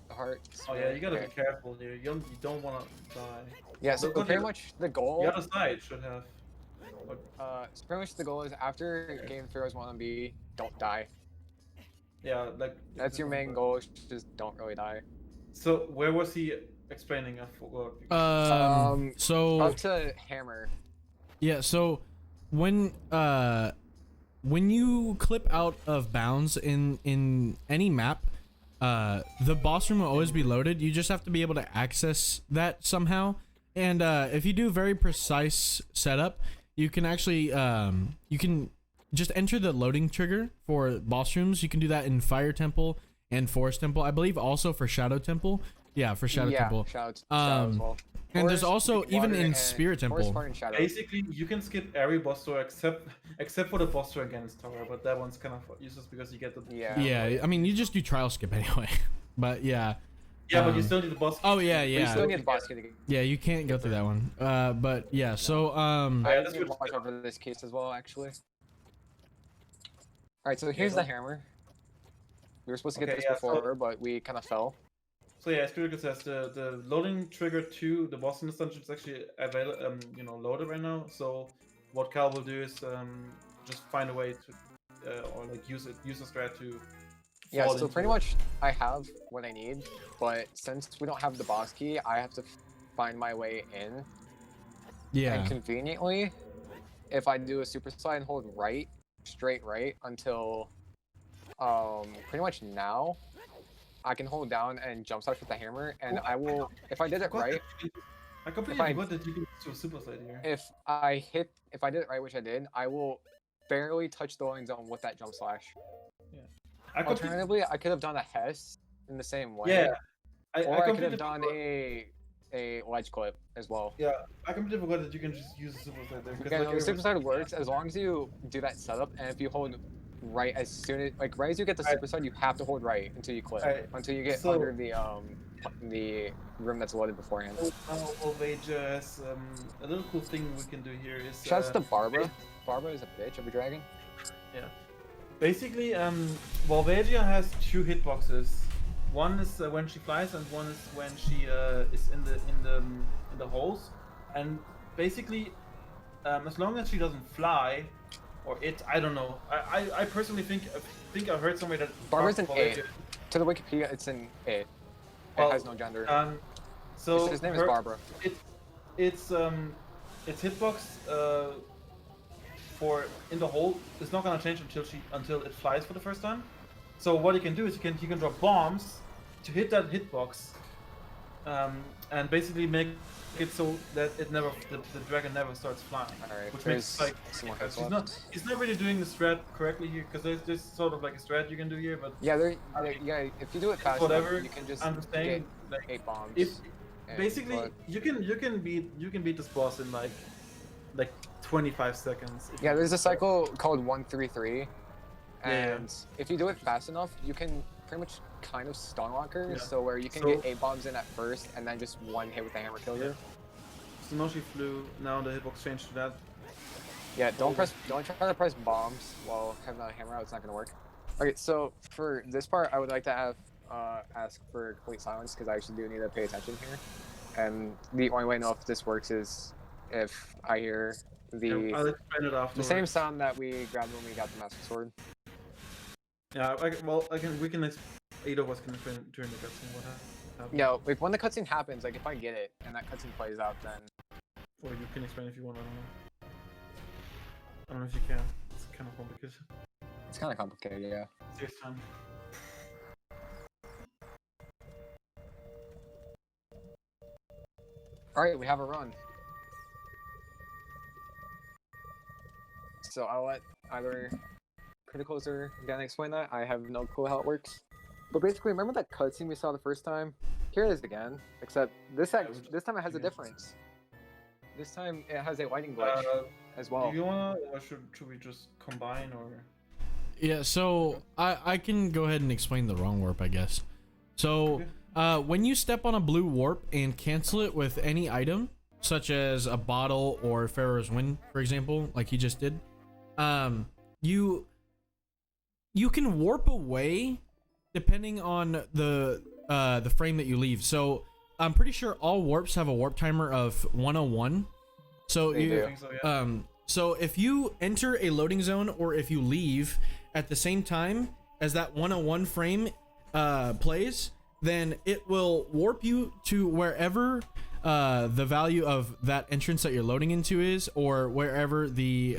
Speaker 1: The hearts.
Speaker 4: Oh yeah, you gotta
Speaker 1: Okay.
Speaker 4: be careful here. You don't want to die.
Speaker 1: Yeah. So
Speaker 4: Look on
Speaker 1: pretty
Speaker 4: the-
Speaker 1: much the goal.
Speaker 4: The other side should have.
Speaker 1: So pretty much the goal is after game throws 1B, don't die.
Speaker 4: Yeah, like.
Speaker 1: That's your main goal. Is just don't really die.
Speaker 4: So where was he explaining? I forgot.
Speaker 3: So
Speaker 1: Up to hammer.
Speaker 3: yeah, so when you clip out of bounds in any map, the boss room will always be loaded. You just have to be able to access that somehow. And if you do very precise setup, you can actually you can just enter the loading trigger for boss rooms. You can do that in Fire Temple and Forest Temple. I believe also for Shadow Temple. Yeah, for Shadow Temple.
Speaker 1: Shadow as well.
Speaker 3: And there's
Speaker 1: Forest,
Speaker 3: also even
Speaker 1: water,
Speaker 3: in
Speaker 1: and-
Speaker 3: Spirit Temple.
Speaker 1: Forest, Fire, and Shadow.
Speaker 4: Basically, you can skip every boss door except for the boss door against tower, but that one's kind of useless because you get the
Speaker 3: Yeah, I mean you just do trial skip anyway. But yeah.
Speaker 4: but you still need the boss.
Speaker 3: Oh yeah,
Speaker 1: But you
Speaker 3: yeah.
Speaker 1: still need the boss key to get.
Speaker 3: Yeah, you can't go through that one. But yeah, so
Speaker 1: I
Speaker 4: Yeah,
Speaker 1: have
Speaker 4: that's
Speaker 1: to
Speaker 4: good.
Speaker 1: watch over this case as well, actually. Alright, so here's the hammer. We were supposed to get
Speaker 4: Okay,
Speaker 1: this
Speaker 4: yeah, so-
Speaker 1: before, but we kind of fell.
Speaker 4: So yeah, as Critical says, the loading trigger to the boss in this dungeon is actually available, loaded right now. So what Cal will do is just find a way to, or like use a strat to.
Speaker 1: Yeah,
Speaker 4: fall
Speaker 1: so
Speaker 4: into
Speaker 1: pretty
Speaker 4: it.
Speaker 1: much I have what I need, but since we don't have the boss key, I have to find my way in.
Speaker 3: yeah.
Speaker 1: And conveniently, if I do a super slide and hold right, straight right until pretty much now, I can hold down and jump slash with the hammer, and I will, if I did it right,
Speaker 4: I completely
Speaker 1: if I-
Speaker 4: forgot that you can do a super slide here.
Speaker 1: if I did it right, which I did, I will barely touch the loading zone with that jump slash.
Speaker 4: I completely,
Speaker 1: Alternatively, I could have done a Hess in the same way.
Speaker 4: yeah,
Speaker 1: Or I could
Speaker 4: completely
Speaker 1: have done
Speaker 4: forgot-
Speaker 1: a ledge clip as well.
Speaker 4: Yeah, I completely forgot that you can just use a super slide there.
Speaker 1: Okay, no, the super slide works as long as you do that setup, and if you hold right as soon as right as you get the super slide, you have to hold right until you clip,
Speaker 4: Alright,
Speaker 1: until you get
Speaker 4: so-
Speaker 1: under the room that's loaded beforehand.
Speaker 4: Volvagia has a little cool thing we can do here is.
Speaker 1: Shouts to Barbara. Barbara is a bitch of a dragon.
Speaker 4: Basically, Volvagia has two hitboxes. One is when she flies, and one is when she is in the holes. And basically, as long as she doesn't fly, or I don't know. I personally think I heard somewhere that
Speaker 1: Barbara's an
Speaker 4: Volvagia-
Speaker 1: A. To the Wikipedia, it's an A. It
Speaker 4: Well,
Speaker 1: has no gender.
Speaker 4: So
Speaker 1: His name is
Speaker 4: her-
Speaker 1: Barbara.
Speaker 4: It's hitbox for in the hole is not gonna change until it flies for the first time. So what you can do is you can drop bombs to hit that hitbox, and basically make it so that it never the dragon never starts flying.
Speaker 1: Alright,
Speaker 4: Which
Speaker 1: there's
Speaker 4: makes like
Speaker 1: some more
Speaker 4: he's
Speaker 1: heads
Speaker 4: not
Speaker 1: left.
Speaker 4: he's not really doing the strat correctly here because there's sort of like a strat you can do here, but
Speaker 1: Yeah,
Speaker 4: I mean,
Speaker 1: yeah. If you do it fast
Speaker 4: whatever.
Speaker 1: enough, you can just
Speaker 4: I'm just
Speaker 1: get
Speaker 4: saying, like
Speaker 1: 8 bombs.
Speaker 4: if
Speaker 1: and
Speaker 4: basically
Speaker 1: put-
Speaker 4: you can beat this boss in like 25 seconds.
Speaker 1: Yeah, there's a cycle called 133,
Speaker 4: Yeah.
Speaker 1: and if you do it fast enough, you can pretty much kind of stun locker,
Speaker 4: Yeah.
Speaker 1: so where you can
Speaker 4: So-
Speaker 1: get 8 bombs in at first, and then just one hit with the hammer kill you.
Speaker 4: So now she flew. Now the hitbox changed to that.
Speaker 1: Yeah, don't try to press bombs while having a hammer out. It's not gonna work. Okay, so for this part, I would like to have ask for complete silence because I actually do need to pay attention here. And the only way to know if this works is if I hear
Speaker 4: Yeah, I'll explain it
Speaker 1: the
Speaker 4: afterwards.
Speaker 1: same sound that we grabbed when we got the master sword.
Speaker 4: Yeah, we can. Either of us can explain it during the cutscene what happened.
Speaker 1: No, like when the cutscene happens, like if I get it and that cutscene plays out, then
Speaker 4: Or you can explain if you want. I don't know if you can. It's kind of complicated.
Speaker 1: it's kind of complicated. Yeah.
Speaker 4: It takes time.
Speaker 1: All right, we have a run. So I'll let either Criticals or Gan explain that. I have no clue how it works. But basically, remember that cutscene we saw the first time? Here it is again, except this time it has a difference. This time it has a lightning glitch as well.
Speaker 4: Do you wanna, or should we just combine, or?
Speaker 3: Yeah, so I can go ahead and explain the wrong warp, I guess. So when you step on a blue warp and cancel it with any item, such as a bottle or Pharaoh's Wind, for example, like he just did, you can warp away depending on the frame that you leave. So I'm pretty sure all warps have a warp timer of 101. So
Speaker 1: They do.
Speaker 4: I think so, yeah.
Speaker 3: so if you enter a loading zone or if you leave at the same time as that 101 frame plays, then it will warp you to wherever the value of that entrance that you're loading into is, or wherever the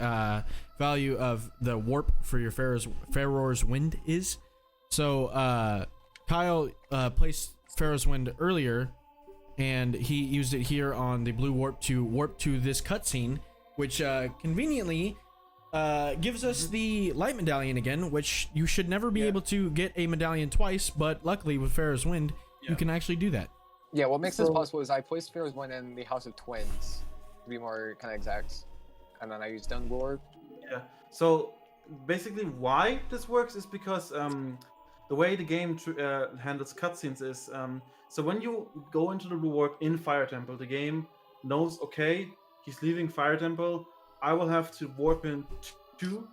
Speaker 3: value of the warp for your Pharaoh's Wind is. So Kyle placed Pharaoh's Wind earlier, and he used it here on the blue warp to this cutscene, which conveniently gives us the light medallion again, which you should never be able to get a medallion twice, but luckily with Pharaoh's Wind, you can actually do that.
Speaker 1: Yeah, what makes this possible is I placed Pharaoh's Wind in the House of Twins, to be more kind of exact, and then I used Stone Warp.
Speaker 4: Yeah. So basically, why this works is because the way the game handles cutscenes is so when you go into the warp in Fire Temple, the game knows, okay, he's leaving Fire Temple. I will have to warp him to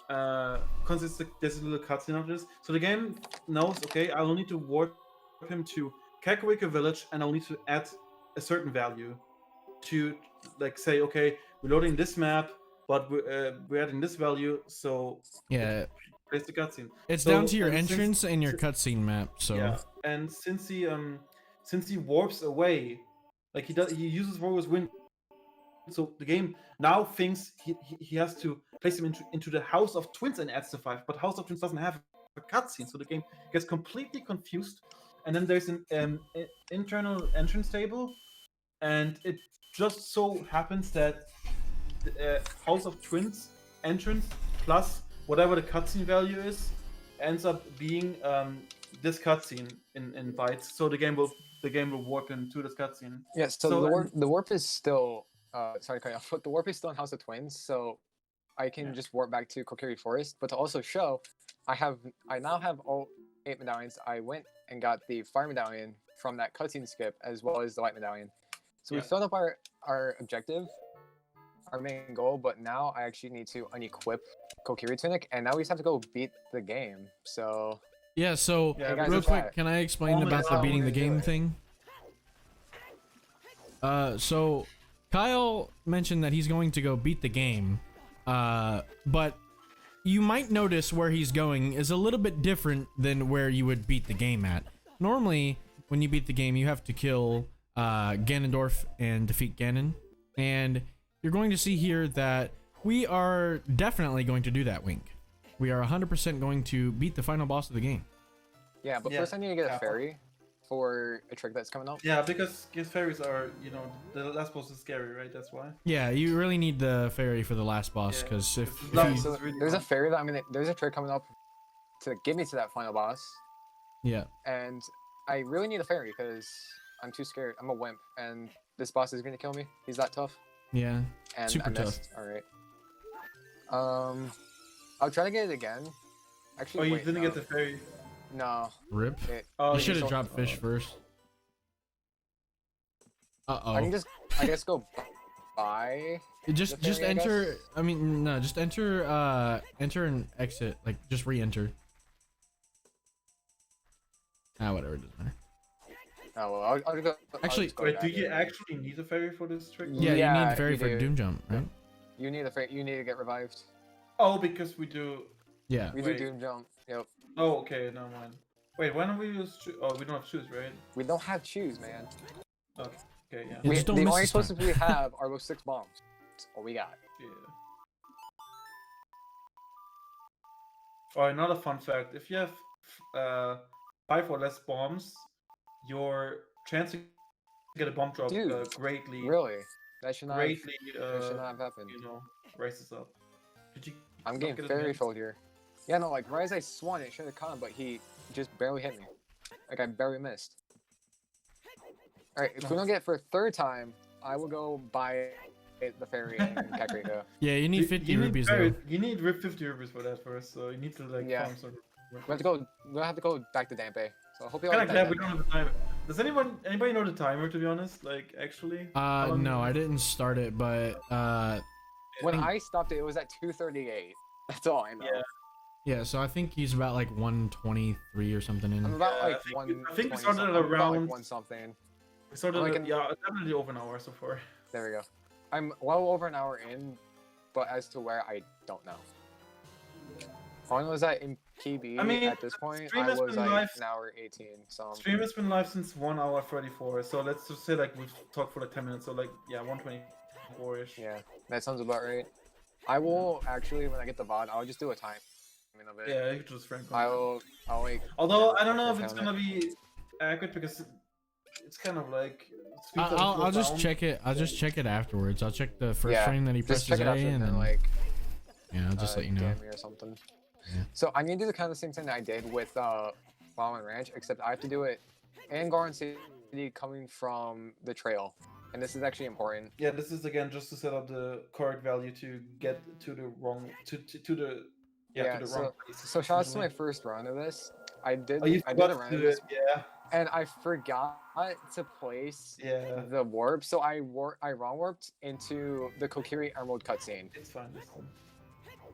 Speaker 4: because there's a little cutscene of this. So the game knows, okay, I will need to warp him to Kakariko Village, and I'll need to add a certain value to, like, say, okay, we're loading this map, but we're adding this value, so
Speaker 3: Yeah,
Speaker 4: place the cutscene.
Speaker 3: it's
Speaker 4: So,
Speaker 3: down to your
Speaker 4: and since-
Speaker 3: entrance and your cutscene map. So
Speaker 4: Yeah, and since he warps away, like he uses Pharaoh's Wind, so the game now thinks he has to place him into the House of Twins and adds the 5, but House of Twins doesn't have a cutscene, so the game gets completely confused. And then there's an internal entrance table, and it just so happens that the House of Twins entrance plus whatever the cutscene value is ends up being this cutscene in bytes. So the game will warp into this cutscene.
Speaker 1: Yeah, so,
Speaker 4: So,
Speaker 1: the warp is still sorry to cut you off, but the warp is still in House of Twins, so I can just warp back to Kokiri Forest. But to also show, I now have all 8 medallions. I went and got the fire medallion from that cutscene skip, as well as the light medallion. So we filled up our objective, our main goal, but now I actually need to unequip Kokiri Tunic, and now we just have to go beat the game. So
Speaker 3: yeah, so
Speaker 4: Yeah,
Speaker 1: guys,
Speaker 3: real
Speaker 1: in
Speaker 3: quick,
Speaker 1: chat,
Speaker 3: can I explain
Speaker 4: Only
Speaker 3: about the
Speaker 4: how
Speaker 3: beating
Speaker 4: we're
Speaker 3: the game
Speaker 1: doing.
Speaker 3: thing? So Kyle mentioned that he's going to go beat the game, but you might notice where he's going is a little bit different than where you would beat the game at. Normally, when you beat the game, you have to kill Ganondorf and defeat Ganon, and you're going to see here that we are definitely going to do that, Wink. We are 100% going to beat the final boss of the game.
Speaker 1: yeah, but
Speaker 4: Yeah,
Speaker 1: first I need to get a
Speaker 4: yeah.
Speaker 1: fairy. for a trick that's coming up.
Speaker 4: Yeah, because fairies are, you know, the last boss is scary, right? That's why.
Speaker 3: Yeah, you really need the fairy for the last boss
Speaker 4: Yeah.
Speaker 3: because if
Speaker 4: No,
Speaker 3: you,
Speaker 1: So
Speaker 4: It's really
Speaker 1: there's a
Speaker 4: fun.
Speaker 1: fairy that there's a trick coming up to get me to that final boss,
Speaker 3: yeah,
Speaker 1: and I really need a fairy because I'm too scared. I'm a wimp, and this boss is gonna kill me. He's that tough.
Speaker 3: yeah,
Speaker 1: And
Speaker 3: Super
Speaker 1: I missed. All right. I'll try to get it again. Actually,
Speaker 4: Oh, you
Speaker 1: wait,
Speaker 4: didn't
Speaker 1: no.
Speaker 4: get the fairy.
Speaker 1: No.
Speaker 3: rip.
Speaker 4: Oh,
Speaker 3: You should have
Speaker 1: so-
Speaker 3: dropped fish first.
Speaker 1: I can just, I guess, go by.
Speaker 3: Just
Speaker 1: the fairy, I
Speaker 3: enter.
Speaker 1: guess?
Speaker 3: I mean, no, just enter. Enter and exit. Like just re-enter. Whatever. It doesn't matter.
Speaker 1: Oh well, I'll go.
Speaker 3: Actually-
Speaker 1: just go
Speaker 4: Wait, do
Speaker 1: back.
Speaker 4: you actually need a fairy for this trick?
Speaker 3: Yeah, you
Speaker 1: Yeah,
Speaker 3: need fairy
Speaker 1: you
Speaker 3: for
Speaker 1: do.
Speaker 3: Doom Jump, right?
Speaker 1: You need a fairy. You need to get revived.
Speaker 4: Oh, because we do.
Speaker 3: Yeah.
Speaker 1: We
Speaker 4: Wait.
Speaker 1: do doom jump. Yep.
Speaker 4: Oh, okay, never mind. Wait, when do we use? Oh, we don't have shoes, right?
Speaker 1: We don't have shoes, man.
Speaker 4: Okay, yeah.
Speaker 3: Yeah,
Speaker 1: We,
Speaker 3: just don't
Speaker 1: the
Speaker 3: miss
Speaker 1: only
Speaker 3: this time.
Speaker 1: explosives we have are those 6 bombs. That's all we got.
Speaker 4: Yeah. Oh, another fun fact: if you have 5 or less bombs, your chance to get a bomb drop
Speaker 1: Dude,
Speaker 4: greatly,
Speaker 1: Really? That should not.
Speaker 4: greatly,
Speaker 1: That should not have happened.
Speaker 4: you know, raises up. Did you?
Speaker 1: I'm
Speaker 4: not
Speaker 1: getting
Speaker 4: get a
Speaker 1: fairy
Speaker 4: miss?
Speaker 1: trolled here. Yeah, no, like right as I swung, it should have come, but he just barely hit me. Like I barely missed. All right, if we don't get it for a 3rd time, I will go buy the fairy in Kakariko.
Speaker 3: Yeah, you need 50 rupees though.
Speaker 4: You need 50 rupees for that first, so you need to like
Speaker 1: Yeah.
Speaker 4: farm some.
Speaker 1: We have to go. We'll have to go back to Dampe. So I hope you all
Speaker 4: Kind of
Speaker 1: like
Speaker 4: glad we don't have the timer. Does anybody know the timer? To be honest, like actually. How long-
Speaker 3: No, I didn't start it, but
Speaker 1: When I stopped it, it was at 2:38. That's all I know.
Speaker 4: Yeah.
Speaker 3: yeah. So I think he's about like 123 or something in.
Speaker 1: I'm about
Speaker 4: Yeah, I
Speaker 1: like
Speaker 4: think-
Speaker 1: one.
Speaker 4: I think we
Speaker 1: 20
Speaker 4: started
Speaker 1: something.
Speaker 4: at
Speaker 1: I'm about,
Speaker 4: around-
Speaker 1: like 1 something.
Speaker 4: We started.
Speaker 1: Like an-
Speaker 4: Yeah, definitely over an hour so far.
Speaker 1: There we go. I'm well over an hour in, but as to where, I don't know. All I know is that in PB
Speaker 4: I mean,
Speaker 1: at this point,
Speaker 4: stream
Speaker 1: I
Speaker 4: has
Speaker 1: was
Speaker 4: been
Speaker 1: like
Speaker 4: live-
Speaker 1: an hour 18. So
Speaker 4: Stream has been live since 1 hour 34. So let's just say like we've talked for like 10 minutes. So like 124ish.
Speaker 1: yeah, that sounds about right. I will actually, when I get the VOD, I'll just do a time of it.
Speaker 4: Yeah, you could just frame.
Speaker 1: I'll like.
Speaker 4: Although I don't know if
Speaker 1: Okay,
Speaker 4: it's
Speaker 1: count
Speaker 4: gonna be accurate because it's kind of like.
Speaker 3: I'll just check it. I'll just check it afterwards. I'll check the first
Speaker 1: Yeah,
Speaker 3: frame that he
Speaker 1: Just
Speaker 3: presses
Speaker 1: check it
Speaker 3: A,
Speaker 1: after
Speaker 3: and
Speaker 1: and
Speaker 3: then
Speaker 1: then like.
Speaker 3: yeah, I'll just let you know.
Speaker 1: DM me or something.
Speaker 3: Yeah.
Speaker 1: So I'm gonna do the kind of the same thing that I did with Farm and Ranch, except I have to do it in Garden City coming from the trail, and this is actually important.
Speaker 4: Yeah, this is again just to set up the correct value to get to the wrong to the
Speaker 1: Yeah,
Speaker 4: to the wrong place.
Speaker 1: So shout out to my
Speaker 4: essentially.
Speaker 1: first run of this. I did
Speaker 4: Oh, you
Speaker 1: I did
Speaker 4: forgot
Speaker 1: a
Speaker 4: to
Speaker 1: run
Speaker 4: do
Speaker 1: of this,
Speaker 4: it. Yeah,
Speaker 1: and I forgot to place
Speaker 4: yeah.
Speaker 1: the warp, so I wrong warped into the Kokiri Emerald cutscene.
Speaker 4: It's fine. It's fine.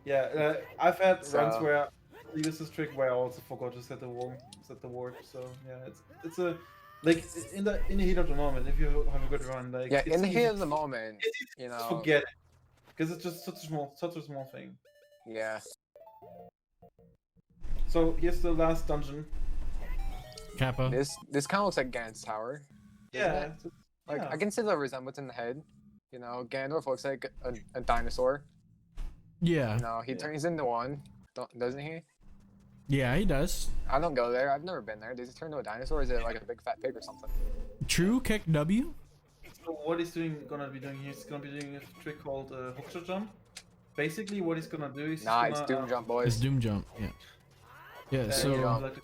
Speaker 4: Yeah, I've had runs
Speaker 1: So-
Speaker 4: where I use this trick where I also forgot to set the warp. So yeah, it's a like in the heat of the moment. If you have a good run, like
Speaker 1: Yeah,
Speaker 4: it's
Speaker 1: in the
Speaker 4: easy
Speaker 1: heat of the moment,
Speaker 4: it's easy
Speaker 1: you
Speaker 4: to
Speaker 1: know.
Speaker 4: forget it because it's just such a small thing.
Speaker 1: Yeah.
Speaker 4: So here's the last dungeon.
Speaker 3: Kappa.
Speaker 1: This kind of looks like Ganon's tower. doesn't
Speaker 4: Yeah,
Speaker 1: it?
Speaker 4: it's-
Speaker 1: Like
Speaker 4: yeah.
Speaker 1: I can see the resemblance in the head. You know, Ganondorf looks like a dinosaur.
Speaker 3: Yeah,
Speaker 1: You know, he
Speaker 4: Yeah.
Speaker 1: turns into one, doesn't he?
Speaker 3: yeah, he does.
Speaker 1: I don't go there. I've never been there. Does he turn into a dinosaur? Or is it like a big fat pig or something?
Speaker 3: True, Keck W.
Speaker 4: So what he's gonna be doing here, he's gonna be doing a trick called hookshot jump. Basically, what he's gonna do is
Speaker 1: Nah,
Speaker 4: he's
Speaker 1: it's
Speaker 4: gonna,
Speaker 1: Doom Jump,
Speaker 3: It's
Speaker 1: boys.
Speaker 3: Doom Jump. Yeah. Yeah.
Speaker 4: I
Speaker 3: So
Speaker 4: don't like to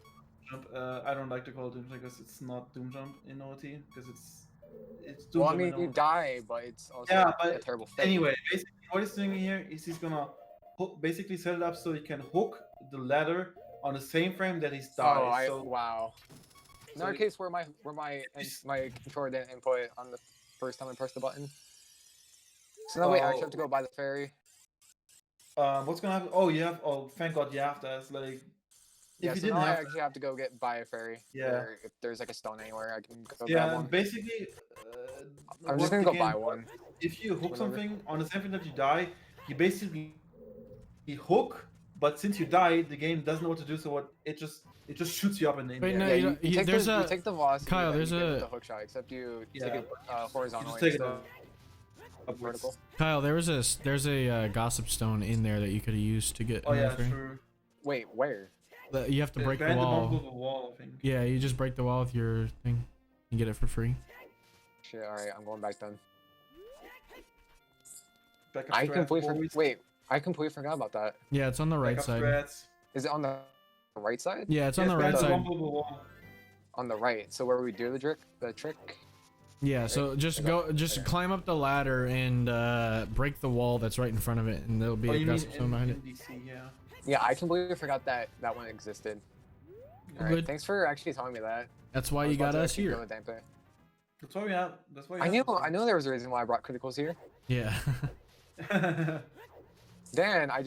Speaker 4: jump. I don't like to call it Doom Jump because it's not Doom Jump in OT because it's Doom
Speaker 1: Well, I
Speaker 4: Jump in
Speaker 1: mean, you
Speaker 4: OT.
Speaker 1: die, but it's also
Speaker 4: Yeah,
Speaker 1: a
Speaker 4: but
Speaker 1: terrible fate.
Speaker 4: Anyway, basically what he's doing here is he's gonna basically set it up so he can hook the ladder on the same frame that he's died.
Speaker 1: Oh,
Speaker 4: so
Speaker 1: wow. Another
Speaker 4: so-
Speaker 1: case where my
Speaker 4: It's-
Speaker 1: my controller didn't input on the first time I pressed the button. So now wait, I actually have to go buy the fairy.
Speaker 4: what's gonna happen? Oh, you have. Oh, thank God you have that. It's like if
Speaker 1: Yeah,
Speaker 4: you
Speaker 1: so
Speaker 4: didn't
Speaker 1: now I
Speaker 4: have.
Speaker 1: actually have to go buy a fairy.
Speaker 4: Yeah.
Speaker 1: Or if there's like a stone anywhere, I can go grab
Speaker 4: Yeah,
Speaker 1: one.
Speaker 4: basically.
Speaker 1: I'm
Speaker 4: what
Speaker 1: just gonna
Speaker 4: the
Speaker 1: go buy
Speaker 4: game
Speaker 1: one.
Speaker 4: does, if you hook
Speaker 1: Whatever.
Speaker 4: something on the same thing that you die, you basically hook. But since you die, the game doesn't know what to do. So what it just shoots you up in the
Speaker 3: Wait,
Speaker 4: air.
Speaker 3: no,
Speaker 1: Yeah,
Speaker 3: you
Speaker 1: you,
Speaker 3: don't-
Speaker 1: you
Speaker 3: you-
Speaker 1: take
Speaker 3: there's
Speaker 1: the,
Speaker 3: a-
Speaker 1: you take the velocity,
Speaker 3: Kyle,
Speaker 1: then
Speaker 3: there's
Speaker 1: you get
Speaker 3: a-
Speaker 1: with the hook shot, except you take
Speaker 4: Yeah.
Speaker 1: it
Speaker 4: You
Speaker 1: horizontally
Speaker 4: just take it
Speaker 1: instead of
Speaker 4: upwards.
Speaker 1: vertical.
Speaker 3: Kyle, there's a gossip stone in there that you could have used to get.
Speaker 4: Oh yeah,
Speaker 3: another frame.
Speaker 4: true.
Speaker 1: Wait, where?
Speaker 3: You have to break the
Speaker 4: ban
Speaker 3: wall.
Speaker 4: bump with a wall, I think.
Speaker 3: Yeah, you just break the wall with your thing. You get it for free.
Speaker 1: Shit, alright, I'm going back then.
Speaker 4: Back up
Speaker 1: I
Speaker 4: strats,
Speaker 1: completely
Speaker 4: boys.
Speaker 1: wait, I completely forgot about that.
Speaker 3: Yeah, it's on the right
Speaker 4: Back up
Speaker 3: side.
Speaker 4: strats.
Speaker 1: Is it on the right side?
Speaker 3: Yeah, it's on the
Speaker 4: Yes,
Speaker 3: right
Speaker 4: ban
Speaker 3: side.
Speaker 4: bump with a wall.
Speaker 1: On the right. So where we do the trick?
Speaker 3: Yeah, so just climb up the ladder and break the wall that's right in front of it, and there'll be
Speaker 4: Oh,
Speaker 3: a
Speaker 4: you mean
Speaker 3: gust of sound behind
Speaker 4: in
Speaker 3: it.
Speaker 4: DC, yeah.
Speaker 1: Yeah, I completely forgot that one existed. Alright,
Speaker 3: Good.
Speaker 1: thanks for actually telling me that.
Speaker 3: That's why
Speaker 1: I was
Speaker 3: you
Speaker 1: about
Speaker 3: got
Speaker 1: to
Speaker 3: us
Speaker 1: actually
Speaker 3: here.
Speaker 1: go to damn thing.
Speaker 4: That's why we have. That's why.
Speaker 1: I knew there was a reason why I brought criticals here.
Speaker 3: Yeah.
Speaker 1: Dan, I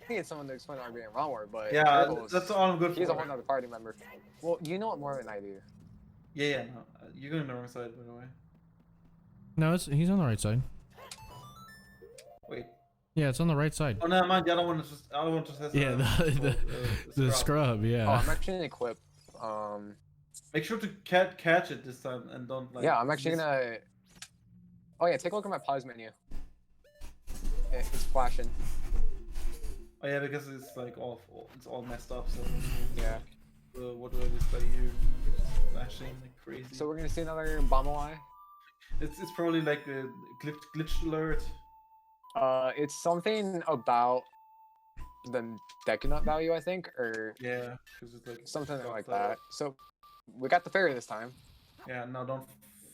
Speaker 1: needed someone to explain what I'm being wrong with, but
Speaker 4: Yeah,
Speaker 1: criticals,
Speaker 4: that's all I'm good for.
Speaker 1: he's a whole nother party member. Well, you know it more than I do.
Speaker 4: Yeah, no, you're going the wrong side, by the way.
Speaker 3: No, he's on the right side.
Speaker 4: Wait.
Speaker 3: Yeah, it's on the right side.
Speaker 4: Oh no, mind. The other one is just. The other one just has.
Speaker 3: Yeah, the scrub.
Speaker 1: Oh,
Speaker 3: Yeah.
Speaker 1: I'm actually gonna equip.
Speaker 4: Make sure to catch it this time and don't like.
Speaker 1: Yeah, I'm actually
Speaker 4: miss-
Speaker 1: gonna. Oh yeah, take a look at my pause menu. It's flashing.
Speaker 4: Oh yeah, because it's like it's all messed up. So.
Speaker 1: Yeah.
Speaker 4: What do I display here? It's flashing like crazy.
Speaker 1: So we're gonna see another bomb eye.
Speaker 4: It's probably like a glitch alert.
Speaker 1: It's something about the Decanut value, I think, or
Speaker 4: Yeah, because it's like
Speaker 1: something
Speaker 4: got
Speaker 1: like
Speaker 4: the-
Speaker 1: that. So we got the fairy this time.
Speaker 4: Yeah, now don't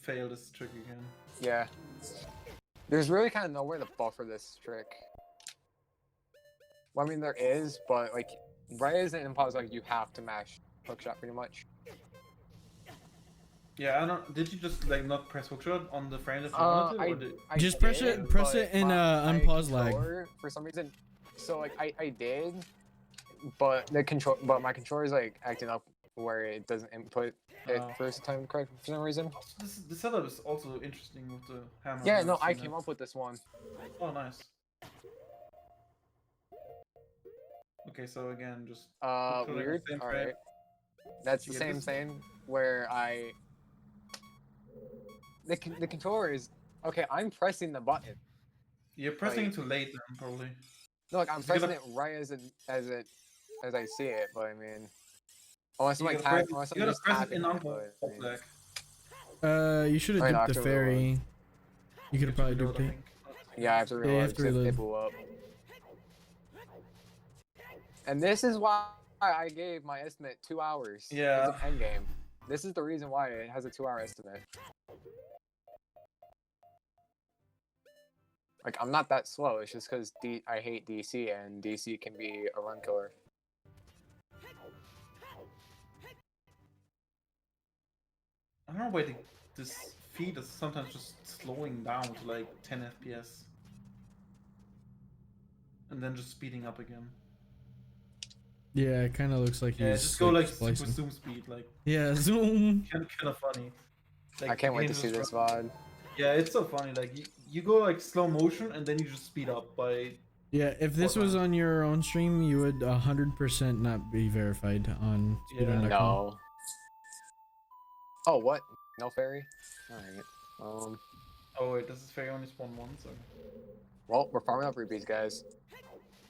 Speaker 4: fail this trick again.
Speaker 1: Yeah. There's really kind of nowhere to buffer this trick. Well, I mean, there is, but like, right as an impulse, like you have to mash hookshot pretty much.
Speaker 4: Yeah, I don't. Did you just like not press hookshot on the frame that you wanted to, or did?
Speaker 1: I
Speaker 3: Just press
Speaker 1: did,
Speaker 3: it- press
Speaker 1: but
Speaker 3: it in,
Speaker 1: my
Speaker 3: unpause lag.
Speaker 1: controller, for some reason. So like I did, but my controller is like acting up where it doesn't input it
Speaker 4: Oh.
Speaker 1: first time correct for some reason.
Speaker 4: The setup is also interesting with the hammer.
Speaker 1: Yeah,
Speaker 4: I've
Speaker 1: no, I
Speaker 4: seen
Speaker 1: came
Speaker 4: that.
Speaker 1: up with this one.
Speaker 4: Oh, nice. Okay, so again, just. Controlling the
Speaker 1: Weird.
Speaker 4: same
Speaker 1: All
Speaker 4: frame.
Speaker 1: right. That's the
Speaker 4: Yeah,
Speaker 1: same
Speaker 4: this-
Speaker 1: thing where the controller is okay. I'm pressing the button.
Speaker 4: You're pressing
Speaker 1: Like-
Speaker 4: it too late, then probably.
Speaker 1: No, like I'm
Speaker 4: You gotta-
Speaker 1: pressing it right as I see it, but I mean, unless I'm
Speaker 4: You
Speaker 1: like
Speaker 4: gotta press-
Speaker 1: unless I'm
Speaker 4: you gotta
Speaker 1: just
Speaker 4: press it
Speaker 1: tapping
Speaker 4: in
Speaker 1: it,
Speaker 4: unpause
Speaker 1: but, I mean,
Speaker 4: lag.
Speaker 3: You should
Speaker 1: Right
Speaker 3: have duped the
Speaker 1: after reload.
Speaker 3: fairy. You could have probably
Speaker 4: Reload,
Speaker 3: duped
Speaker 4: I
Speaker 3: it.
Speaker 4: think.
Speaker 1: yeah, I have to
Speaker 3: you
Speaker 1: reload.
Speaker 3: have to
Speaker 1: 'cause
Speaker 3: reload.
Speaker 1: It blew up. And this is why I gave my estimate 2 hours.
Speaker 4: Yeah.
Speaker 1: It's a pen game. This is the reason why it has a 2-hour estimate. Like, I'm not that slow. It's just because I hate DC, and DC can be a run killer.
Speaker 4: I don't know why this feed is sometimes just slowing down to like 10 FPS. And then just speeding up again.
Speaker 3: Yeah, it kind of looks like
Speaker 4: Yeah,
Speaker 3: he's
Speaker 4: just go like
Speaker 3: splicing.
Speaker 4: super zoom speed, like
Speaker 3: Yeah, zoom.
Speaker 4: kind of funny. Like,
Speaker 1: I can't
Speaker 4: the
Speaker 1: wait
Speaker 4: game
Speaker 1: to see
Speaker 4: just
Speaker 1: this VOD.
Speaker 4: Yeah, it's so funny. Like you go like slow motion and then you just speed up by.
Speaker 3: Yeah, if this was on your own stream, you would 100% not be verified on
Speaker 4: Yeah.
Speaker 3: Speedrun.com.
Speaker 1: No. Oh, what? No fairy? Alright.
Speaker 4: Oh wait, does this fairy only spawn once? Or...
Speaker 1: Well, we're farming up rupees, guys.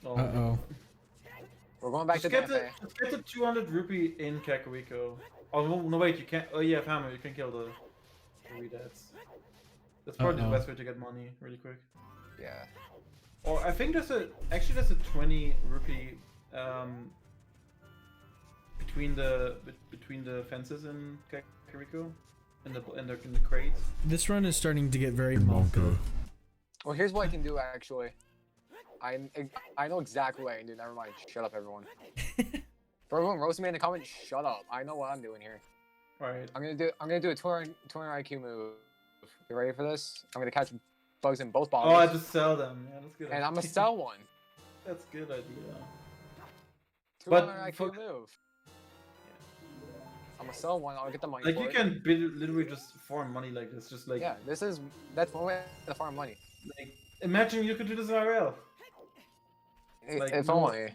Speaker 4: Oh.
Speaker 3: Uh-oh.
Speaker 1: We're going back
Speaker 4: Just
Speaker 1: to
Speaker 4: get,
Speaker 1: Dante.
Speaker 4: just get the 200 rupee in Kakariko. Oh no, wait, you can't. Oh yeah, hammer, you can kill the Redads. That's probably
Speaker 3: Uh-oh.
Speaker 4: the best way to get money really quick.
Speaker 1: Yeah.
Speaker 4: Or I think there's a 20 rupee between the fences in Kakariko in the crates.
Speaker 3: This run is starting to get very Monka.
Speaker 1: Well, here's what I can do, actually. I know exactly what I can do. Never mind. Shut up, everyone. For everyone roasting me in the comments, shut up. I know what I'm doing here.
Speaker 4: Right.
Speaker 1: I'm gonna do a 200 IQ move. You ready for this? I'm gonna catch bugs in both bottles.
Speaker 4: Oh, I just sell them. Yeah, that's good.
Speaker 1: and I'm gonna
Speaker 4: idea.
Speaker 1: sell one.
Speaker 4: That's a good idea.
Speaker 1: 200
Speaker 4: But
Speaker 1: IQ
Speaker 4: fuck-
Speaker 1: move. I'm gonna sell one. I'll get the money
Speaker 4: Like
Speaker 1: for
Speaker 4: you
Speaker 1: it.
Speaker 4: can literally just farm money like this, just like
Speaker 1: Yeah, that's one way to farm money.
Speaker 4: like imagine you could do this IRL. Like,
Speaker 1: If
Speaker 4: no-
Speaker 1: only.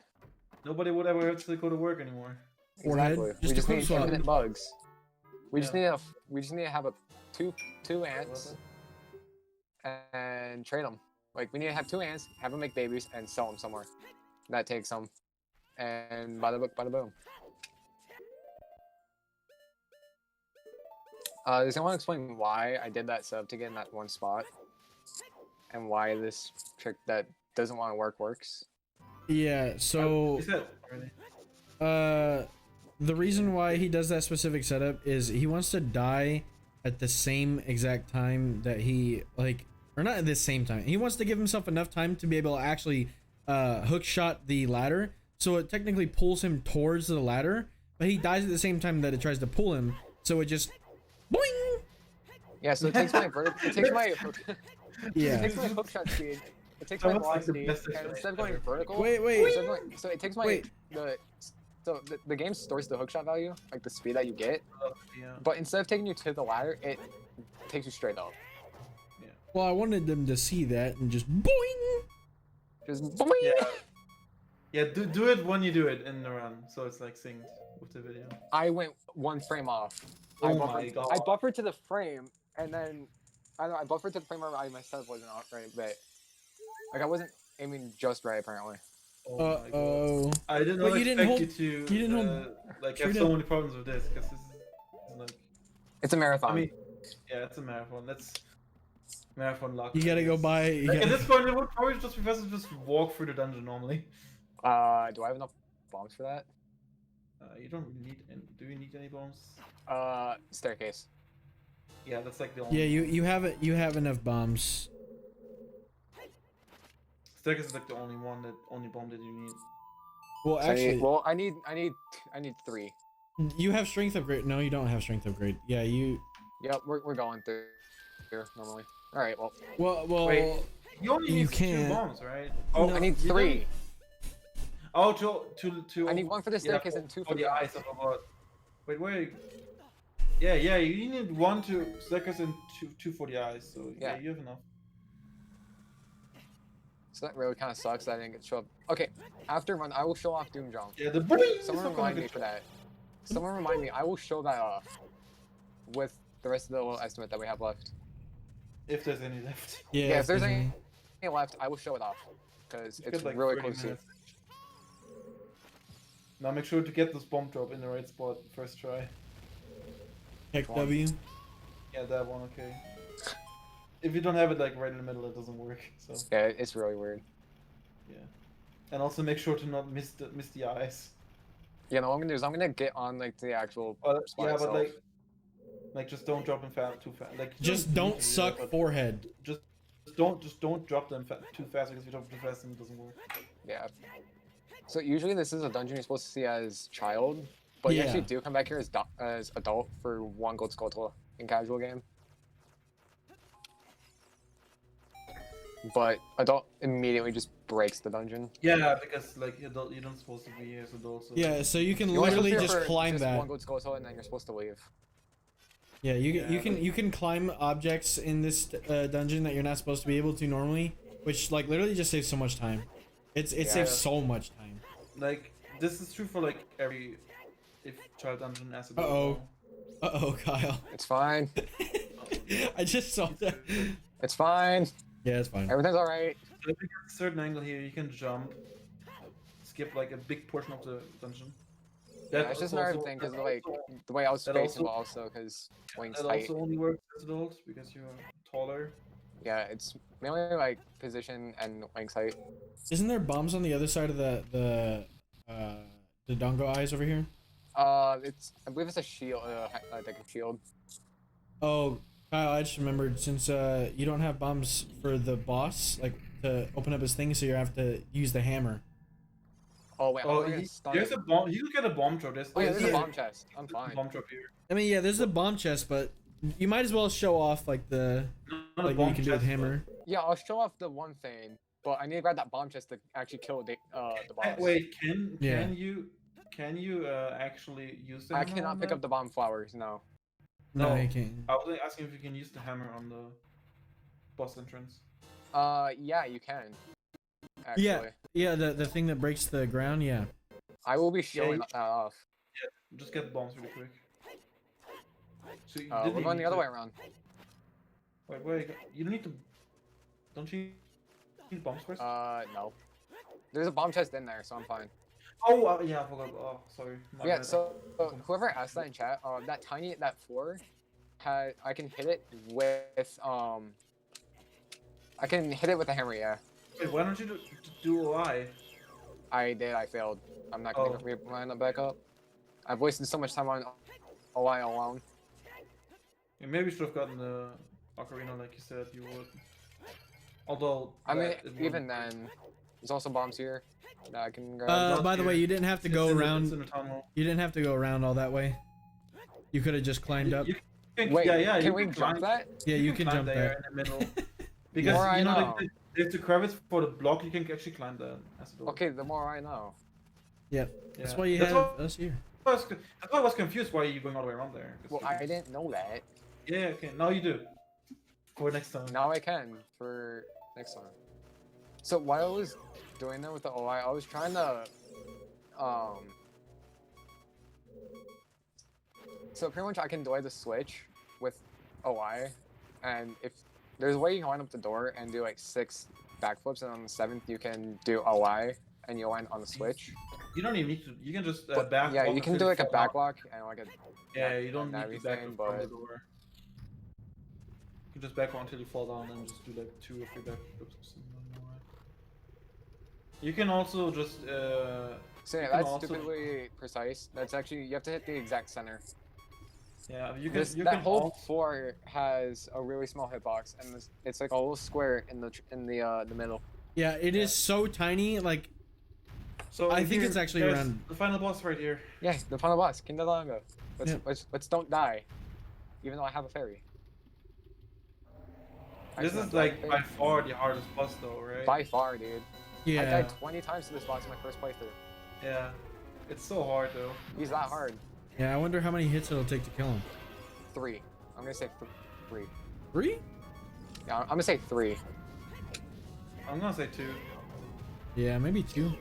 Speaker 4: Nobody would ever have to go to work anymore.
Speaker 3: Forehead,
Speaker 1: Exactly.
Speaker 3: just
Speaker 1: We
Speaker 3: a
Speaker 1: just
Speaker 3: quick
Speaker 1: need
Speaker 3: swap.
Speaker 1: infinite bugs. We just
Speaker 4: Yeah.
Speaker 1: need to have a two ants and trade them. Like we need to have 2 ants, have them make babies, and sell them somewhere. That takes them, and bada boom, bada boom. Does anyone explain why I did that setup to get in that one spot? And why this trick that doesn't want to work works?
Speaker 3: Yeah, so
Speaker 4: You said already.
Speaker 3: the reason why he does that specific setup is he wants to die at the same exact time that he or not at the same time. He wants to give himself enough time to be able to actually hook shot the ladder, so it technically pulls him towards the ladder, but he dies at the same time that it tries to pull him, so it just boing.
Speaker 1: Yeah, so it takes my it takes my
Speaker 3: Yeah.
Speaker 1: it takes my hook shot speed. It takes my
Speaker 4: That looks like the
Speaker 1: velocity,
Speaker 4: best
Speaker 1: and
Speaker 4: example
Speaker 1: instead of going
Speaker 4: ever.
Speaker 1: vertical,
Speaker 3: Wait.
Speaker 1: so it takes my
Speaker 3: Wait.
Speaker 1: the game stores the hookshot value, like the speed that you get,
Speaker 4: Yeah.
Speaker 1: but instead of taking you to the ladder, it takes you straight up.
Speaker 3: Well, I wanted them to see that and just boing.
Speaker 1: Just boing.
Speaker 4: Yeah. Yeah. Do it when you do it in the run, so it's like synced with the video.
Speaker 1: I went one frame off.
Speaker 4: Oh my god.
Speaker 1: I buffered to the frame, and then I buffered to the frame where my setup wasn't out right, but like I wasn't aiming just right apparently.
Speaker 4: Oh my god.
Speaker 3: Oh.
Speaker 4: I did
Speaker 3: But
Speaker 4: not
Speaker 3: you didn't
Speaker 4: expect
Speaker 3: hold-
Speaker 4: you to
Speaker 3: you didn't hold
Speaker 4: like have
Speaker 3: freedom.
Speaker 4: so many problems with this, because this is like,
Speaker 1: It's a marathon.
Speaker 4: I mean, yeah, it's a marathon. That's marathon luck.
Speaker 3: You gotta go by. You
Speaker 4: Like, at
Speaker 3: gotta,
Speaker 4: this point, it would probably just be faster to just walk through the dungeon normally.
Speaker 1: Do I have enough bombs for that?
Speaker 4: You don't really need any. Do you need any bombs?
Speaker 1: Staircase.
Speaker 4: Yeah, that's like the only.
Speaker 3: yeah, you have it. You have enough bombs.
Speaker 4: Staircase is like the only bomb that you need.
Speaker 3: Well,
Speaker 1: So
Speaker 3: actually,
Speaker 1: I need 3.
Speaker 3: you have strength upgrade. No, you don't have strength upgrade. Yeah, you.
Speaker 1: Yep, we're going through here normally. All right, well,
Speaker 3: Well.
Speaker 4: Wait, you only
Speaker 3: you
Speaker 4: need
Speaker 3: can't.
Speaker 4: 2 bombs, right?
Speaker 1: oh,
Speaker 3: No,
Speaker 1: I need
Speaker 4: you
Speaker 1: 3.
Speaker 4: Oh, to.
Speaker 1: I need 1 for the staircase and 2 for the eyes.
Speaker 4: eyes. Wait. Yeah, you need 1 to staircase and two for the eyes. So yeah,
Speaker 1: Yeah.
Speaker 4: you have enough.
Speaker 1: So that really kind of sucks that I didn't get to show up. Okay, after run, I will show off Doom Jump.
Speaker 4: Yeah, the boing.
Speaker 1: Someone remind me for that. Someone remind me. I will show that off with the rest of the little estimate that we have left.
Speaker 4: If there's any left.
Speaker 3: Yeah.
Speaker 1: If there's any left, I will show it off because
Speaker 4: You've
Speaker 1: it's
Speaker 4: got, like,
Speaker 1: really
Speaker 4: 30
Speaker 1: close to.
Speaker 4: minutes. Now make sure to get this bomb drop in the right spot first try.
Speaker 3: Heck W.
Speaker 4: Yeah, that one, okay. If you don't have it like right in the middle, it doesn't work. So
Speaker 1: Yeah, it's really weird.
Speaker 4: yeah, and also make sure to not miss the eyes.
Speaker 1: Yeah, no, what I'm gonna do is I'm gonna get on like the actual spot
Speaker 4: Yeah,
Speaker 1: itself.
Speaker 4: but like just don't drop them too fast. Like you
Speaker 3: Just
Speaker 4: need
Speaker 3: don't
Speaker 4: to do
Speaker 3: suck
Speaker 4: that, but
Speaker 3: forehead.
Speaker 4: Just don't drop them too fast, because if you drop too fast, then it doesn't work.
Speaker 1: Yeah. So usually this is a dungeon you're supposed to see as child, but you
Speaker 3: Yeah.
Speaker 1: actually do come back here as adult for 1 gold skull in casual game. But adult immediately just breaks the dungeon.
Speaker 4: Yeah, because like you're not supposed to be here as adults. So.
Speaker 3: Yeah, so you can
Speaker 1: You're only
Speaker 3: literally
Speaker 1: supposed to
Speaker 3: just
Speaker 1: be here for
Speaker 3: climb
Speaker 1: just
Speaker 3: that.
Speaker 1: 1 gold skull and then you're supposed to leave.
Speaker 3: Yeah, you
Speaker 4: Yeah,
Speaker 3: you can climb objects in this dungeon that you're not supposed to be able to normally, which like literally just saves so much time. It
Speaker 1: Yeah.
Speaker 3: saves so much time.
Speaker 4: Like this is true for like every child dungeon as adult.
Speaker 3: Uh-oh. Uh-oh, Kyle.
Speaker 1: It's fine.
Speaker 3: I just saw that.
Speaker 1: It's fine.
Speaker 3: Yeah, it's fine.
Speaker 1: Everything's alright.
Speaker 4: So if you get a certain angle here, you can jump, skip like a big portion of the dungeon.
Speaker 1: Yeah, it's just another
Speaker 4: also-
Speaker 1: thing because
Speaker 4: that
Speaker 1: like
Speaker 4: also-
Speaker 1: the way I was
Speaker 4: that
Speaker 1: facing
Speaker 4: also-
Speaker 1: also because wings
Speaker 4: That
Speaker 1: tight.
Speaker 4: also only works as adults because you're taller.
Speaker 1: Yeah, it's mainly like position and wings height.
Speaker 3: Isn't there bombs on the other side of the dongo eyes over here?
Speaker 1: It's I believe it's a shield, like a shield.
Speaker 3: Oh, Kyle, I just remembered since you don't have bombs for the boss, like to open up his thing, so you have to use the hammer.
Speaker 1: Oh wait,
Speaker 4: Oh,
Speaker 1: I'm gonna stun
Speaker 4: there's
Speaker 1: it.
Speaker 4: a bomb. You can get a bomb drop.
Speaker 1: Oh yeah, there's a
Speaker 3: yeah.
Speaker 1: bomb chest. I'm
Speaker 4: There's a
Speaker 1: fine.
Speaker 4: bomb drop here.
Speaker 3: I mean, yeah, there's a bomb chest, but you might as well show off like the
Speaker 4: Not a
Speaker 3: like what
Speaker 4: bomb
Speaker 3: you can do with
Speaker 4: chest,
Speaker 3: hammer.
Speaker 1: Yeah, I'll show off the one thing, but I need to grab that bomb chest to actually kill the
Speaker 4: but-
Speaker 1: boss.
Speaker 4: Wait,
Speaker 3: Yeah.
Speaker 4: can you actually use the
Speaker 1: I
Speaker 4: hammer
Speaker 1: cannot
Speaker 4: on
Speaker 1: pick
Speaker 4: that?
Speaker 1: up the bomb flowers. No.
Speaker 3: No,
Speaker 4: No.
Speaker 3: you can't.
Speaker 4: I was asking if you can use the hammer on the boss entrance.
Speaker 1: Yeah, you can. Actually,
Speaker 3: Yeah. Yeah, the thing that breaks the ground. Yeah.
Speaker 1: I will be showing
Speaker 4: you-
Speaker 1: that off.
Speaker 4: Just get bombs really quick. So you
Speaker 1: We're
Speaker 4: didn't
Speaker 1: going the
Speaker 4: need
Speaker 1: other
Speaker 4: to-
Speaker 1: way around.
Speaker 4: Wait, you don't need to. Don't you need bombs first?
Speaker 1: No. There's a bomb chest in there, so I'm fine.
Speaker 4: Oh, yeah, I forgot. Oh, sorry. My
Speaker 1: Yeah,
Speaker 4: bad.
Speaker 1: so whoever asked that in chat, that floor I can hit it with I can hit it with a hammer, yeah.
Speaker 4: Wait, why don't you do OI?
Speaker 1: I did, I failed. I'm not gonna line it back up. I've wasted so much time on OI alone.
Speaker 4: Yeah, maybe you should have gotten the Ocarina like you said you would. Although,
Speaker 1: I mean,
Speaker 4: it
Speaker 1: even
Speaker 4: wouldn't-
Speaker 1: then, there's also bombs here that I can grab.
Speaker 3: By the way, you didn't have to
Speaker 4: It's
Speaker 3: go
Speaker 4: in the-
Speaker 3: around.
Speaker 4: it's in the tunnel.
Speaker 3: You didn't have to go around all that way. You could have just climbed up.
Speaker 4: You can,
Speaker 1: Wait,
Speaker 4: yeah,
Speaker 1: can
Speaker 4: you
Speaker 1: we
Speaker 4: can
Speaker 1: jump
Speaker 4: climb-
Speaker 1: that?
Speaker 3: Yeah, you can
Speaker 4: climb
Speaker 3: jump
Speaker 4: there
Speaker 3: that.
Speaker 4: in the middle. Because
Speaker 1: More I
Speaker 4: you know,
Speaker 1: know.
Speaker 4: there's the crevice for the block. You can actually climb that as a door.
Speaker 1: Okay, the more I know.
Speaker 3: Yeah,
Speaker 4: Yeah.
Speaker 3: that's why you
Speaker 4: That's
Speaker 3: have
Speaker 4: why-
Speaker 3: us here.
Speaker 4: That's why I was confused why you're going all the way around there. 'cause
Speaker 1: Well,
Speaker 4: you-
Speaker 1: I didn't know that.
Speaker 4: Yeah, okay, now you do. For next time.
Speaker 1: Now I can for next time. So while I was doing that with the OI, I was trying to so pretty much I can delay the switch with OI, and if there's a way you can line up the door and do like 6 backflips, and on the 7th you can do OI and you land on the switch.
Speaker 4: You don't even need to. You can just
Speaker 1: But,
Speaker 4: back.
Speaker 1: yeah,
Speaker 4: walk
Speaker 1: you can
Speaker 4: until
Speaker 1: do like a
Speaker 4: fall out.
Speaker 1: backlock and like a
Speaker 4: Yeah, you don't
Speaker 1: and
Speaker 4: need to back
Speaker 1: everything,
Speaker 4: from the
Speaker 1: but
Speaker 4: door. You can just back until you fall down and just do like 2 or 3 backflips or something. You can also just
Speaker 1: so yeah,
Speaker 4: you can
Speaker 1: that's
Speaker 4: also-
Speaker 1: stupidly precise. That's actually you have to hit the exact center.
Speaker 4: yeah, you can. You
Speaker 1: That
Speaker 4: can
Speaker 1: whole
Speaker 4: also,
Speaker 1: floor has a really small hitbox, and it's like a little square in the middle.
Speaker 3: Yeah, it is so tiny. Like,
Speaker 4: so
Speaker 3: I think
Speaker 4: here,
Speaker 3: it's actually
Speaker 4: there's
Speaker 3: around-
Speaker 4: the final boss right here.
Speaker 1: Yeah, the final boss, Kindalanga.
Speaker 3: Yeah.
Speaker 1: Let's don't die, even though I have a fairy.
Speaker 4: This
Speaker 1: Actually,
Speaker 4: is
Speaker 1: not
Speaker 4: like
Speaker 1: a
Speaker 4: by
Speaker 1: fairy.
Speaker 4: far the hardest boss though, right?
Speaker 1: By far, dude. I
Speaker 3: yeah,
Speaker 1: died 20 times to this boss in my first playthrough.
Speaker 4: Yeah, it's so hard though.
Speaker 1: He's that hard.
Speaker 3: yeah. I wonder how many hits it'll take to kill him.
Speaker 1: 3. I'm gonna say 3.
Speaker 3: 3?
Speaker 1: Yeah, I'm gonna say 3.
Speaker 4: I'm gonna say 2.
Speaker 3: Yeah, maybe 2.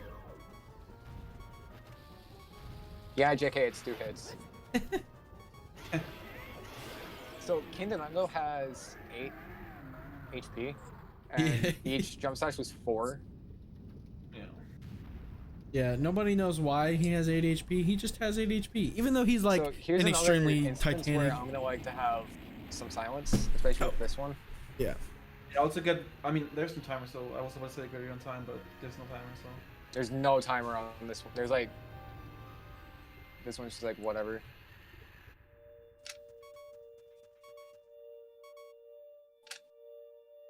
Speaker 1: Yeah, JK, it's 2 hits. So Kindalanga has 8 HP, and
Speaker 3: Yeah.
Speaker 1: each jump slash was 4.
Speaker 4: Yeah.
Speaker 3: Yeah, nobody knows why he has 8 HP. He just has 8 HP, even though he's like
Speaker 1: So here's
Speaker 3: an
Speaker 1: another
Speaker 3: extremely
Speaker 1: instance where
Speaker 3: titanic.
Speaker 1: I'm gonna like to have some silence, especially with this one.
Speaker 3: Yeah.
Speaker 4: You also get. I mean, there's no timer, so I was about to say very on time, but there's no timer, so.
Speaker 1: There's no timer on this one. There's like this one's just like whatever.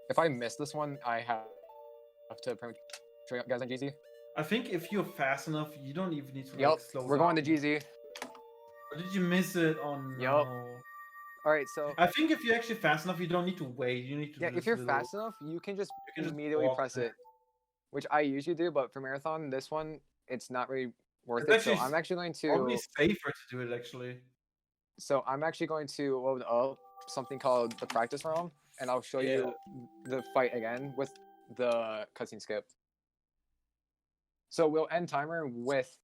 Speaker 1: If I miss this one, I have to pretty much show you guys on GZ.
Speaker 4: I think if you're fast enough, you don't even need to like,
Speaker 1: Yep,
Speaker 4: slow
Speaker 1: we're going to
Speaker 4: down.
Speaker 1: GZ.
Speaker 4: Or did you miss it on?
Speaker 1: Yup.
Speaker 4: No.
Speaker 1: All right, so
Speaker 4: I think if you're actually fast enough, you don't need to wait. You need to.
Speaker 1: yeah,
Speaker 4: do
Speaker 1: if
Speaker 4: this
Speaker 1: you're
Speaker 4: little-
Speaker 1: fast enough, you can just
Speaker 4: can just
Speaker 1: immediately
Speaker 4: walk
Speaker 1: press
Speaker 4: there.
Speaker 1: it, which I usually do. But for marathon, this one it's not really worth
Speaker 4: It's
Speaker 1: it.
Speaker 4: actually
Speaker 1: So I'm actually going
Speaker 4: Probably
Speaker 1: to.
Speaker 4: safer to do it actually.
Speaker 1: So I'm actually going to load up something called the practice realm, and I'll show you the fight again with the cutscene skip. So we'll end timer with.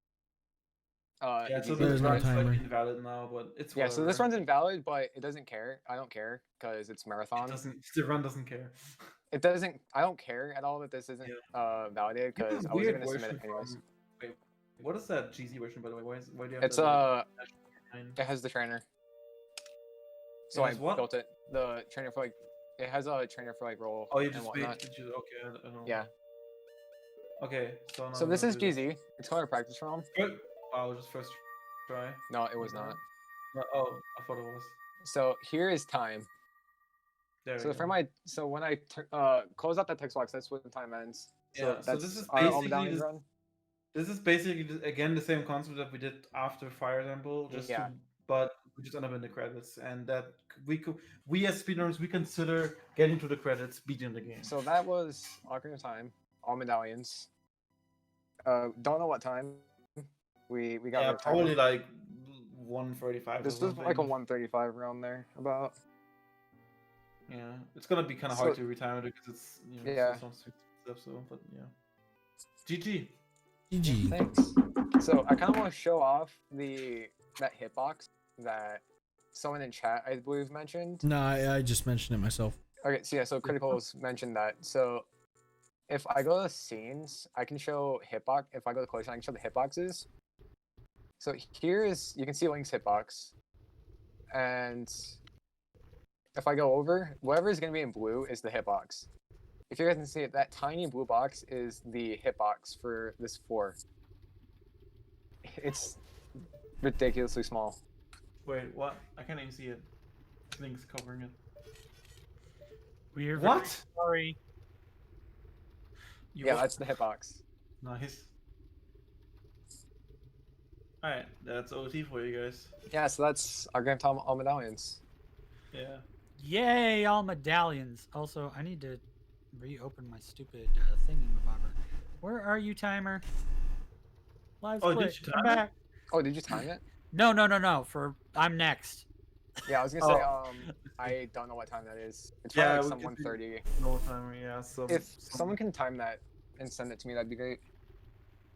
Speaker 4: Yeah, so
Speaker 1: GZ.
Speaker 3: There's
Speaker 4: this
Speaker 3: no
Speaker 4: run's like
Speaker 3: timer.
Speaker 4: invalid now, but it's
Speaker 1: Yeah, so this
Speaker 4: whatever.
Speaker 1: one's invalid, but it doesn't care. I don't care because it's
Speaker 4: It
Speaker 1: marathon.
Speaker 4: doesn't. The run doesn't care.
Speaker 1: It doesn't. I don't care at all that this isn't validated
Speaker 4: You have
Speaker 1: because
Speaker 4: a
Speaker 1: I wasn't
Speaker 4: weird
Speaker 1: gonna submit
Speaker 4: version
Speaker 1: it anyways.
Speaker 4: from- Wait, what is that GZ version by the way? Why do you have
Speaker 1: It's
Speaker 4: the,
Speaker 1: it has the trainer. So
Speaker 4: It
Speaker 1: I
Speaker 4: has what?
Speaker 1: built it. The trainer for like it has a trainer for like roll
Speaker 4: Oh, you
Speaker 1: and
Speaker 4: just made.
Speaker 1: whatnot.
Speaker 4: Did you? Okay, I don't know.
Speaker 1: Yeah.
Speaker 4: Okay, so. Now
Speaker 1: So
Speaker 4: I'm
Speaker 1: this
Speaker 4: gonna
Speaker 1: is
Speaker 4: do
Speaker 1: GZ. It's called a practice realm.
Speaker 4: Good. Wow, just first try.
Speaker 1: No, it was not.
Speaker 4: No, oh, I thought it was.
Speaker 1: So here is time.
Speaker 4: There
Speaker 1: So
Speaker 4: we
Speaker 1: for
Speaker 4: go.
Speaker 1: when I close out that text box, that's when the time ends. So
Speaker 4: Yeah, so
Speaker 1: that's
Speaker 4: this is
Speaker 1: our
Speaker 4: basically
Speaker 1: all-medallion
Speaker 4: this-
Speaker 1: run.
Speaker 4: This is basically again the same concept that we did after Fire Temple, just
Speaker 1: Yeah.
Speaker 4: but we just end up in the credits, and that we as speedrunners we consider getting to the credits beating the game.
Speaker 1: So that was Ocarina of Time, all medallions. Don't know what time. We got
Speaker 4: yeah,
Speaker 1: rid of time.
Speaker 4: probably like 1:35.
Speaker 1: This was like a 135 around there about.
Speaker 4: Yeah, it's gonna be kind of
Speaker 1: So-
Speaker 4: hard to retime it because it's
Speaker 1: Yeah.
Speaker 4: some stuff. So, but yeah. GG.
Speaker 3: GG.
Speaker 1: Thanks. So I kind of want to show off that hitbox that someone in chat I believe mentioned.
Speaker 3: No, I just mentioned it myself.
Speaker 1: Okay, so yeah, so Criticals mentioned that. So if I go to scenes, I can show hitbox. If I go to collection, I can show the hitboxes. So here is, you can see Link's hitbox. And if I go over, whatever is going to be in blue is the hitbox. If you guys can see it, that tiny blue box is the hitbox for this floor. It's ridiculously small.
Speaker 4: Wait, what? I can't even see it. Link's covering it.
Speaker 2: We're
Speaker 4: What?
Speaker 2: very sorry.
Speaker 1: Yeah, that's the hitbox.
Speaker 4: Nice. Alright, that's OT for you guys.
Speaker 1: Yeah, so that's our Grand Tom all medallions.
Speaker 4: Yeah.
Speaker 2: Yay, all medallions. Also, I need to reopen my stupid thingy-mabobber. Where are you, timer? Live
Speaker 4: Oh,
Speaker 2: split.
Speaker 4: did you
Speaker 2: Come
Speaker 4: time it?
Speaker 2: back.
Speaker 1: Oh, did you time it?
Speaker 2: No. I'm next.
Speaker 1: Yeah, I was gonna say, I don't know what time that is. It's
Speaker 4: Yeah,
Speaker 1: probably
Speaker 4: we
Speaker 1: like
Speaker 4: can
Speaker 1: some
Speaker 4: do-
Speaker 1: 1:30.
Speaker 4: No timer, yeah. So
Speaker 1: If someone can time that and send it to me, that'd be great.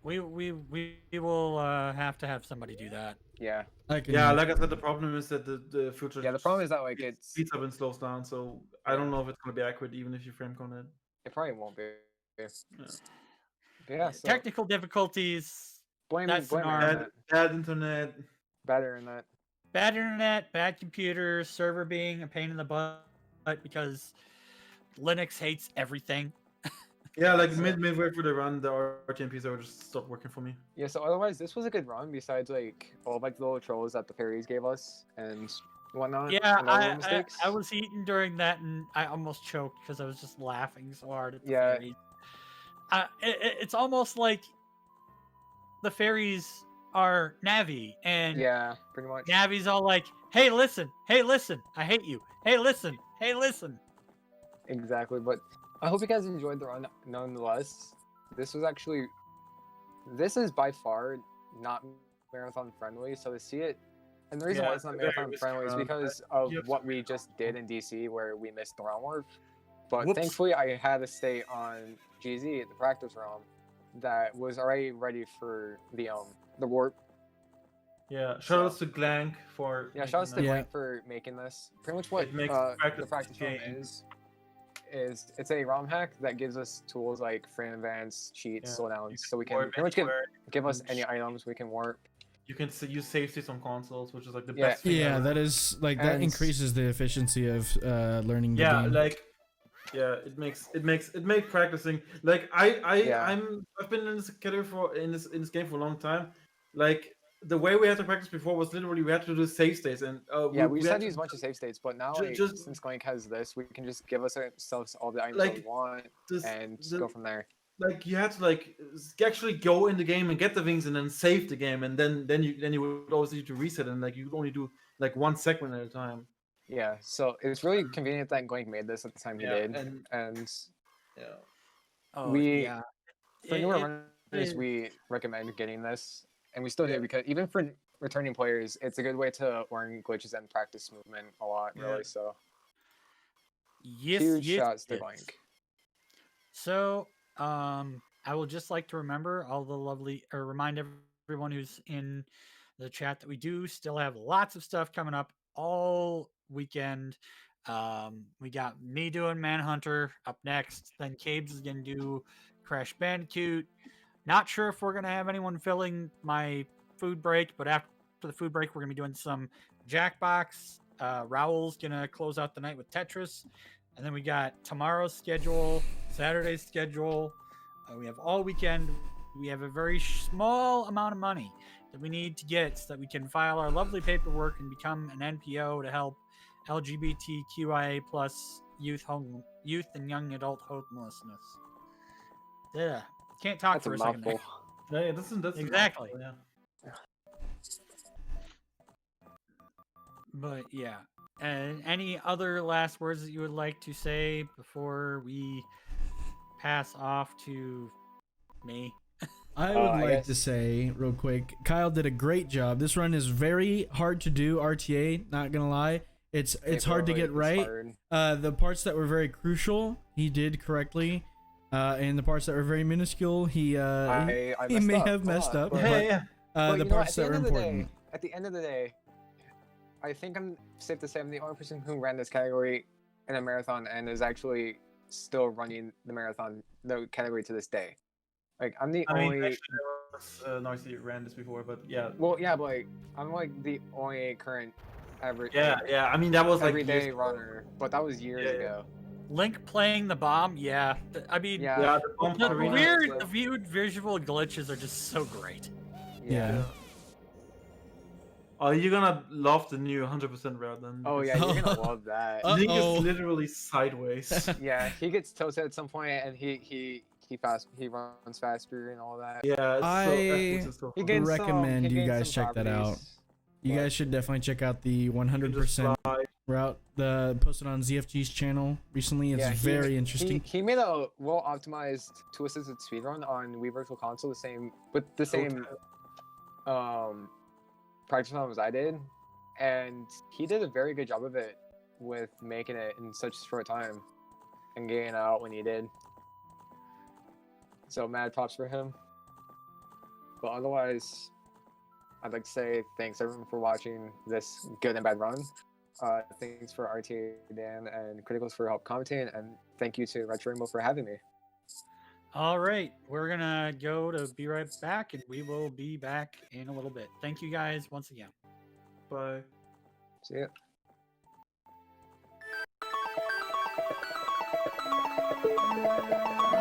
Speaker 2: We will have to have somebody do that.
Speaker 1: Yeah.
Speaker 3: I can.
Speaker 4: Yeah, like I said, the problem is that the future.
Speaker 1: Yeah, the problem is that like it's
Speaker 4: speeds up and slows down, so I don't know if it's gonna be accurate even if you frame count it.
Speaker 1: it probably won't be.
Speaker 4: Yeah.
Speaker 1: But yeah, so
Speaker 2: Technical difficulties,
Speaker 1: blame
Speaker 2: that's
Speaker 1: blame
Speaker 2: an
Speaker 1: our
Speaker 2: arm.
Speaker 1: internet.
Speaker 4: Bad internet.
Speaker 1: Bad internet.
Speaker 2: bad internet, bad computer, server being a pain in the butt because Linux hates everything.
Speaker 4: Yeah, like
Speaker 1: So-
Speaker 4: midway through the run, the RTMP server just stopped working for me.
Speaker 1: Yeah, so otherwise this was a good run besides like all like the little trolls that the fairies gave us and whatnot.
Speaker 2: Yeah,
Speaker 1: and all the mistakes.
Speaker 2: I was eating during that and I almost choked because I was just laughing so hard at the
Speaker 1: Yeah.
Speaker 2: fairies. It's almost like the fairies are Navi and
Speaker 1: Yeah, pretty much.
Speaker 2: Navi's all like, hey listen, I hate you. Hey listen.
Speaker 1: Exactly, but I hope you guys enjoyed the run nonetheless. This is by far not marathon friendly, so to see it, and the reason why
Speaker 4: Yeah,
Speaker 1: it's not
Speaker 4: very
Speaker 1: marathon
Speaker 4: risky
Speaker 1: friendly is
Speaker 4: run.
Speaker 1: because of
Speaker 4: You have to
Speaker 1: what we
Speaker 4: read
Speaker 1: just
Speaker 4: off.
Speaker 1: did in DC where we missed the round warp. But
Speaker 2: Whoops.
Speaker 1: thankfully I had to stay on GZ, the practice realm, that was already ready for the warp.
Speaker 4: Yeah, shoutouts to Glank for.
Speaker 1: Yeah, shout out to
Speaker 4: making that.
Speaker 3: Yeah.
Speaker 1: Glenn for making this. Pretty much what
Speaker 4: It makes
Speaker 1: the
Speaker 4: practice
Speaker 1: practice realm
Speaker 4: game.
Speaker 1: is it's a ROM hack that gives us tools like frame advance, cheats,
Speaker 4: Yeah,
Speaker 1: slowdowns,
Speaker 4: you
Speaker 1: so we can
Speaker 4: warp
Speaker 1: pretty much
Speaker 4: anywhere,
Speaker 1: give us
Speaker 4: and
Speaker 1: any items we can warp.
Speaker 4: You can use save states on consoles, which is like the
Speaker 1: Yeah.
Speaker 4: best thing
Speaker 3: Yeah,
Speaker 4: ever.
Speaker 3: that is like that
Speaker 1: And-
Speaker 3: increases the efficiency of learning the
Speaker 4: Yeah,
Speaker 3: game.
Speaker 4: like it makes practicing like
Speaker 1: Yeah.
Speaker 4: I've been in this category in this game for a long time. Like the way we had to practice before was literally we had to do save states and
Speaker 1: Yeah, we just
Speaker 4: had
Speaker 1: had to
Speaker 4: to
Speaker 1: use a bunch of save states, but now
Speaker 4: ju-
Speaker 1: like,
Speaker 4: just-
Speaker 1: since Glank has this, we can just give ourselves all the items that we
Speaker 4: Like,
Speaker 1: want
Speaker 4: this-
Speaker 1: and just
Speaker 4: the-
Speaker 1: go from there.
Speaker 4: like you had to like actually go in the game and get the things and then save the game and then you would always need to reset and like you could only do like one segment at a time.
Speaker 1: Yeah, so it's really convenient that Glank made this at the time he
Speaker 4: Yeah,
Speaker 1: did, and
Speaker 4: Yeah.
Speaker 2: Oh,
Speaker 1: We-
Speaker 2: yeah.
Speaker 1: for
Speaker 2: It-
Speaker 1: newer
Speaker 2: it-
Speaker 1: runners,
Speaker 2: it-
Speaker 1: we recommend getting this, and we still
Speaker 4: Yeah.
Speaker 1: do because even for returning players, it's a good way to learn glitches and practice movement a lot,
Speaker 4: Yeah.
Speaker 1: really. So
Speaker 2: Yes,
Speaker 1: huge
Speaker 2: yes,
Speaker 1: shots to
Speaker 2: yes.
Speaker 1: Glank.
Speaker 2: So, I will just like to remind everyone who's in the chat that we do still have lots of stuff coming up all weekend. We got me doing Manhunter up next. Then Cabes is gonna do Crash Bandicoot. Not sure if we're gonna have anyone filling my food break, but after the food break, we're gonna be doing some Jackbox. Raoul's gonna close out the night with Tetris. And then we got tomorrow's schedule, Saturday's schedule. We have all weekend. We have a very small amount of money that we need to get so that we can file our lovely paperwork and become an NPO to help LGBTQIA plus youth and young adult homelessness. Yeah, can't talk
Speaker 1: That's
Speaker 2: for
Speaker 1: a
Speaker 2: a second. there.
Speaker 1: mouthful.
Speaker 4: Yeah, that's
Speaker 2: Exactly.
Speaker 4: Yeah.
Speaker 2: But yeah. And any other last words that you would like to say before we pass off to me?
Speaker 3: I would
Speaker 1: I
Speaker 3: like to
Speaker 1: guess-
Speaker 3: say real quick, Kyle did a great job. This run is very hard to do. RTA, not gonna lie, it's hard to
Speaker 1: Really,
Speaker 3: get
Speaker 1: it's
Speaker 3: right.
Speaker 1: hard.
Speaker 3: The parts that were very crucial, he did correctly, and the parts that were very minuscule, he
Speaker 1: I
Speaker 3: he
Speaker 1: messed
Speaker 3: may
Speaker 1: up
Speaker 3: have
Speaker 1: a
Speaker 3: messed
Speaker 1: lot,
Speaker 3: up,
Speaker 1: but-
Speaker 3: but
Speaker 4: Yeah.
Speaker 1: but
Speaker 3: the
Speaker 1: you know,
Speaker 3: parts that were important.
Speaker 1: At the end of the day, I think I'm safe to say I'm the only person who ran this category in a marathon and is actually still running the category to this day. Like I'm the
Speaker 4: I mean,
Speaker 1: only.
Speaker 4: actually, there was Noisy ran this before, but yeah.
Speaker 1: Well, yeah, but like I'm like the only current
Speaker 4: Yeah. I mean, that was like years
Speaker 1: everyday
Speaker 4: ago.
Speaker 1: runner, but that was years
Speaker 4: Yeah.
Speaker 1: ago.
Speaker 2: Link playing the bomb, yeah. I mean,
Speaker 1: Yeah.
Speaker 4: Yeah, the bomb
Speaker 2: the
Speaker 4: Ocarina
Speaker 2: weird,
Speaker 4: is,
Speaker 2: the viewed visual glitches are just so great.
Speaker 3: Yeah.
Speaker 4: Oh, you're gonna love the new 100% route then.
Speaker 1: Oh yeah,
Speaker 4: because
Speaker 1: you're gonna love that.
Speaker 3: Uh,
Speaker 4: Link
Speaker 3: Uh-oh.
Speaker 4: is literally sideways.
Speaker 1: Yeah, he gets tilted at some point, and he runs faster and all that.
Speaker 4: Yeah, it's so
Speaker 1: He
Speaker 4: fun.
Speaker 1: gains
Speaker 3: recommend
Speaker 1: he
Speaker 3: you
Speaker 1: gains
Speaker 3: guys
Speaker 1: some
Speaker 3: check that out.
Speaker 1: properties,
Speaker 3: You
Speaker 1: but-
Speaker 3: guys should definitely check out the
Speaker 4: You can just
Speaker 3: 100%
Speaker 4: fly.
Speaker 3: route posted on ZFG's channel recently. It's
Speaker 1: Yeah,
Speaker 3: very interesting.
Speaker 1: He made a well optimized two-assisted speedrun on Wii Virtual Console, with the same practice time as I did, and he did a very good job of it with making it in such a short time and getting it out when he did. So mad props for him. But otherwise, I'd like to say thanks everyone for watching this good and bad run. Thanks for RTA Dan and Criticals for help commenting, and thank you to Retro Rainbow for having me.
Speaker 2: All right, we're gonna go to be right back, and we will be back in a little bit. Thank you guys once again.
Speaker 4: Bye.
Speaker 1: See ya.
Speaker 6: Thank you.